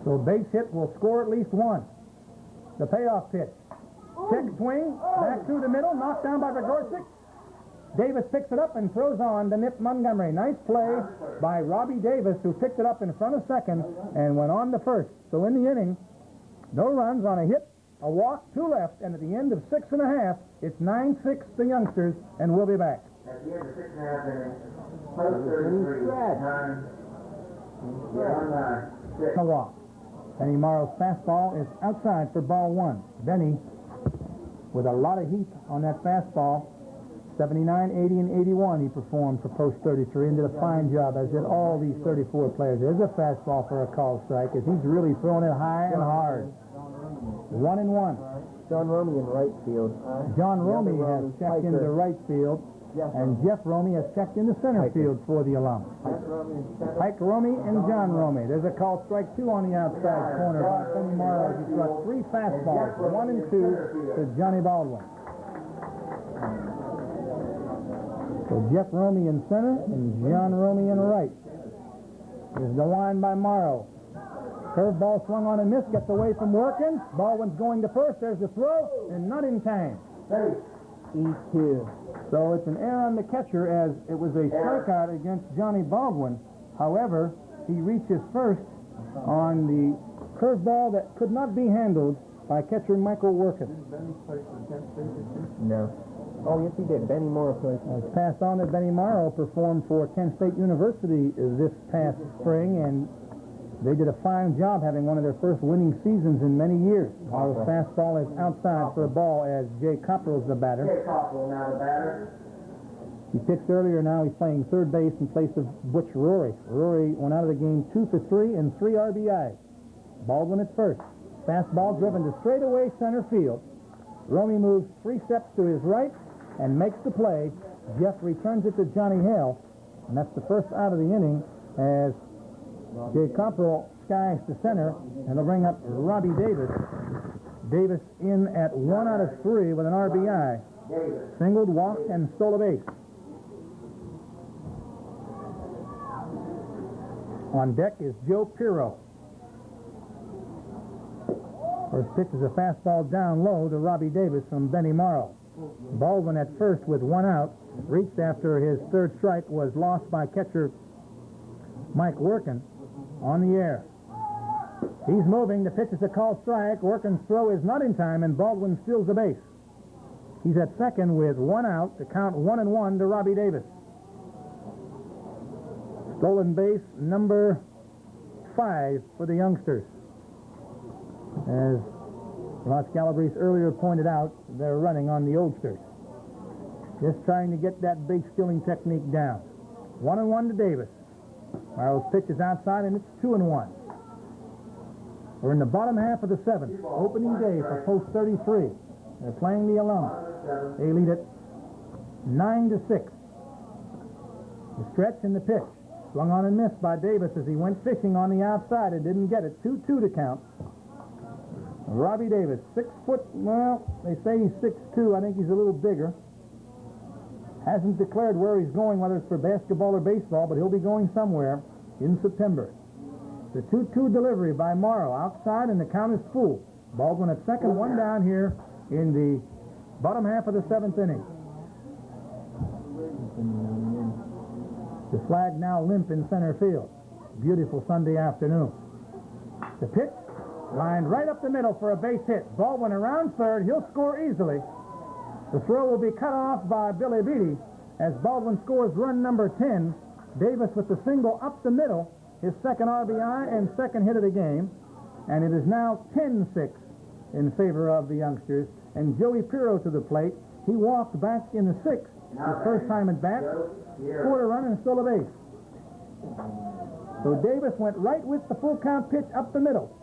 Speaker 5: So base hit will score at least 1. The payoff pitch. Check swing, back through the middle, knocked down by Gregorczyk. Davis picks it up and throws on to nip Montgomery. Nice play by Robbie Davis, who picked it up in front of second and went on to first. So in the inning, no runs on a hit, a walk, 2 left, and at the end of 6 1/2, it's 9-6 the youngsters, and we'll be back.
Speaker 1: At the end of 6 1/2 innings, post 33, 9, 6.
Speaker 5: A walk. Benny Morrow's fastball is outside for ball 1. Benny, with a lot of heat on that fastball, 79, 80, and 81 he performed for post 33 and did a fine job, as did all these 34 players. There's a fastball for a call strike, as he's really throwing it high and hard. 1-1.
Speaker 7: John Romey in right field.
Speaker 5: John Romey has checked into right field, and Jeff Romey has checked into center field for the Alums. Pike Romey and John Romey. There's a call strike 2 on the outside corner by Benny Morrow. He struck 3 fastballs, 1 and 2 to Johnny Baldwin. So Jeff Romey in center and John Romey in right. Here's the line by Morrow. Curveball swung on and missed, gets away from Workins. Baldwin's going to first. There's the throw, and not in time.
Speaker 7: E2.
Speaker 5: So it's an error on the catcher, as it was a strikeout against Johnny Baldwin. However, he reaches first on the curveball that could not be handled by catcher Michael Workins.
Speaker 7: No. Oh, yes, he did. Benny Morrow played.
Speaker 5: It's passed on that Benny Morrow performed for Kent State University this past spring, and they did a fine job, having one of their first winning seasons in many years. Morrow's fastball is outside for a ball, as Jay Copperell's the batter.
Speaker 1: Jay Copperell now the batter.
Speaker 5: He pitched earlier. Now he's playing third base in place of Butch Rory. Rory went out of the game 2 for 3 and 3 RBIs. Baldwin at first. Fastball driven to straightaway center field. Romey moves 3 steps to his right and makes the play. Jeff returns it to Johnny Hale, and that's the first out of the inning, as Jay Copperell skies to center, and they'll bring up Robbie Davis. Davis in at 1 out of 3 with an RBI. Singled, walked, and stole a base. On deck is Joe Pirro. First pitch is a fastball down low to Robbie Davis from Benny Morrow. Baldwin at first with 1 out. Reached after his third strike was lost by catcher Mike Workin on the air. He's moving. The pitch is a called strike. Workin's throw is not in time, and Baldwin steals the base. He's at second with 1 out to count 1-1 to Robbie Davis. Stolen base number 5 for the youngsters. As Ross Calabrese earlier pointed out, they're running on the oldsters. Just trying to get that base stealing technique down. 1-1 to Davis. Morrow's pitch is outside, and it's 2-1. We're in the bottom half of the 7th. Opening day for post 33. They're playing the Alumni. They lead it 9-6. The stretch and the pitch. Swung on and missed by Davis as he went fishing on the outside and didn't get it. 2-2 to count. Robbie Davis, 6 foot, well, they say he's 6'2". I think he's a little bigger. Hasn't declared where he's going, whether it's for basketball or baseball, but he'll be going somewhere in September. The 2-2 delivery by Morrow outside, and the count is full. Baldwin at second, 1 down here in the bottom half of the 7th inning. The flag now limp in center field. Beautiful Sunday afternoon. The pitch lined right up the middle for a base hit. Baldwin around third. He'll score easily. The throw will be cut off by Billy Beattie as Baldwin scores run number 10. Davis with the single up the middle, his second RBI and second hit of the game. And it is now 10-6 in favor of the youngsters. And Joey Pirro to the plate. He walked back in the 6th, his first time at bat, scored a run and stole a base. So Davis went right with the full count pitch up the middle.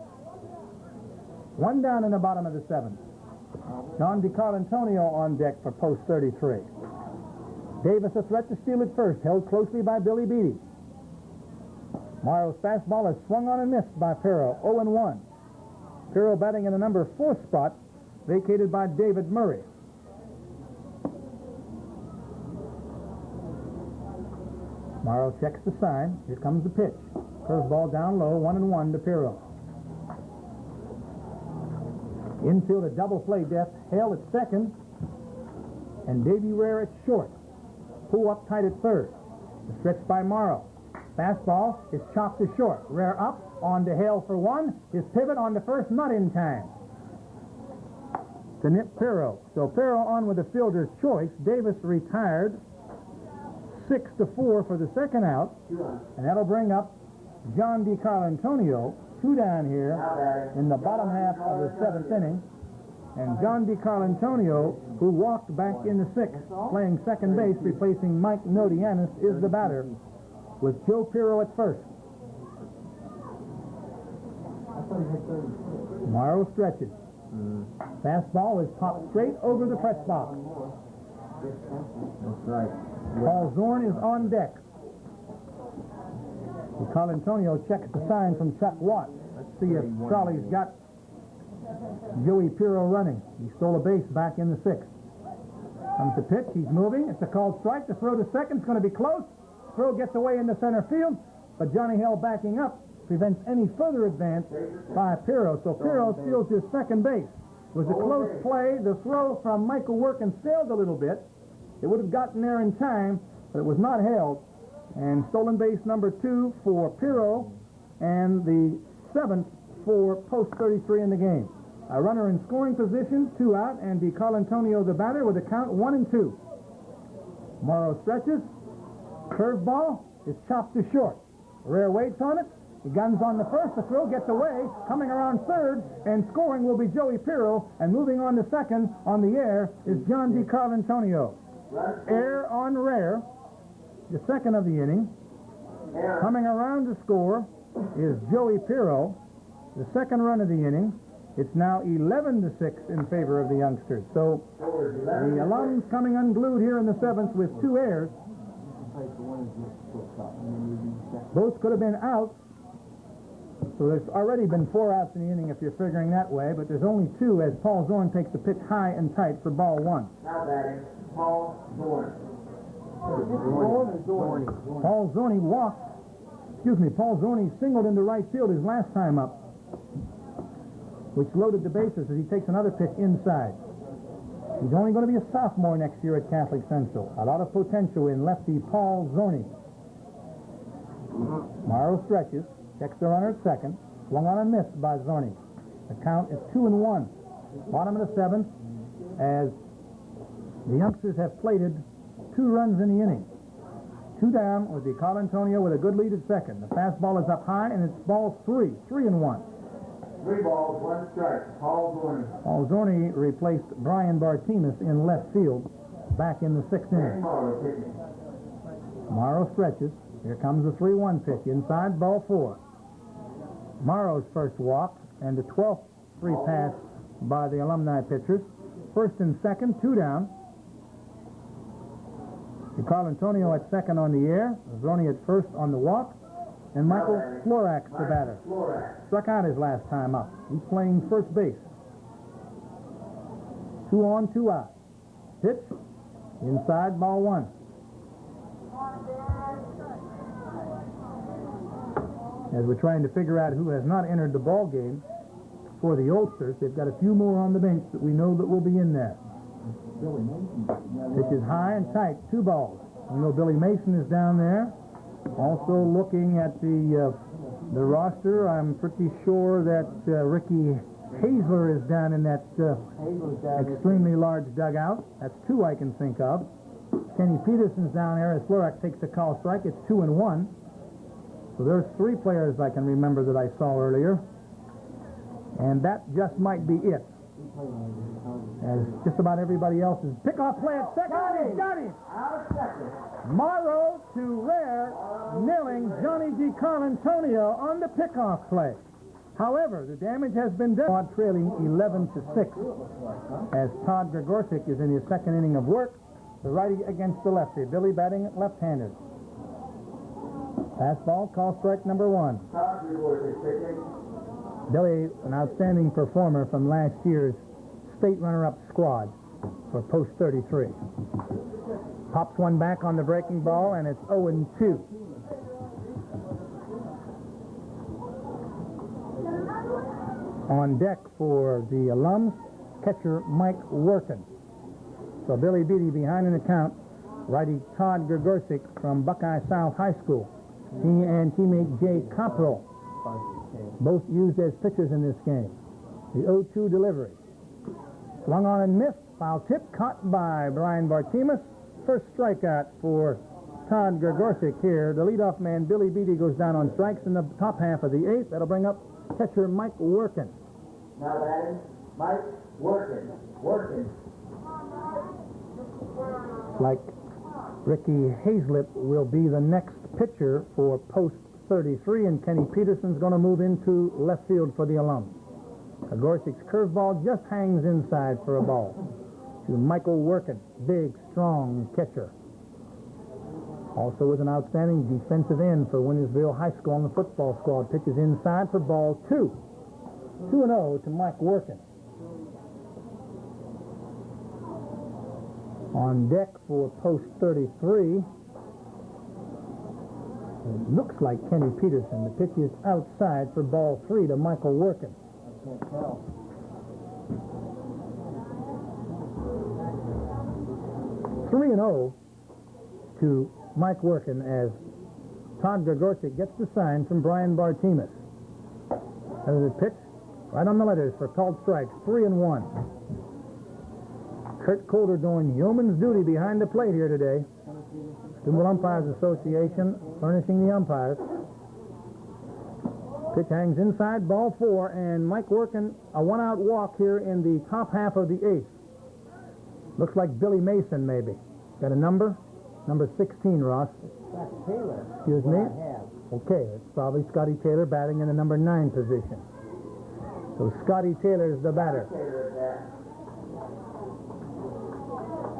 Speaker 5: 1 down in the bottom of the 7th. John DiCarlantonio on deck for post 33. Davis a threat to steal at first, held closely by Billy Beattie. Morrow's fastball is swung on and missed by Pirro, 0-1. Pirro batting in the number 4 spot, vacated by David Murray. Morrow checks the sign. Here comes the pitch. Curveball down low, 1-1 to Pirro. Infield a double play depth. Hale at second, and Davey Murray at short. Who up tight at third. The stretch by Morrow. Fastball is chopped to short. Rare up, on to Hale for 1. His pivot on the first, not in time to nip Pirro. So Pirro on with the fielder's choice. Davis retired 6-4 for the second out, and that'll bring up John DiCarlantonio, 2 down here in the bottom half of the 7th inning. And John DiCarlantonio, who walked back in the 6th, playing second base, replacing Mike Nodianis, is the batter, with Joe Pirro at first. Morrow stretches. Fastball is popped straight over the press box.
Speaker 8: That's right.
Speaker 5: Paul Zorn is on deck. DiCarlantonio checks the sign from Chuck Watt. Let's see if Charlie's got Joey Pirro running. He stole a base back in the 6th. Comes the pitch. He's moving. It's a called strike. The throw to second's going to be close. Throw gets away into center field, but Johnny Hale backing up prevents any further advance by Pirro. So Pirro steals his second base. It was a close play. The throw from Michael Workin sailed a little bit. It would have gotten there in time, but it was not held. And stolen base number 2 for Pirro, and the 7th for post 33 in the game. A runner in scoring position, 2 out, and DiCarlantonio the batter with a count 1-2. Morrow stretches. Curveball is chopped to short. Rare waits on it. He guns on the first. The throw gets away. Coming around third, and scoring will be Joey Pirro, and moving on to second on the air is John DiCarlantonio. Air on Rare, the second of the inning. Coming around to score is Joey Pirro, the second run of the inning. It's now 11-6 in favor of the youngsters. So the alums coming unglued here in the 7th with 2 errors. Both could have been out So there's already been 4 outs in the inning if you're figuring that way, but there's only 2 as Paul Zorn takes the pitch high and tight for ball 1.
Speaker 1: Now batting, Paul Zorn.
Speaker 5: Paul Zorny walked. Paul Zorny singled into right field his last time up, which loaded the bases as he takes another pitch inside. He's only going to be a sophomore next year at Catholic Central. A lot of potential in lefty Paul Zorny. Morrow stretches, checks the runner at second, swung on and missed by Zorny. The count is 2-1. Bottom of the 7th, as the youngsters have plated 2 runs in the inning. 2 down with the Carl Antonio with a good lead at second. The fastball is up high, and it's ball 3. 3-1.
Speaker 1: 3 balls, 1 strike. Paul Zorn.
Speaker 5: Paul Zorny replaced Brian Bartimus in left field back in the 6th inning.
Speaker 1: Morrow pitching.
Speaker 5: Morrow stretches. Here comes the 3-1 pitch. Inside, ball 4. Morrow's first walk, and the 12th free pass by the Alumni pitchers. First and second, 2 down. Carl Antonio at second on the air, Zorny at first on the walk, and Michael Florax, the batter. Struck out his last time up. He's playing first base. 2 on, 2 out. Pitch, inside, ball 1. As we're trying to figure out who has not entered the ball game for the Oldsters, they've got a few more on the bench that we know that will be in there. Pitch is high and tight, 2 balls. We know Billy Mason is down there. Also looking at the roster, I'm pretty sure that Ricky Hazler is down in that extremely large dugout. That's 2 I can think of. Kenny Peterson's down there as Florak takes the call strike. It's 2-1. So there's 3 players I can remember that I saw earlier. And that just might be it. As just about everybody else is pickoff play at second. Got him!
Speaker 1: Out of second.
Speaker 5: Morrow to Rare, nailing Johnny DiCarlantonio on the pickoff play. However, the damage has been done. Trailing 11-6 as Todd Gregorczyk is in his 2nd inning of work. The righty against the lefty. Billy batting left-handed. Fastball, call strike number 1.
Speaker 1: Todd Gregorczyk pitching.
Speaker 5: Billy, an outstanding performer from last year's state runner-up squad for post 33. Pops one back on the breaking ball, and it's 0-2. On deck for the alums, catcher Mike Workin. So Billy Beatty behind in the count. Righty Todd Gregorczyk from Buckeye South High School. He and teammate Jay Copperell, both used as pitchers in this game. The 0-2 delivery. Swung on and missed. Foul tip caught by Brian Bartimus. First strikeout for Todd Gregorczyk here. The leadoff man, Billy Beatty, goes down on strikes in the top half of the 8th. That'll bring up catcher Mike Workin.
Speaker 1: Now batting, Mike Workin.
Speaker 5: Like Ricky Hazlip will be the next pitcher for post 33, and Kenny Peterson's going to move into left field for the alums. Gregorczyk's curveball just hangs inside for a ball to Michael Workin, big, strong catcher. Also was an outstanding defensive end for Wintersville High School on the football squad. Pitches inside for ball 2. 2-0 to Mike Workin. On deck for post 33, it looks like Kenny Peterson. The pitch is outside for ball 3 to Michael Workin. 3-0 to Mike Workin as Todd Gregorczyk gets the sign from Brian Bartimus. There's a pitch right on the letters for called strikes. 3-1. Kurt Coulter doing yeoman's duty behind the plate here today. Steubenville Umpires Association furnishing the umpires. Pitch hangs inside, ball 4, and Mike Workin, a 1-out walk here in the top half of the 8th. Looks like Billy Mason, maybe. Got a number? Number 16, Ross.
Speaker 1: That's Taylor.
Speaker 5: Excuse me? Okay, it's probably Scotty Taylor batting in the number 9 position. So Scotty Taylor's the batter.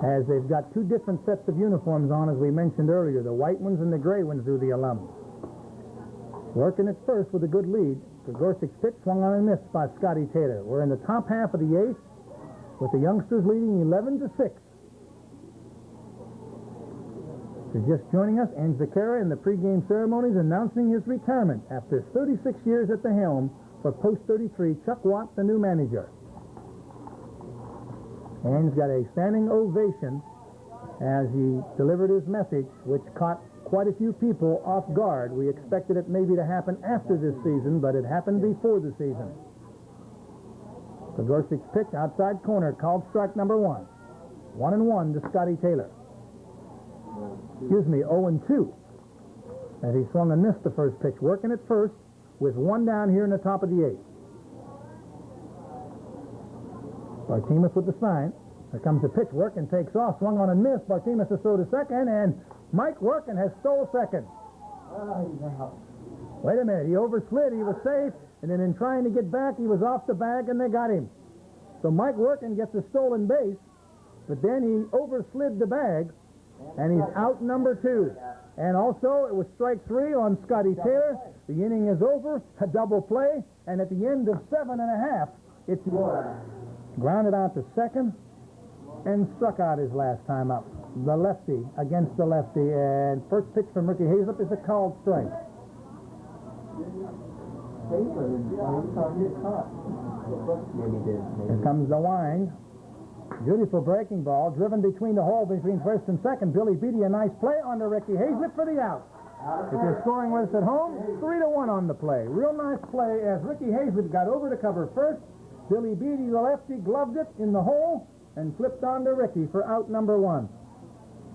Speaker 5: As they've got 2 different sets of uniforms on, as we mentioned earlier. The white ones and the gray ones do the alums. Working at first with a good lead. Gregorcik's pitch swung on and missed by Scotty Taylor. We're in the top half of the eighth with the youngsters leading 11-6. If you're just joining us, Ange Vaccaro in the pregame ceremonies announcing his retirement after 36 years at the helm for Post 33, Chuck Watt, the new manager. Ange got a standing ovation as he delivered his message, which caught quite a few people off guard. We expected it maybe to happen after this season, but it happened before the season. Gregorcik's pitch outside corner, called strike number 1. 1-1 to Scotty Taylor. 0-2. As he swung and missed the first pitch, working at first with 1 down here in the top of the 8th. Bartimus with the sign. Here comes the pitch, Workin takes off, swung on and missed. Bartimus to throw to second, and Mike Workin has stole second. Wait a minute, he overslid, he was safe, and then in trying to get back, he was off the bag, and they got him. So Mike Workin gets a stolen base, but then he overslid the bag, and he's out number 2. And also, it was strike 3 on Scotty Taylor. The inning is over, a double play, and at the end of 7.5, it's grounded out to second and struck out his last time up. The lefty against the lefty, and first pitch from Ricky Hazlett is a called strike. Here comes the wind. Beautiful breaking ball, driven between the hole between first and second. Billy Beatty, a nice play on to Ricky Hazlett for the out. If you're scoring with us at home, 3-1 on the play. Real nice play as Ricky Hazlett got over to cover first. Billy Beatty, the lefty, gloved it in the hole and flipped on to Ricky for out number 1.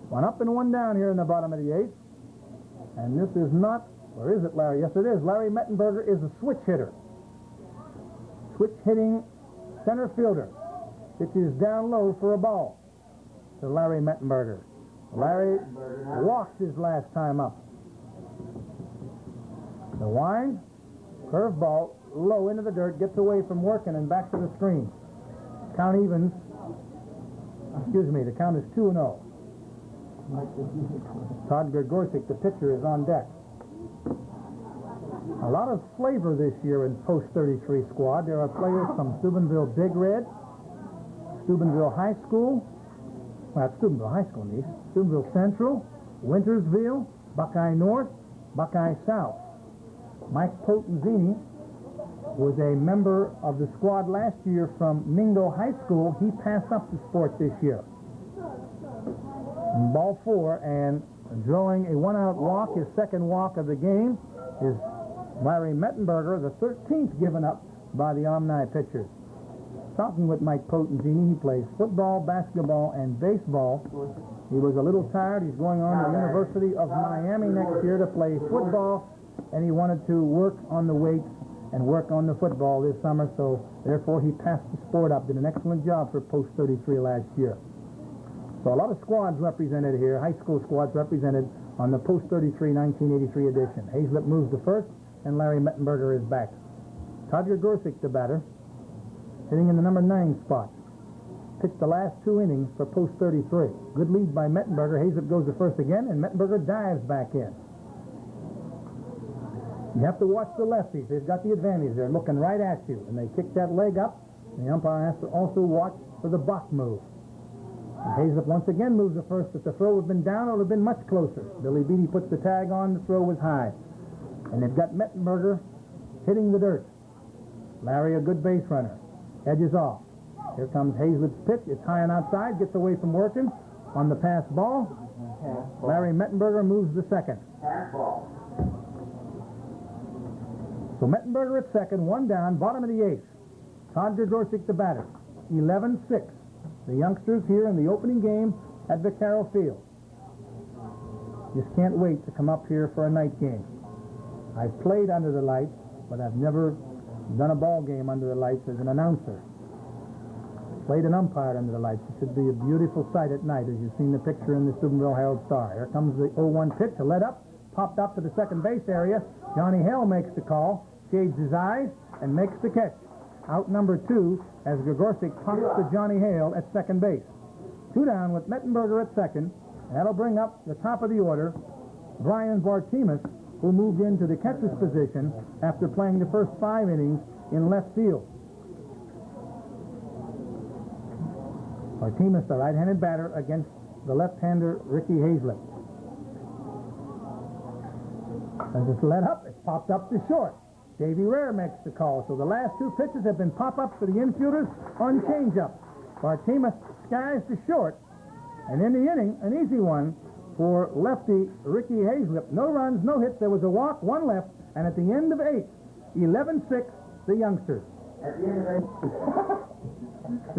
Speaker 5: 1 up and 1 down here in the bottom of the 8th. And this is not, or is it, Larry? Yes, it is. Larry Mettenberger is a switch hitter. Switch hitting center fielder. Pitch is down low for a ball to Larry Mettenberger. Larry walked his last time up. The wind, curveball, low into the dirt, gets away from Workin and back to the screen. Count evens. The count is 2-0. Todd Gregorcik, the pitcher, is on deck. A lot of flavor this year in Post 33 squad. There are players from Steubenville Big Red, Steubenville High School, well, Steubenville High School, niece, Steubenville Central, Wintersville, Buckeye North, Buckeye South. Mike Potenzini was a member of the squad last year from Mingo High School. He passed up the sport this year. Ball 4, and drawing a 1-out walk, his second walk of the game, is Larry Mettenberger, the 13th given up by the Alumni pitchers. Talking with Mike Potenzini, he plays football, basketball, and baseball. He was a little tired. He's going on to the University of Miami next year to play football, and he wanted to work on the weights and work on the football this summer, so therefore he passed the sport up. Did an excellent job for Post 33 last year. So a lot of squads represented here, high school squads represented on the Post 33 1983 edition. Hazlett moves to first, and Larry Mettenberger is back. Todd Gregorcik, the batter, hitting in the number 9 spot. Pitched the last 2 innings for Post 33. Good lead by Mettenberger. Hazlett goes to first again, and Mettenberger dives back in. You have to watch the lefties. They've got the advantage. They're looking right at you, and they kick that leg up. And the umpire has to also watch for the buck move. And Hazlett once again moves to first. If the throw would have been down, it would have been much closer. Billy Beatty puts the tag on. The throw was high. And they've got Mettenberger hitting the dirt. Larry, a good base runner. Edges off. Here comes Hazlett's pitch. It's high and outside. Gets away from Workin on the pass ball. Larry Mettenberger moves to second.
Speaker 1: Pass ball.
Speaker 5: So Mettenberger at second, 1 down, bottom of the 8th. Todd Gregorcik, the batter. 11-6. The youngsters here in the opening game at Vaccaro Field. Just can't wait to come up here for a night game. I've played under the lights, but I've never done a ball game under the lights as an announcer. Played an umpire under the lights. It should be a beautiful sight at night, as you've seen the picture in the Steubenville Herald Star. Here comes the 0-1 pitch, a let up, popped up to the second base area. Johnny Hale makes the call, shades his eyes, and makes the catch. Out number 2 as Gregorcik punts to Johnny Hale at second base. 2 down with Mettenberger at second. And that'll bring up the top of the order, Brian Bartimus, who moved into the catcher's position after playing the first 5 innings in left field. Martinez, the right-handed batter, against the left-hander Ricky Hazlett. As it's let up, it's popped up to short. Davey Murray makes the call. So the last 2 pitches have been pop-ups for the infielders on change-up. Martinez skies to short. And in the inning, an easy one for lefty Ricky Hazlett. No runs, no hits. There was a walk, 1 left. And at the end of 8, 11-6, the youngsters.
Speaker 1: At the end of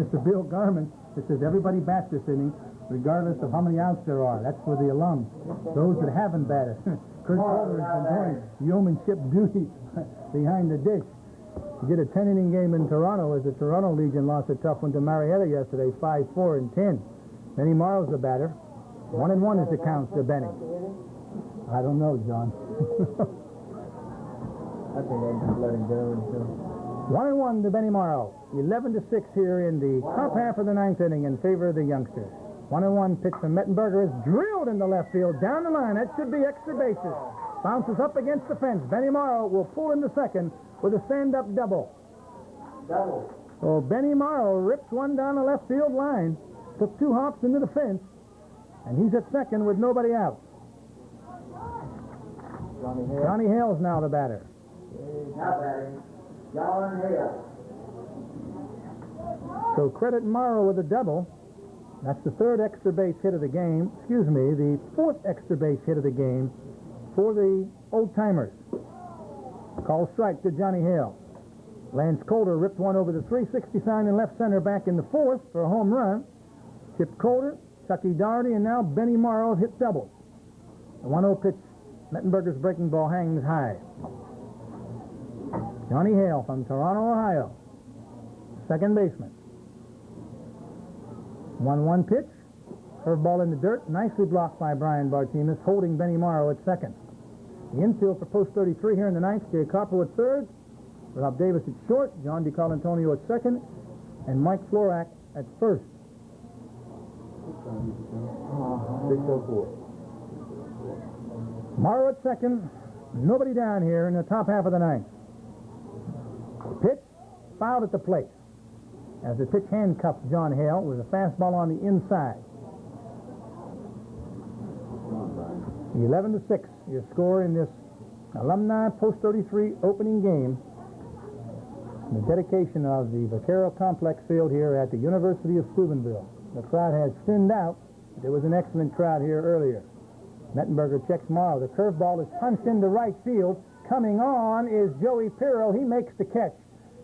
Speaker 1: 8.
Speaker 5: Mr. Bill Garman, this says everybody bats this inning, regardless of how many outs there are. That's for the alums. Those that haven't batted. Kurt Calder has been doing yeomanship duty behind the dish. He did a 10-inning game in Toronto as the Toronto Legion lost a tough one to Marietta yesterday, 5-4 and 10. Benny Morrow's the batter. 1-1 is the count to Benny. I don't know, John.
Speaker 7: I think they just let him go until...
Speaker 5: 1-1 to Benny Morrow. 11-6 here in the top half of the 9th inning in favor of the youngsters. 1-1 pitch from Mettenberger is drilled in the left field, down the line. That should be extra bases. Bounces up against the fence. Benny Morrow will pull into second with a stand-up double. So Benny Morrow rips one down the left field line, took 2 hops into the fence, and he's at second with nobody out. Johnny Hale's now the batter.
Speaker 1: Now batting, John Hale.
Speaker 5: So credit Morrow with a double. That's the 3rd extra base hit of the game. Excuse me, the 4th extra base hit of the game for the old-timers. Call strike to Johnny Hale. Lance Calder ripped one over the 360 sign in left center back in the 4th for a home run. Chip Calder, Chucky Doherty, and now Benny Morrow hit doubles. The 1-0 pitch, Mettenberger's breaking ball hangs high. Johnny Hale from Toronto, Ohio. Second baseman. 1-1 pitch. Curveball in the dirt. Nicely blocked by Brian Bartimus, holding Benny Morrow at second. The infield for post 33 here in the 9th. Jay Copper at third. Rob Davis at short. John DiColantonio at second. And Mike Florak at first. 604. Morrow at second. Nobody down here in the top half of the 9th. Pitch. Fouled at the plate. As the pitch handcuffs John Hale with a fastball on the inside. 11-6, your score in this Alumni Post 33 opening game. The dedication of the Vaccaro Complex field here at the University of Steubenville. The crowd has thinned out, but there was an excellent crowd here earlier. Mettenberger checks Morrow. The curveball is punched into right field. Coming on is Joey Pirro. He makes the catch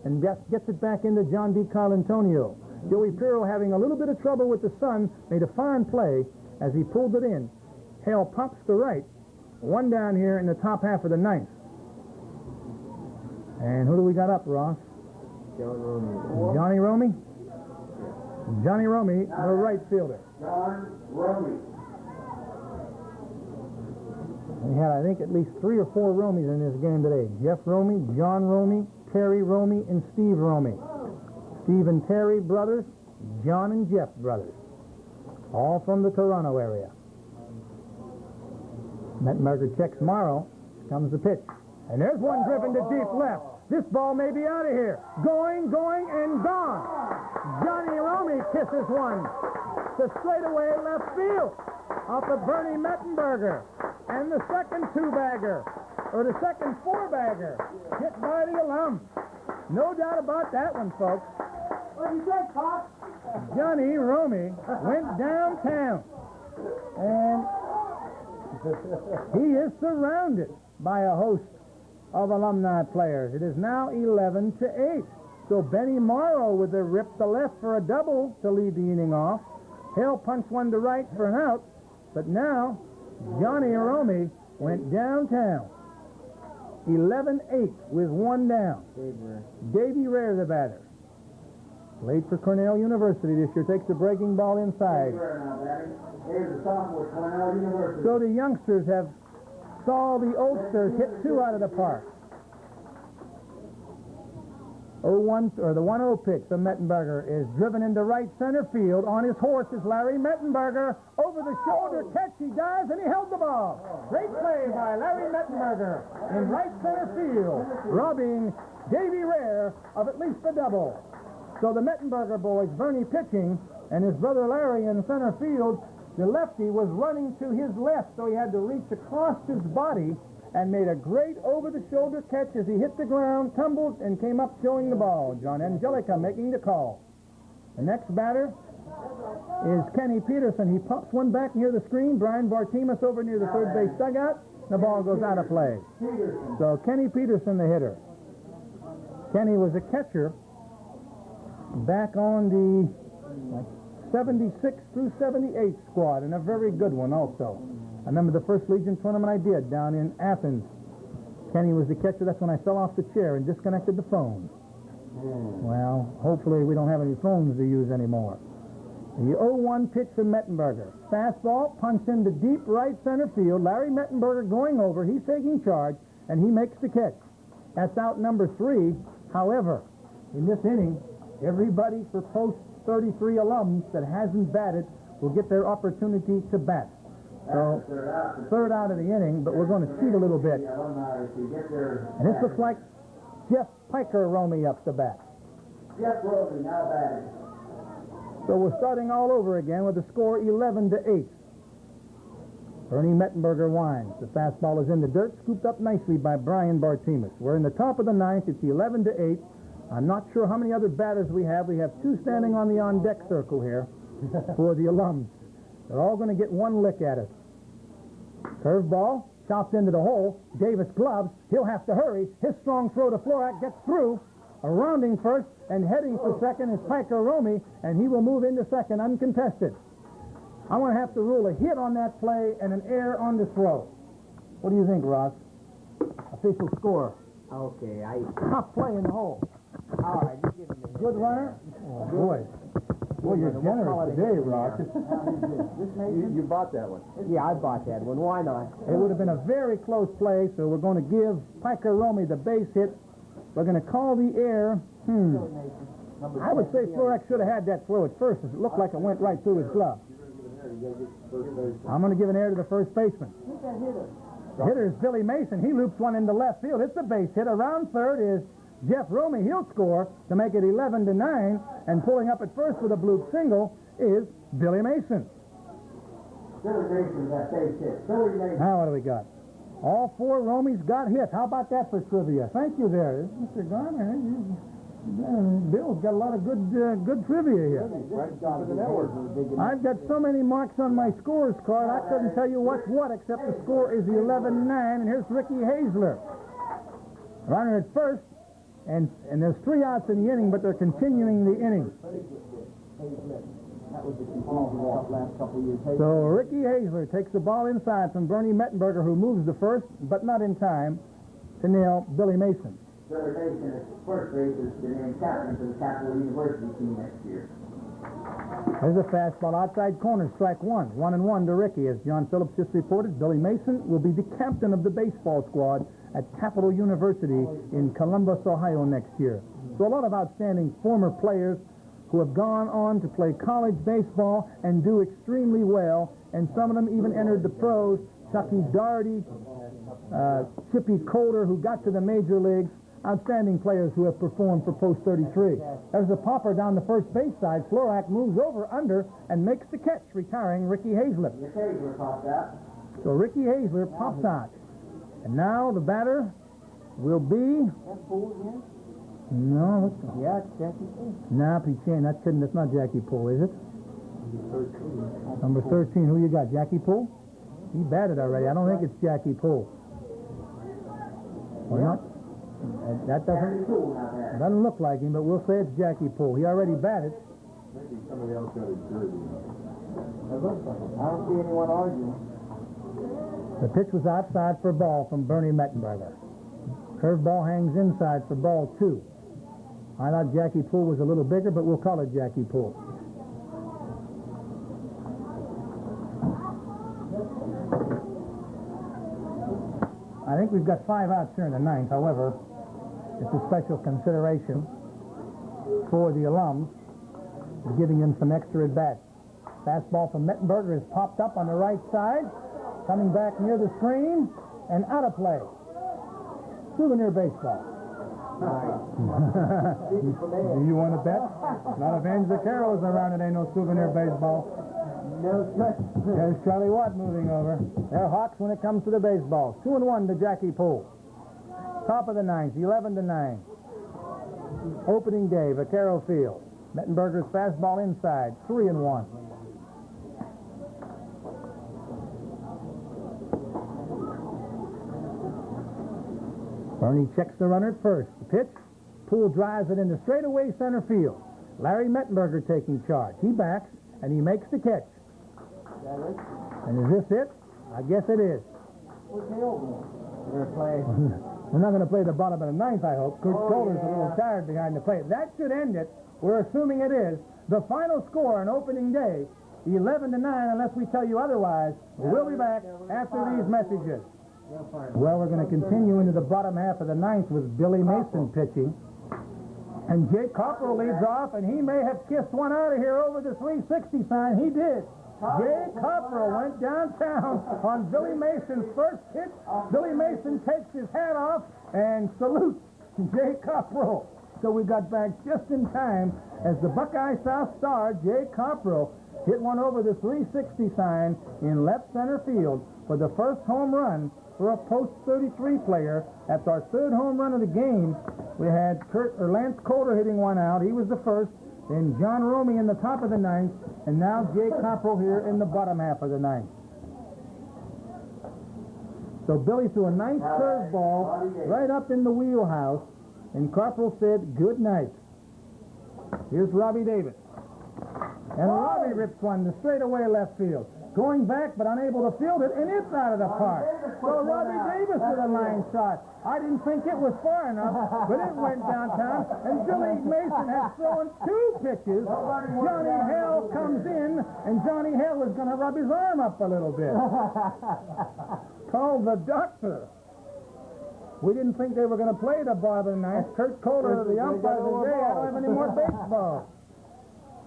Speaker 5: and gets it back into John DiColantonio. Joey Pirro, having a little bit of trouble with the sun, made a fine play as he pulled it in. Hale pops to right. 1 down here in the top half of the 9th. And who do we got up, Ross? Johnny Romey? Johnny Romey, the right fielder.
Speaker 1: John Romey.
Speaker 5: We had, I think, at least 3 or 4 Romeys in this game today. Jeff Romey, John Romey, Terry Romey, and Steve Romey. Steve and Terry brothers, John and Jeff brothers. All from the Toronto area. Mettenberger checks Morrow. Comes the pitch. And there's one driven to deep left. This ball may be out of here. Going, and gone. Johnny Romey kisses one to straightaway left field off of Bernie Mettenberger. And the second 2-bagger, or the second 4-bagger, hit by the alum. No doubt about that one, folks.
Speaker 1: What do you think, Pop?
Speaker 5: Johnny Romey went downtown. And he is surrounded by a host of alumni players. It is now 11-8. So Benny Morrow with a rip to left for a double to lead the inning off. Hale punched one to right for an out. But now Johnny Romey went downtown. 11-8 with 1 down. Davey Murray, the batter. Played for Cornell University this year. Takes the breaking ball inside.
Speaker 1: Here's the sophomore, Cornell University.
Speaker 5: So the youngsters have saw the oldsters hit 2 out of the park. The 1-0 pitch from Mettenberger is driven into right center field. On his horse is Larry Mettenberger. Over the shoulder catch, he dives, and he held the ball. Great play by Larry Mettenberger in right center field, robbing Davey Rare of at least a double. So the Mettenberger boys, Bernie pitching, and his brother Larry in center field. The lefty was running to his left, so he had to reach across his body and made a great over-the-shoulder catch as he hit the ground, tumbled, and came up showing the ball. John Angelica making the call. The next batter is Kenny Peterson. He pops one back near the screen. Brian Bartimus over near the third base dugout. The ball goes out of play. So Kenny Peterson, the hitter. Kenny was a catcher back on the 76 through 78 squad, and a very good one also. I remember the first Legion tournament I did down in Athens. Kenny was the catcher. That's when I fell off the chair and disconnected the phone. Well, hopefully we don't have any phones to use anymore. The 0-1 pitch from Mettenberger. Fastball, punch into deep right center field. Larry Mettenberger going over. He's taking charge, and he makes the catch. That's out number 3. However, in this inning, everybody for post 33 alums that hasn't batted will get their opportunity to bat. So, third out of the inning, but we're going to cheat a little bit. And this looks like Jeff Piker roaming up the bat.
Speaker 1: Jeff Roby now batting.
Speaker 5: So we're starting all over again with the score 11-8. Bernie Mettenberger winds. The fastball is in the dirt, scooped up nicely by Brian Bartimus. We're in the top of the 9th. It's 11-8. I'm not sure how many other batters we have. We have 2 standing on the on-deck circle here for the alums. They're all going to get one lick at it. Curveball, chopped into the hole. Davis gloves. He'll have to hurry. His strong throw to Florak gets through. A rounding first and heading for second is Piker Romy, and he will move into second uncontested. I'm going to have to rule a hit on that play and an error on the throw. What do you think, Ross? Official score.
Speaker 7: Okay,
Speaker 5: Tough play in the hole.
Speaker 7: all right, you give me
Speaker 5: Good runner? Oh, boy. Boy, you're generous today, Ross.
Speaker 8: You bought that one.
Speaker 7: Yeah, I bought that one. Why not?
Speaker 5: It would have been a very close play, so we're going to give Piker Romy the base hit. We're going to call the error. I would say Florak should have had that throw at first, as it looked like it went right through his glove. I'm going to give an error to the first baseman. The hitter is Billy Mason. He loops one into left field. It's a base hit. Around third is Jeff Romy. He'll score to make it 11-9, and pulling up at first with a bloop single is Billy Mason.
Speaker 1: Billy Mason, that base hit. Billy Mason.
Speaker 5: Now what do we got? All 4 Romys got hit. How about that for trivia? Thank you there, Mr. Garner. Bill's got a lot of good trivia here. I've got so many marks on my scores card, I couldn't tell you what's what, except the score is 11-9, and here's Ricky Hazler. Runner at first, and there's 3 outs in the inning, but they're continuing the inning. So Ricky Hazler takes the ball inside from Bernie Mettenberger, who moves the first, but not in time to nail Billy Mason.
Speaker 1: Billy Mason at first base is the name captain for the Capital University team next year.
Speaker 5: There's a fastball outside corner, strike 1. 1-1 to Ricky. As John Phillips just reported, Billy Mason will be the captain of the baseball squad at Capital University in Columbus, Ohio next year. So a lot of outstanding former players who have gone on to play college baseball and do extremely well, and some of them even entered the pros. Chucky Doherty, Chippy Coulter, who got to the major leagues. Outstanding players who have performed for post 33. There's a popper down the first base side. Florak moves over under and makes the catch, retiring Ricky Hazler.
Speaker 1: Hazler popped out.
Speaker 5: So Ricky Hazler pops out. And now the batter will be... No,
Speaker 7: Yeah, it's Jackie Poole.
Speaker 5: nah, that's not Jackie Poole, is it? Number 13, who you got? Jackie Poole? He batted already. I don't think it's Jackie Poole. Or not? That doesn't look like him, but we'll say it's Jackie Poole. He already batted.
Speaker 8: Maybe somebody else got his jersey.
Speaker 7: I don't see anyone arguing.
Speaker 5: The pitch was outside for a ball from Bernie Mettenberger. Curveball hangs inside for ball 2. I thought Jackie Poole was a little bigger, but we'll call it Jackie Poole. I think we've got 5 outs here in the 9th. However, it's a special consideration. for the alums, giving them some extra at-bats. Fastball from Mettenberger is popped up on the right side, coming back near the screen, and out of play. Souvenir baseball. Do you want to bet? Not if Ange Vaccaro is around, it ain't no souvenir baseball.
Speaker 1: No, sir.
Speaker 5: There's Charlie Watt moving over. They're Hawks when it comes to the baseball. 2-1 to Jackie Poole. Top of the ninth, 11-9. Opening day, Vaccaro Field. Mettenberger's fastball inside, 3-1. Bernie checks the runner at first. The pitch, Poole drives it into straightaway center field. Larry Mettenberger taking charge. He backs, and he makes the catch. And is this it? I guess it is.
Speaker 1: We're going to play.
Speaker 5: We're not going to play the bottom of the ninth, I hope. Coach Kohler's a little tired behind the plate. That should end it. We're assuming it is. The final score on opening day, 11-9, unless we tell you otherwise. We'll be back after these messages. Well, we're going to continue into the bottom half of the ninth with Billy Mason pitching. And Jake Cockrell leads off, and he may have kissed one out of here over the 360 sign. He did. Jake Cockrell went downtown on Billy Mason's first hit. Billy Mason takes his hat off and salutes Jake Cockrell. So we got back just in time as the Buckeye South star, Jake Cockrell, hit one over the 360 sign in left center field for the first home run for a post-33 player. That's our third home run of the game. We had Lance Coulter hitting one out. He was the first. Then John Romey in the top of the ninth. And now Jake Cockrell here in the bottom half of the ninth. So Billy threw a nice curveball right up in the wheelhouse. And Cockrell said, good night. Here's Robbie Davis. And Robbie rips one to straightaway left field. Going back, but unable to field it, and it's out of the park. So Robbie Davis with a line shot. I didn't think it was far enough, but it went downtown, and Billy Mason has thrown two pitches. Johnny Hale comes in, and Johnny Hale is going to rub his arm up a little bit. Called the doctor. We didn't think they were going to play the bottom of the ninth. Kurt Kohler, the umpire, said, I don't have any more baseball.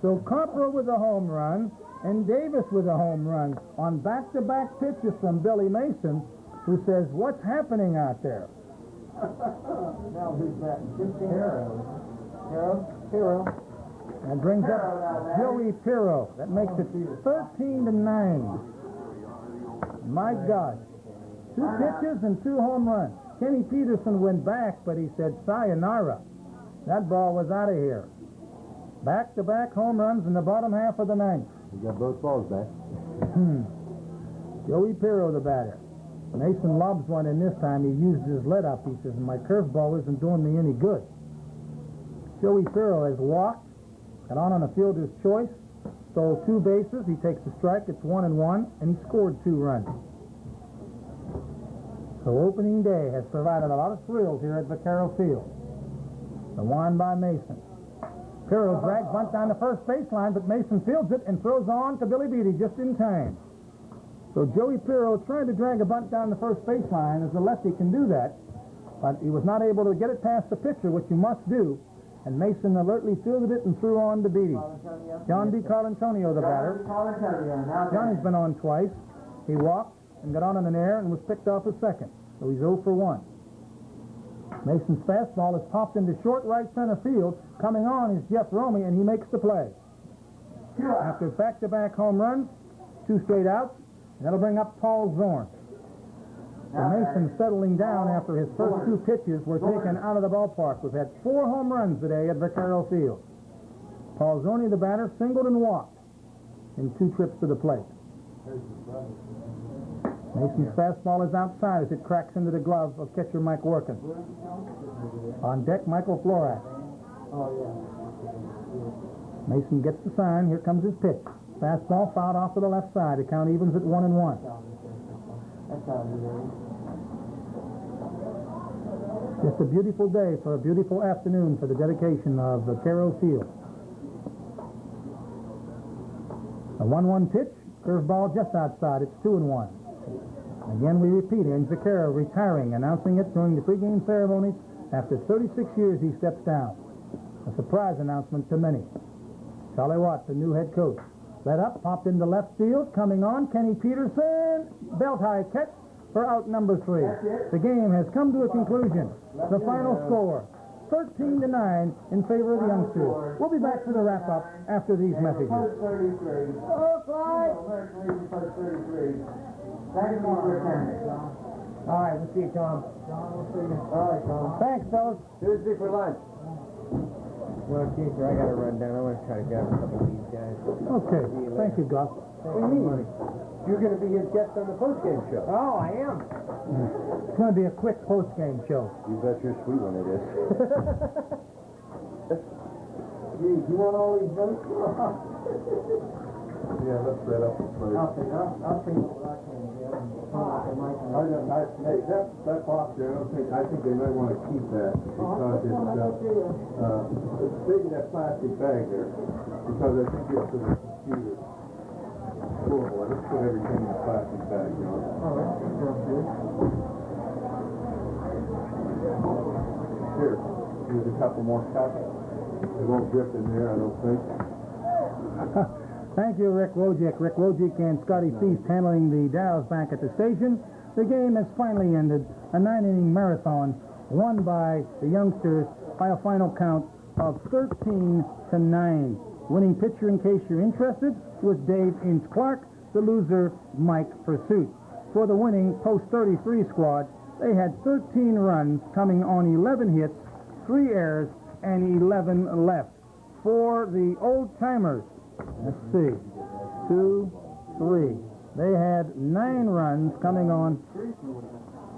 Speaker 5: So Cockrell with a home run, and Davis with a home run on back-to-back pitches from Billy Mason, who says, what's happening out there?
Speaker 1: Now who's that? Hero.
Speaker 5: And brings up Joey Pirro. That makes it 13-9. My God. 2 pitches and 2 home runs. Kenny Peterson went back, but he said, sayonara. That ball was out of here. Back-to-back home runs in the bottom half of the ninth.
Speaker 8: You got both balls back.
Speaker 5: Joey Pirro, the batter. Mason lobs one in this time. He used his let-up. He says, my curveball isn't doing me any good. Joey Pirro has walked, got on a fielder's choice, stole 2 bases. He takes a strike. It's 1-1, and he scored 2 runs. So opening day has provided a lot of thrills here at Vaccaro Field. The one by Mason. Pirro drags bunt down the first baseline, but Mason fields it and throws on to Billy Beatty just in time. So Joey Pirro tried to drag a bunt down the first baseline. As a lefty can do that, but he was not able to get it past the pitcher, which you must do, and Mason alertly fielded it and threw on to Beatty. John D. Carlantonio, the batter. Johnny's been on twice. He walked and got on in an air and was picked off a second, so he's 0 for 1. Mason's fastball is popped into short right center field. Coming on is Jeff Romey, and he makes the play. After back-to-back home runs, 2 straight outs, and that'll bring up Paul Zorn. So Mason settling down after his first 2 pitches were taken out of the ballpark. We've had 4 home runs today at Vaccaro Field. Paul Zorn, the batter, singled and walked in 2 trips to the plate. Mason's fastball is outside as it cracks into the glove of catcher Mike Workin. On deck, Michael Florak. Mason gets the sign. Here comes his pitch. Fastball fouled off to the left side. The count evens at 1-1. Just a beautiful day for a beautiful afternoon for the dedication of Vaccaro Field. A 1-1 pitch. Curveball just outside. It's 2-1. Again, we repeat, Ange Vaccaro retiring, announcing it during the pregame ceremonies. After 36 years, he steps down. A surprise announcement to many. Charlie Watt, the new head coach. Led up, popped into left field, coming on, Kenny Peterson, belt-high catch for out number 3. The game has come to a conclusion. The final score, 13-9 in favor of the youngsters. We'll be back for the wrap-up after these messages.
Speaker 1: Post 33. Oh, fly! Post 33. Thank you for attending.
Speaker 7: All right, we'll see you, Tom.
Speaker 1: All right, Tom.
Speaker 5: Thanks, fellas.
Speaker 7: Tuesday for lunch. Well, Keeper, I got to run down. I want to try to grab a couple of these guys.
Speaker 5: Okay, thank you, Gus.
Speaker 7: What do you mean? You're going to be his guest on the postgame show. Oh, I am.
Speaker 5: It's going to be a quick post-game show.
Speaker 8: You bet your sweet one it is.
Speaker 1: Gee, you want all these notes?
Speaker 8: Yeah, let's set up the plate.
Speaker 1: I'll think what I can get.
Speaker 8: Hey, that box there, I think they might want to keep that because it's big in that plastic bag there because I think it's for the computer. Scoreboard. Let's put everything in the plastic bag, you know.
Speaker 1: All right, that's good.
Speaker 8: Here, here's a couple more cups. They won't drip in there, I don't think.
Speaker 5: Thank you, Rick Wojcik. Rick Wojcik and Scotty Feast handling the dials back at the station. The game has finally ended. A 9-inning marathon won by the youngsters by a final count of 13-9. Winning pitcher, in case you're interested, was Dave Inch Clark. The loser, Mike Pursuit. For the winning Post 33 squad, they had 13 runs coming on 11 hits, 3 errors, and 11 left. For the old-timers, let's see, 2, 3. They had 9 runs coming on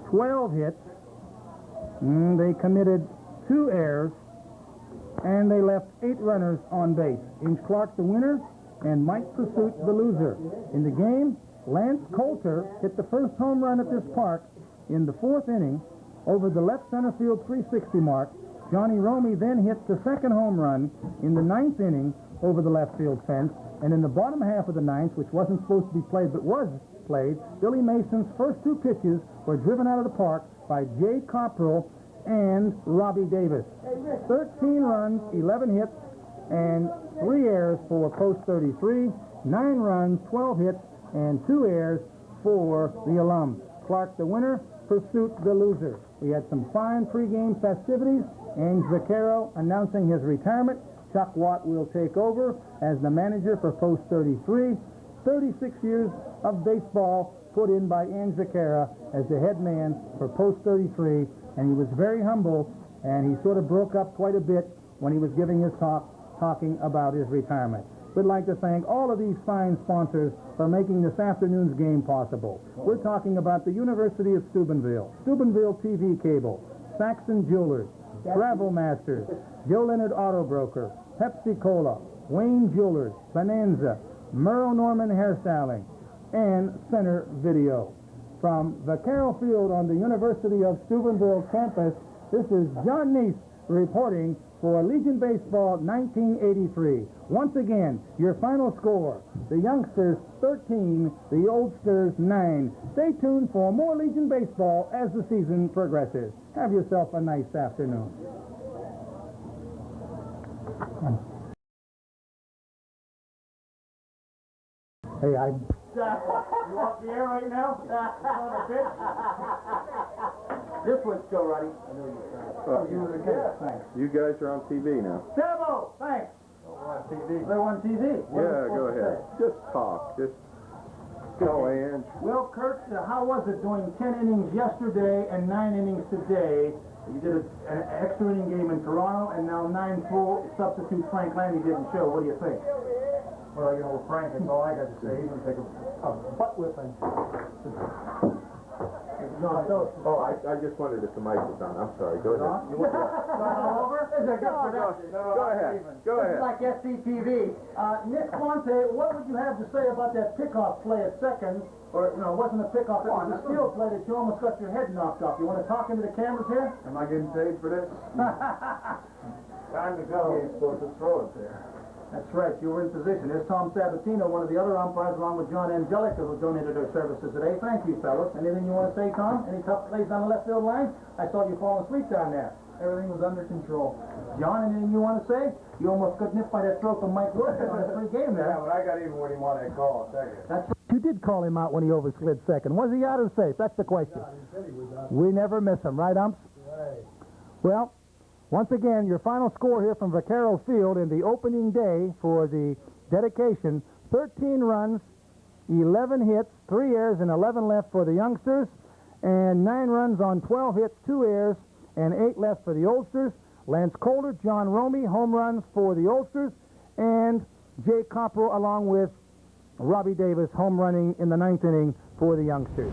Speaker 5: 12 hits. They committed 2 errors, and they left 8 runners on base. Inch Clark the winner, and Mike Pursuit the loser. In the game, Lance Coulter hit the first home run at this park in the 4th inning over the left center field 360 mark. Johnny Romey then hit the second home run in the 9th inning over the left field fence. And in the bottom half of the 9th, which wasn't supposed to be played but was played, Billy Mason's first 2 pitches were driven out of the park by Jay Copperell and Robbie Davis. 13 runs, 11 hits, and 3 errors for Post 33, 9 runs, 12 hits, and 2 errors for the alums. Clark the winner, Pursuit the loser. We had some fine pregame festivities. And Vaccaro announcing his retirement. Chuck Watt will take over as the manager for Post 33. 36 years of baseball put in by Ange Vaccaro as the head man for Post 33, and he was very humble, and he sort of broke up quite a bit when he was giving his talk, talking about his retirement. We'd like to thank all of these fine sponsors for making this afternoon's game possible. We're talking about the University of Steubenville, Steubenville TV Cable, Saxon Jewelers, Travel Masters, Joe Leonard Auto Broker, Pepsi Cola, Wayne Jewelers, Bonanza, Merle Norman Hairstyling, and Center Video. From Vaccaro Field on the University of Steubenville campus, this is John Neese reporting for Legion Baseball 1983. Once again, your final score, the youngsters 13, the oldsters 9. Stay tuned for more Legion Baseball as the season progresses. Have yourself a nice afternoon. Hey, I...
Speaker 2: You off the air right now? On a pitch? This one's still running. I know you're trying.
Speaker 5: Thanks.
Speaker 8: You guys are on TV now.
Speaker 2: Demo! Thanks.
Speaker 5: We're on TV.
Speaker 2: They're on TV.
Speaker 8: Yeah, go ahead. Just talk. Just tell Ange.
Speaker 2: Well, Kurt, how was it doing 10 innings yesterday and 9 innings today? You did an extra inning game in Toronto, and now 9 full. Substitute Frank Landy didn't show. What do you think?
Speaker 1: Well, you know, Frank, that's all I got to say. He's going to take a butt whipping.
Speaker 8: I just wondered if the mic was on. I'm sorry. Go ahead.
Speaker 2: You want all over?
Speaker 8: Go ahead. Go ahead.
Speaker 2: It's like SCTV. Nick Conte, what would you have to say about that pickoff play at second? Or, you know, it wasn't a pickoff, it was a steal play that you almost got your head knocked off. You want to talk into the cameras here?
Speaker 8: Am I getting paid for this?
Speaker 2: Time to go.
Speaker 8: He ain't supposed to throw it there.
Speaker 2: That's right, you were in position. There's Tom Sabatino, one of the other umpires, along with John Angelica, who donated their services today. Thank you, fellas. Anything you want to say, Tom? Any tough plays down the left field line? I saw you falling asleep down there. Everything was under control. John, anything you want to say? You almost got nipped by that throw from Mike Wilson on the free game there.
Speaker 8: Yeah, but I got even when he wanted to call second.
Speaker 2: That's
Speaker 5: You did call him out when he overslid second. Was he out or safe? That's the question. We never miss him, right, umps?
Speaker 8: Right.
Speaker 5: Well, once again, your final score here from Vaccaro Field in the opening day for the dedication, 13 runs, 11 hits, 3 errors, and 11 left for the youngsters, and 9 runs on 12 hits, 2 errors, and 8 left for the oldsters. Lance Colder, John Romey, home runs for the oldsters, and Jay Copperell along with Robbie Davis home running in the 9th inning for the youngsters.